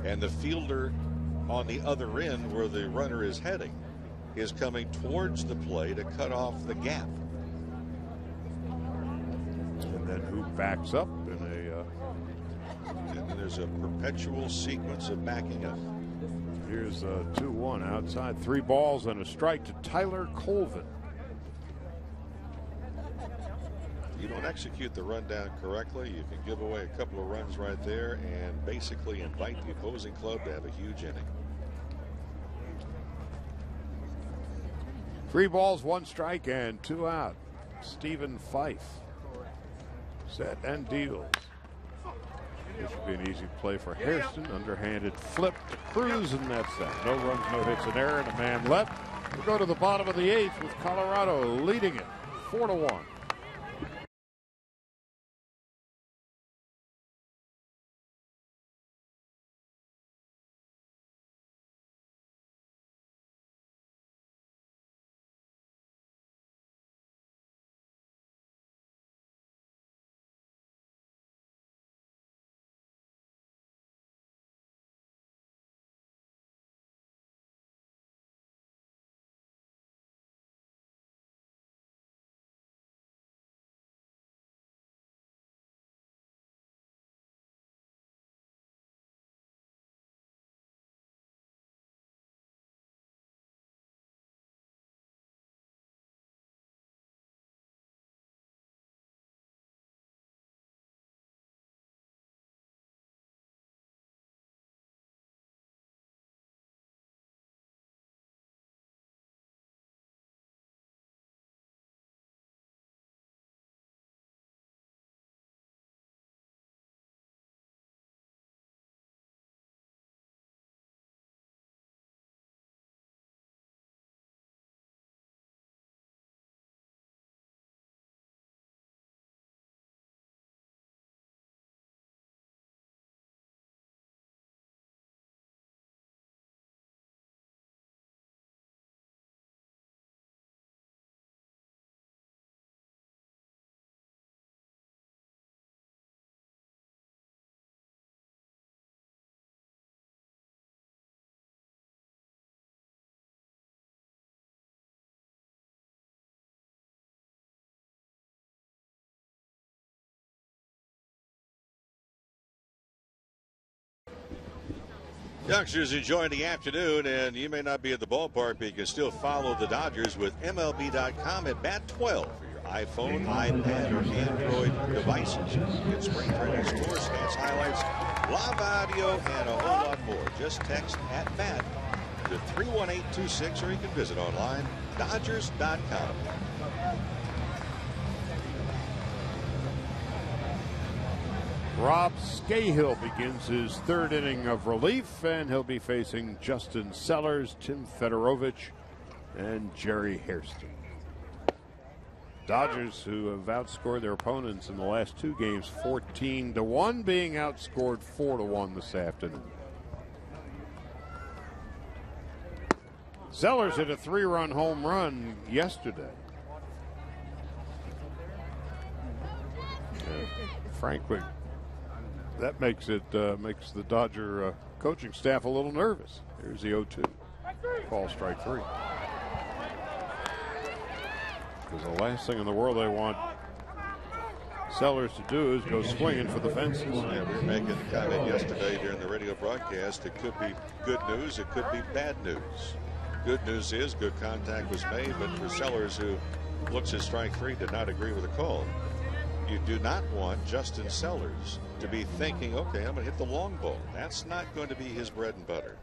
And the fielder on the other end, where the runner is heading, is coming towards the play to cut off the gap. then who backs up in a. And there's a perpetual sequence of backing up. Here's a 2-1 outside. 3 balls and a strike to Tyler Colvin. You don't execute the rundown correctly, you can give away a couple of runs right there and basically invite the opposing club to have a huge inning. 3 balls, 1 strike, and 2 out. Stephen Fife. Set and deals. This should be an easy play for Hairston. Underhanded flip to Cruz, and that's that. No runs, no hits, an error, and a man left. We'll go to the bottom of the 8th with Colorado leading it 4-1. Youngsters enjoying the afternoon, and you may not be at the ballpark, but you can still follow the Dodgers with MLB.com at Bat 12 for your iPhone, iPad, or Android devices. Get spring training score, stats, highlights, live audio, and a whole lot more. Just text at BAT to 31826, or you can visit online, Dodgers.com. Rob Scahill begins his 3rd inning of relief, and he'll be facing Justin Sellers, Tim Fedorovich, and Jerry Hairston. Dodgers, who have outscored their opponents in the last 2 games 14-1, being outscored 4-1 this afternoon. Sellers hit a 3-run home run yesterday. And frankly, that makes the Dodger coaching staff a little nervous. Here's the 0-2. Call strike 3. Because the last thing in the world they want Sellers to do is go swinging for the fences. Yeah, we were making a comment yesterday during the radio broadcast. It could be good news. It could be bad news. Good news is good contact was made, but for Sellers, who looks at strike 3, did not agree with the call. You do not want Justin Sellers to be thinking, okay, I'm going to hit the long ball. That's not going to be his bread and butter.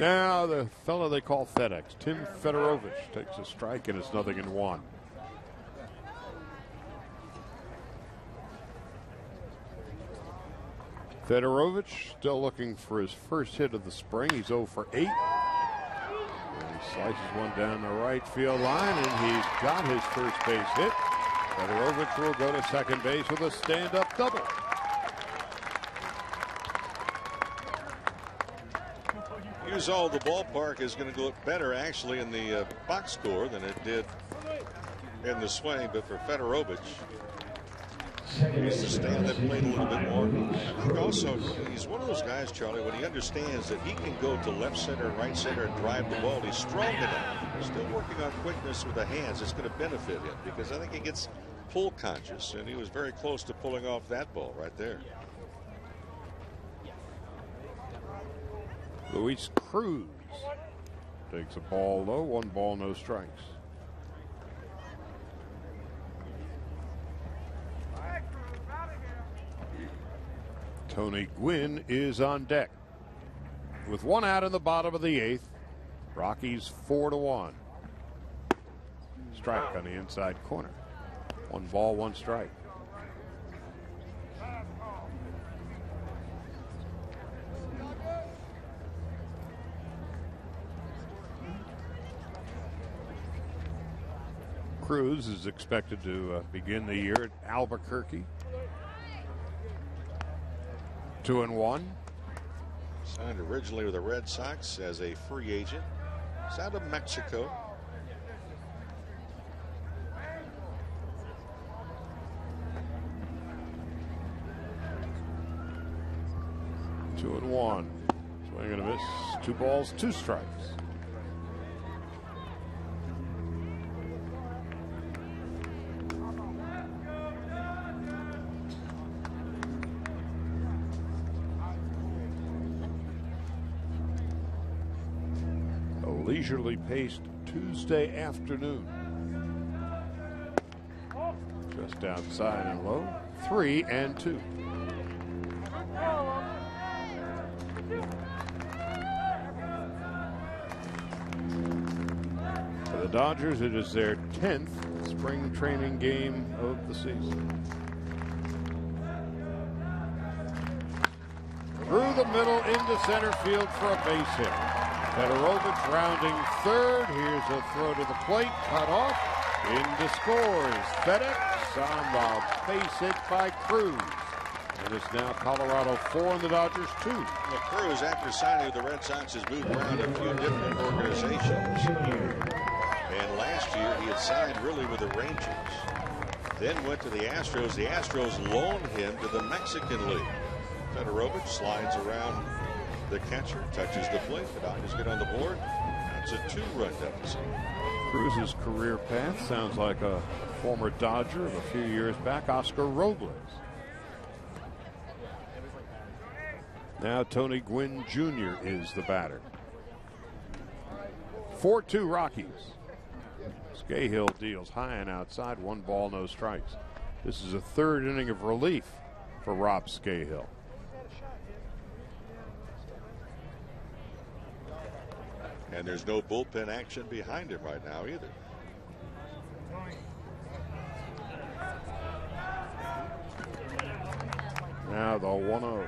Now the fellow they call FedEx, Tim Fedorovich, takes a strike, and it's 0-1. Fedorovich still looking for his first hit of the spring. He's 0 for 8. And he slices one down the right field line, and he's got his first base hit. Fedorovich will go to second base with a stand-up double. All the ballpark is going to look better actually in the box score than it did in the swing, but for Fedorovich, he's to stay on that plate a little bit more. I think also he's one of those guys, Charlie, when he understands that he can go to left center, right center, and drive the ball. He's strong enough. Still working on quickness with the hands. It's going to benefit him because I think he gets pull conscious, and he was very close to pulling off that ball right there. Luis Cruz takes a ball low, 1 ball, no strikes. Tony Gwynn is on deck. With 1 out in the bottom of the 8th, Rockies 4-1. Strike on the inside corner. 1 ball, 1 strike. Cruz is expected to begin the year at Albuquerque. 2-1. Signed originally with the Red Sox as a free agent. He's out of Mexico. Two and one. Swing and a miss. 2 balls, 2 strikes. A leisurely paced Tuesday afternoon. Just outside and low. 3-2. For the Dodgers, it is their 10th spring training game of the season. Through the middle into center field for a base hit. Fedorovich rounding third. Here's a throw to the plate, cut off. Into scores. FedEx on the base hit by Cruz. It is now Colorado 4 and the Dodgers 2. Well, Cruz, after signing with the Red Sox, has moved around a few different organizations. And last year he had signed really with the Rangers. Then went to the Astros. The Astros loaned him to the Mexican League. Fedorovich slides around the catcher, touches the plate. The Dodgers get on the board. That's a 2-run deficit. Cruz's career path sounds like a former Dodger of a few years back, Oscar Robles. Now Tony Gwynn Jr. is the batter. 4-2 Rockies. Scahill deals high and outside, 1 ball, no strikes. This is a 3rd inning of relief for Rob Scahill. And there's no bullpen action behind him right now either. Now the 1-0.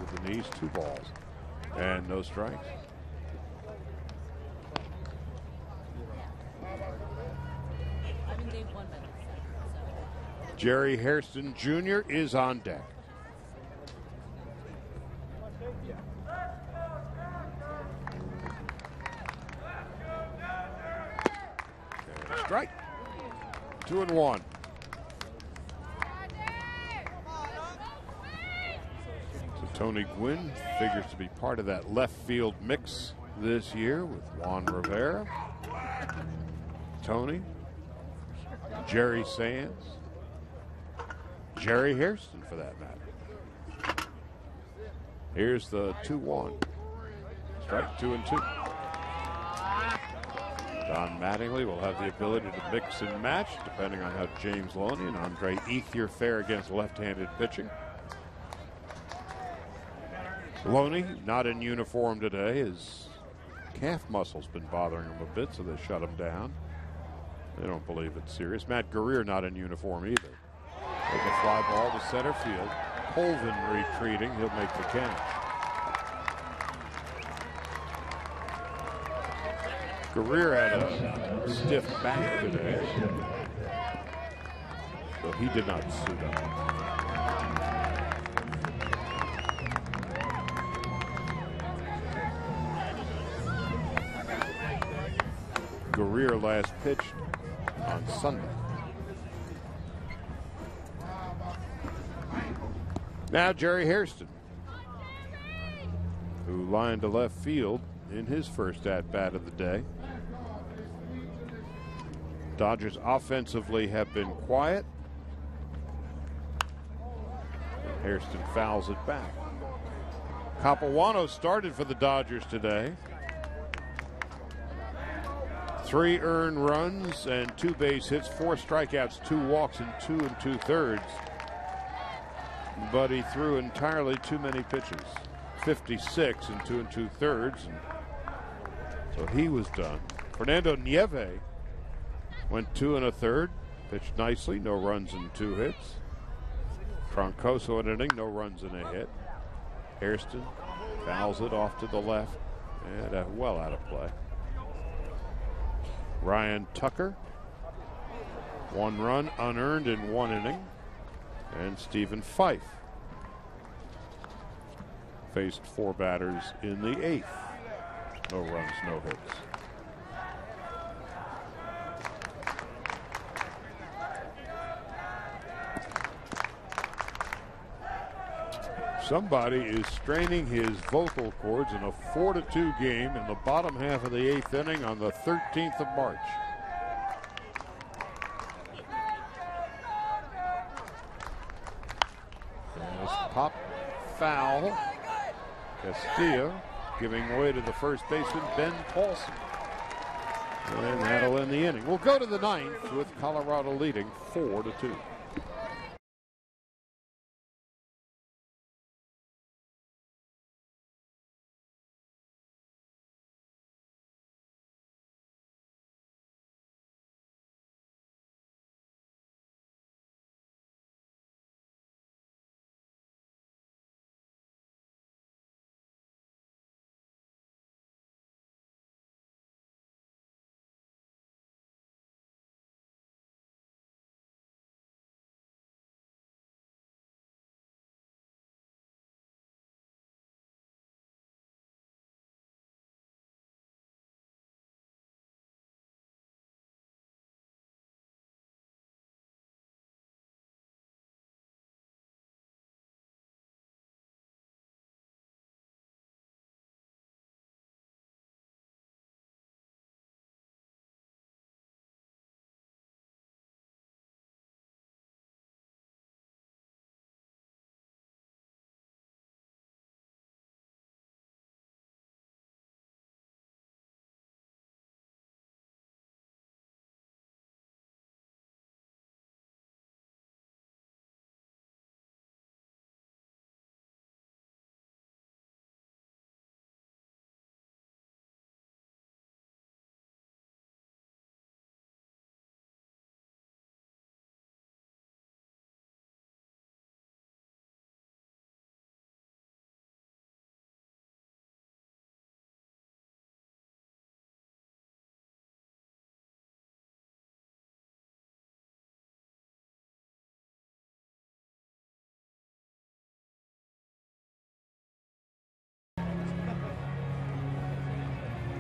With the knees, 2 balls and no strikes. Jerry Hairston Jr. is on deck. And a strike. 2-1. Tony Gwynn figures to be part of that left field mix this year with Juan Rivera, Tony, Jerry Sands, Jerry Hairston for that matter. Here's the 2-1. Strike 2-2. Don Mattingly will have the ability to mix and match depending on how James Loney and Andre Ethier fare against left-handed pitching. Loney not in uniform today. His calf muscle's been bothering him a bit, so they shut him down. They don't believe it's serious. Matt Guerrier not in uniform either. With a fly ball to center field. Colvin retreating. He'll make the catch. Guerrier had a stiff back today, so he did not suit up. Guerrier last pitched on Sunday. Now Jerry Hairston, who lined to left field in his first at-bat of the day. Dodgers offensively have been quiet. And Hairston fouls it back. Capuano started for the Dodgers today. 3 earned runs and 2 base hits, 4 strikeouts, 2 walks, and 2 2/3. But he threw entirely too many pitches. 56 and 2 2/3. So he was done. Fernando Nieve went 2 1/3, pitched nicely, no runs and 2 hits. Troncoso an inning, no runs and a hit. Hairston fouls it off to the left and well out of play. Ryan Tucker, 1 run unearned in 1 inning. And Stephen Fife faced 4 batters in the 8th. No runs, no hits. Somebody is straining his vocal cords in a 4-2 game in the bottom half of the 8th inning on the 13th of March. As pop foul, Castillo giving way to the first baseman, Ben Paulson. And that'll end the inning. We'll go to the 9th with Colorado leading 4-2.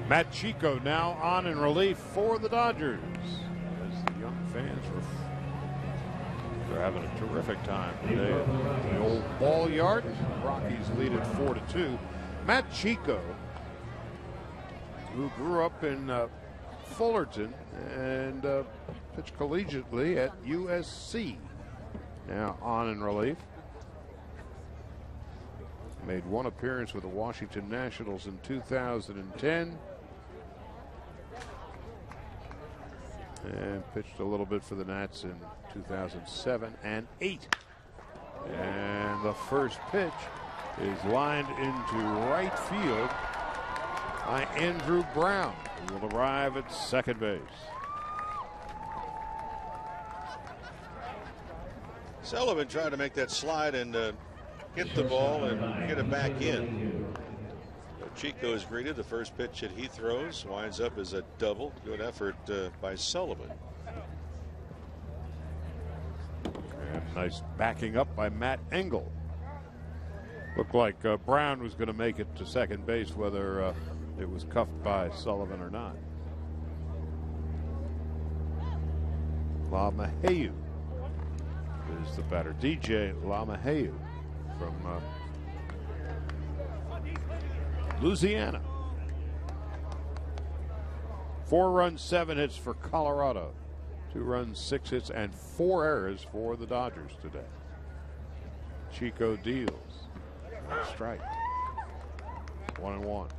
Matt Chico now on in relief for the Dodgers. As the young fans they're having a terrific time today at the old ball yard. Rockies lead it 4-2. Matt Chico, who grew up in Fullerton and pitched collegiately at USC, now on in relief. Made 1 appearance with the Washington Nationals in 2010. And pitched a little bit for the Nats in 2007 and 8. And the first pitch is lined into right field by Andrew Brown, who will arrive at second base. Sullivan trying to make that slide and hit the ball and get it back in. Chico is greeted. The first pitch that he throws winds up as a double. Good effort by Sullivan. And nice backing up by Matt Engel. Looked like Brown was going to make it to second base, whether it was cuffed by Sullivan or not. LaMahieu is the batter. DJ LaMahieu from Louisiana. 4 runs, 7 hits for Colorado. 2 runs, 6 hits, and 4 errors for the Dodgers today. Chico deals. Strike. 1-1.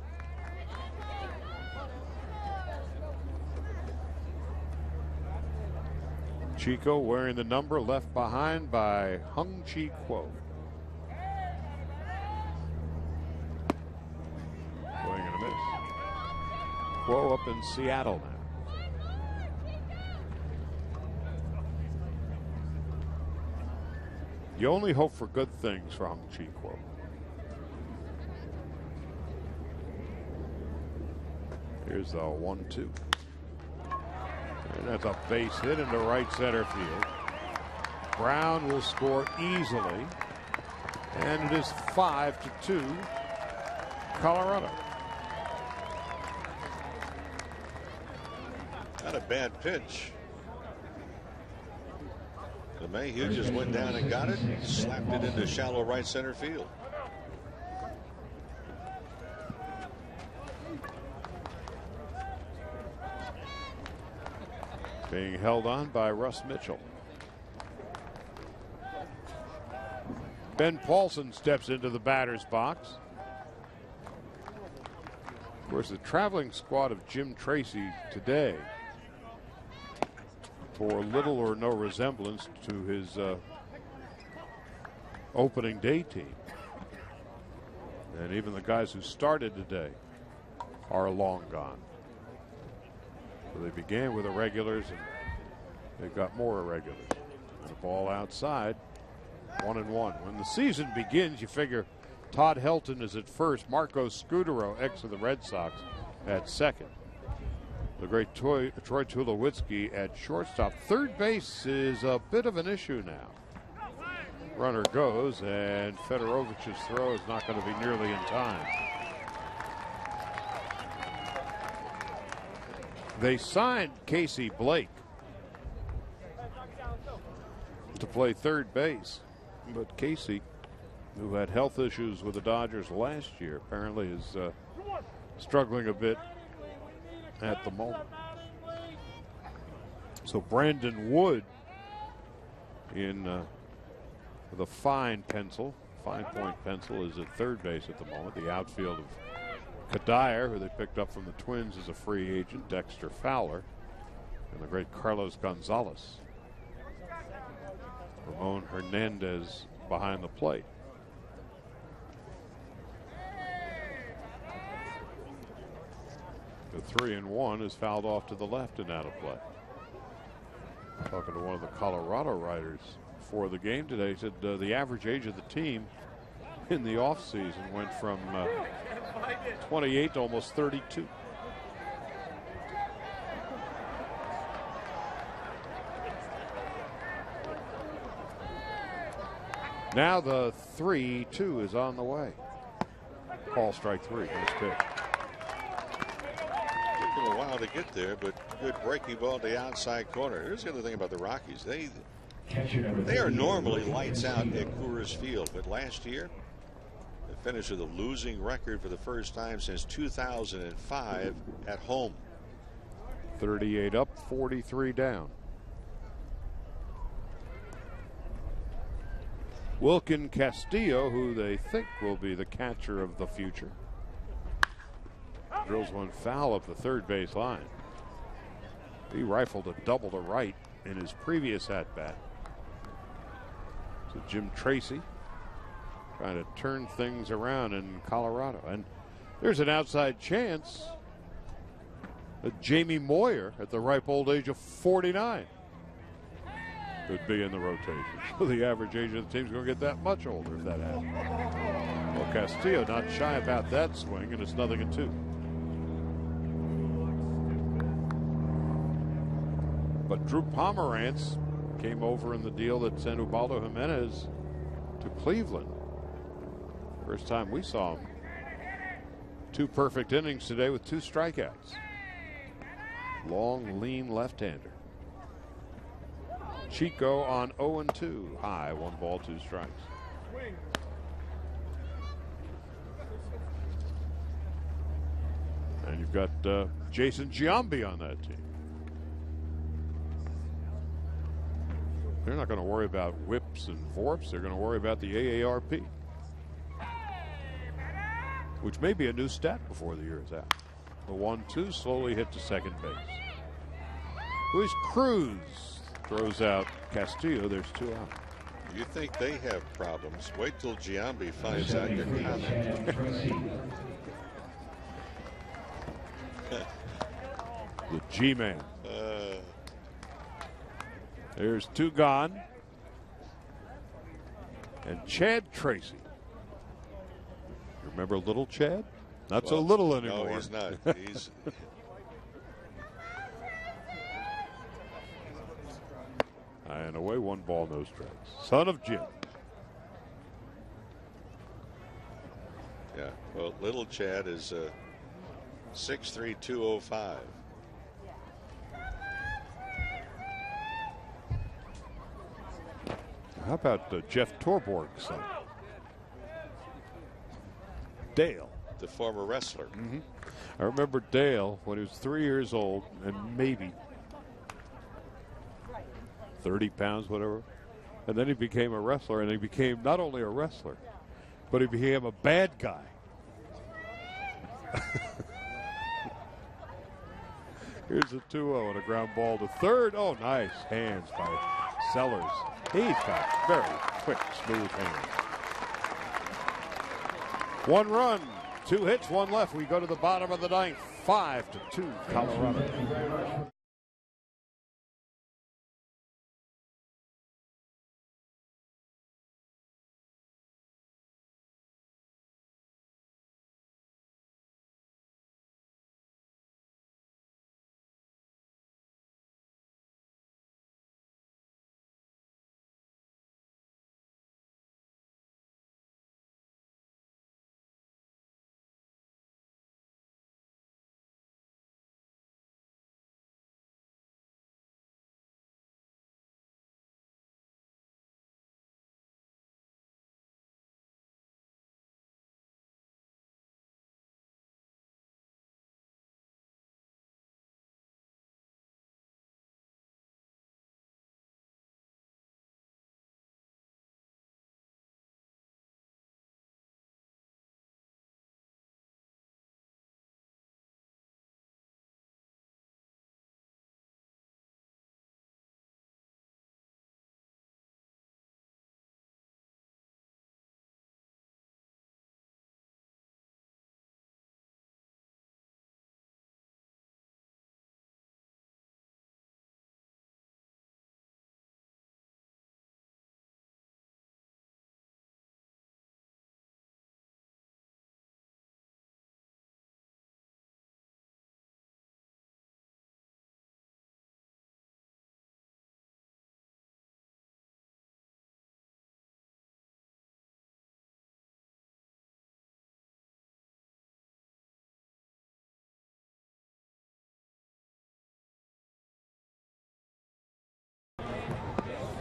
Chico wearing the number left behind by Hung-Chi Kuo. Swing and a miss. Kuo up in Seattle now. You only hope for good things for Hung-Chi Kuo. Here's the 1-2. And that's a base hit into right center field. Brown will score easily. And it is 5-2 Colorado. Not a bad pitch. Mayhew just went down and got it, slapped it into shallow right center field. Being held on by Russ Mitchell. Ben Paulson steps into the batter's box. Of course, the traveling squad of Jim Tracy today bore little or no resemblance to his opening day team. And even the guys who started today are long gone. So they began with irregulars and they've got more irregulars. And a ball outside, 1-1. When the season begins, you figure Todd Helton is at first, Marco Scudero, ex of the Red Sox, at second. The great Troy Tulowitzki at shortstop. Third base is a bit of an issue now. Runner goes, and Fedorovic's throw is not going to be nearly in time. They signed Casey Blake to play third base, but Casey, who had health issues with the Dodgers last year, apparently is struggling a bit at the moment. So Brandon Wood in the fine point pencil is at third base at the moment. The outfield of Kadire, who they picked up from the Twins as a free agent, Dexter Fowler, and the great Carlos Gonzalez. Ramon Hernandez behind the plate. The 3-1 is fouled off to the left and out of play. Talking to one of the Colorado writers for the game today, he said the average age of the team in the offseason went from 28 to almost 32. Now the 3-2 is on the way. Ball strike 3. Nice pitch. Took a while to get there, but good breaking ball to the outside corner. Here's the other thing about the Rockies. They are normally lights out at Coors Field, but last year they finished with a losing record for the first time since 2005 at home. 38 up, 43 down. Wilkin Castillo, who they think will be the catcher of the future, drills one foul up the third base line. He rifled a double to right in his previous at-bat. So Jim Tracy trying to turn things around in Colorado. And there's an outside chance that Jamie Moyer, at the ripe old age of 49, could be in the rotation. So the average age of the team's going to get that much older if that happens. Well, Castillo not shy about that swing, and it's 0-2. But Drew Pomerantz came over in the deal that sent Ubaldo Jimenez to Cleveland. First time we saw him. 2 perfect innings today with 2 strikeouts. Long, lean left-hander. Chico on 0-2. High, 1 ball, 2 strikes. And you've got Jason Giambi on that team. They're not going to worry about whips and vorps. They're going to worry about the AARP, which may be a new stat before the year is out. The 1-2 slowly hit to second base. Luis Cruz throws out Castillo. There's 2 out. You think they have problems? Wait till Giambi finds out your comment. The G-Man. There's 2 gone. And Chad Tracy. You remember little Chad? Not so little anymore. No, he's not. He's and away, 1 ball, no strikes. Son of Jim. Yeah, well, little Chad is 6'3", 205. How about Jeff Torborg's son? Dale. The former wrestler. Mm-hmm. I remember Dale when he was 3 years old and maybe 30 pounds, whatever. And then he became a wrestler, and he became not only a wrestler, but he became a bad guy. Here's a 2-0 and a ground ball to third. Oh, nice hands by Sellers. He's got very quick, smooth hands. 1 run, 2 hits, 1 left. We go to the bottom of the 9th. 5-2 Colorado.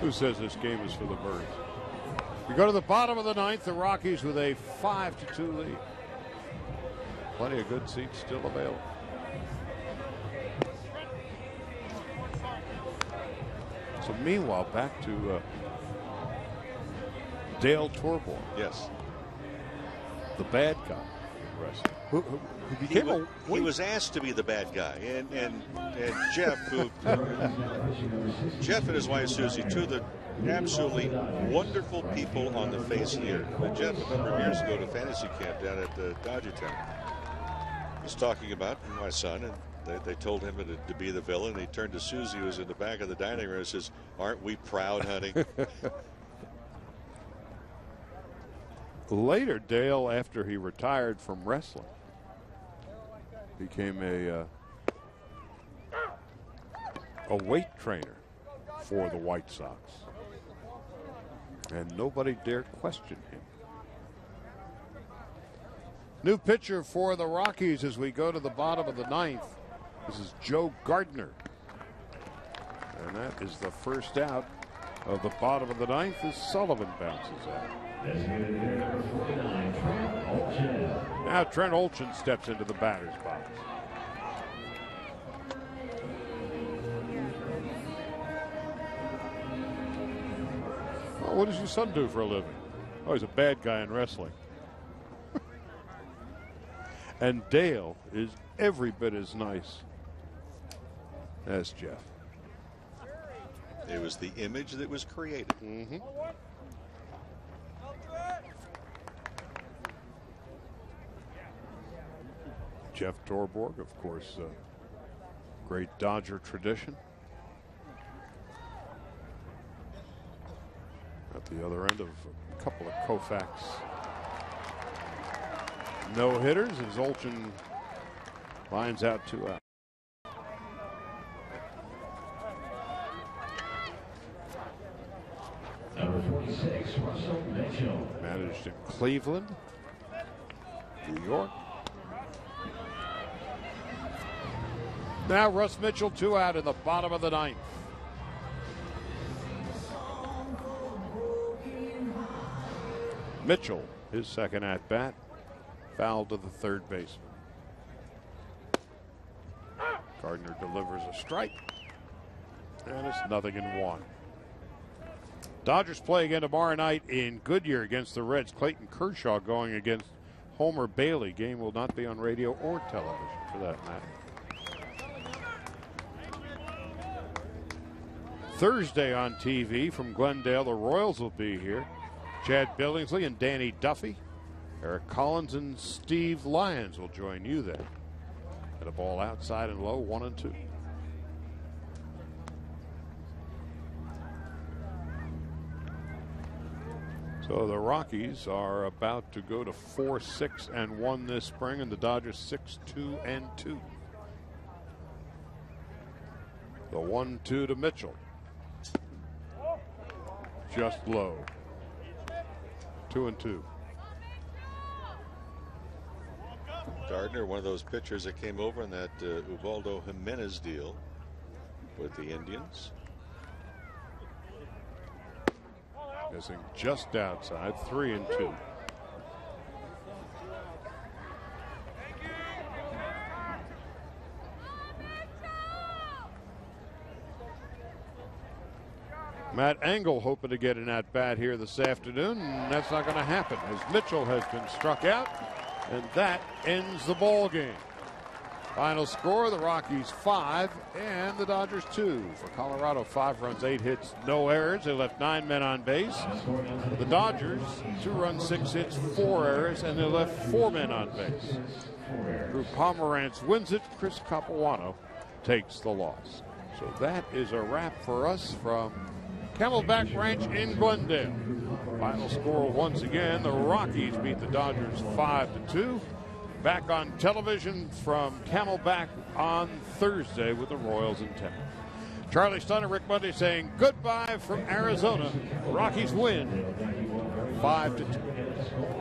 Who says this game is for the birds? We go to the bottom of the 9th. The Rockies with a 5-2 lead. Plenty of good seats still available. So meanwhile, back to Dale Torborg. Yes. The bad guy in wrestling. Who became he was asked to be the bad guy, and Jeff, Jeff and his wife Susie, 2 of the absolutely wonderful people on the face of the earth. Jeff, a number of years ago, to fantasy camp down at Dodgertown, was talking about my son, and they told him to be the villain. And he turned to Susie, who was in the back of the dining room, and says, "Aren't we proud, honey?" Later, Dale, after he retired from wrestling, became a weight trainer for the White Sox. And nobody dared question him. New pitcher for the Rockies as we go to the bottom of the 9th. This is Joe Gardner. And that is the first out of the bottom of the 9th as Sullivan bounces out. Now Trent Olchen steps into the batter's box. Oh, what does your son do for a living? Oh, he's a bad guy in wrestling. And Dale is every bit as nice as Jeff. It was the image that was created. Mm-hmm. Jeff Torborg, of course, great Dodger tradition. At the other end of a couple of Koufax no-hitters as Olchin lines out 2 out. Number 46, Russell Mitchell. Managed in Cleveland, New York. Now Russ Mitchell 2 out in the bottom of the 9th. Mitchell, his second at bat, foul to the third baseman. Gardner delivers a strike, and it's 0-1. Dodgers play again tomorrow night in Goodyear against the Reds. Clayton Kershaw going against Homer Bailey. Game will not be on radio or television for that matter. Thursday on TV from Glendale, the Royals will be here. Chad Billingsley and Danny Duffy. Eric Collins and Steve Lyons will join you then. At a ball outside and low, 1-2. So the Rockies are about to go to 4-6-1 this spring, and the Dodgers 6-2-2. The 1-2 to Mitchell. Just low. 2-2. Gardner, one of those pitchers that came over in that Ubaldo Jimenez deal with the Indians. Missing just outside, 3-2. Matt Engel hoping to get an at-bat here this afternoon, and that's not going to happen as Mitchell has been struck out, and that ends the ball game. Final score, the Rockies 5 and the Dodgers 2. For Colorado, 5 runs, 8 hits, no errors. They left 9 men on base. For the Dodgers, 2 runs, 6 hits, 4 errors, and they left 4 men on base. Drew Pomerantz wins it. Chris Capuano takes the loss. So that is a wrap for us from Camelback Ranch in Glendale. Final score once again, the Rockies beat the Dodgers 5-2. Back on television from Camelback on Thursday with the Royals in town. Charlie Stunner, Rick Monday saying goodbye from Arizona. Rockies win 5-2.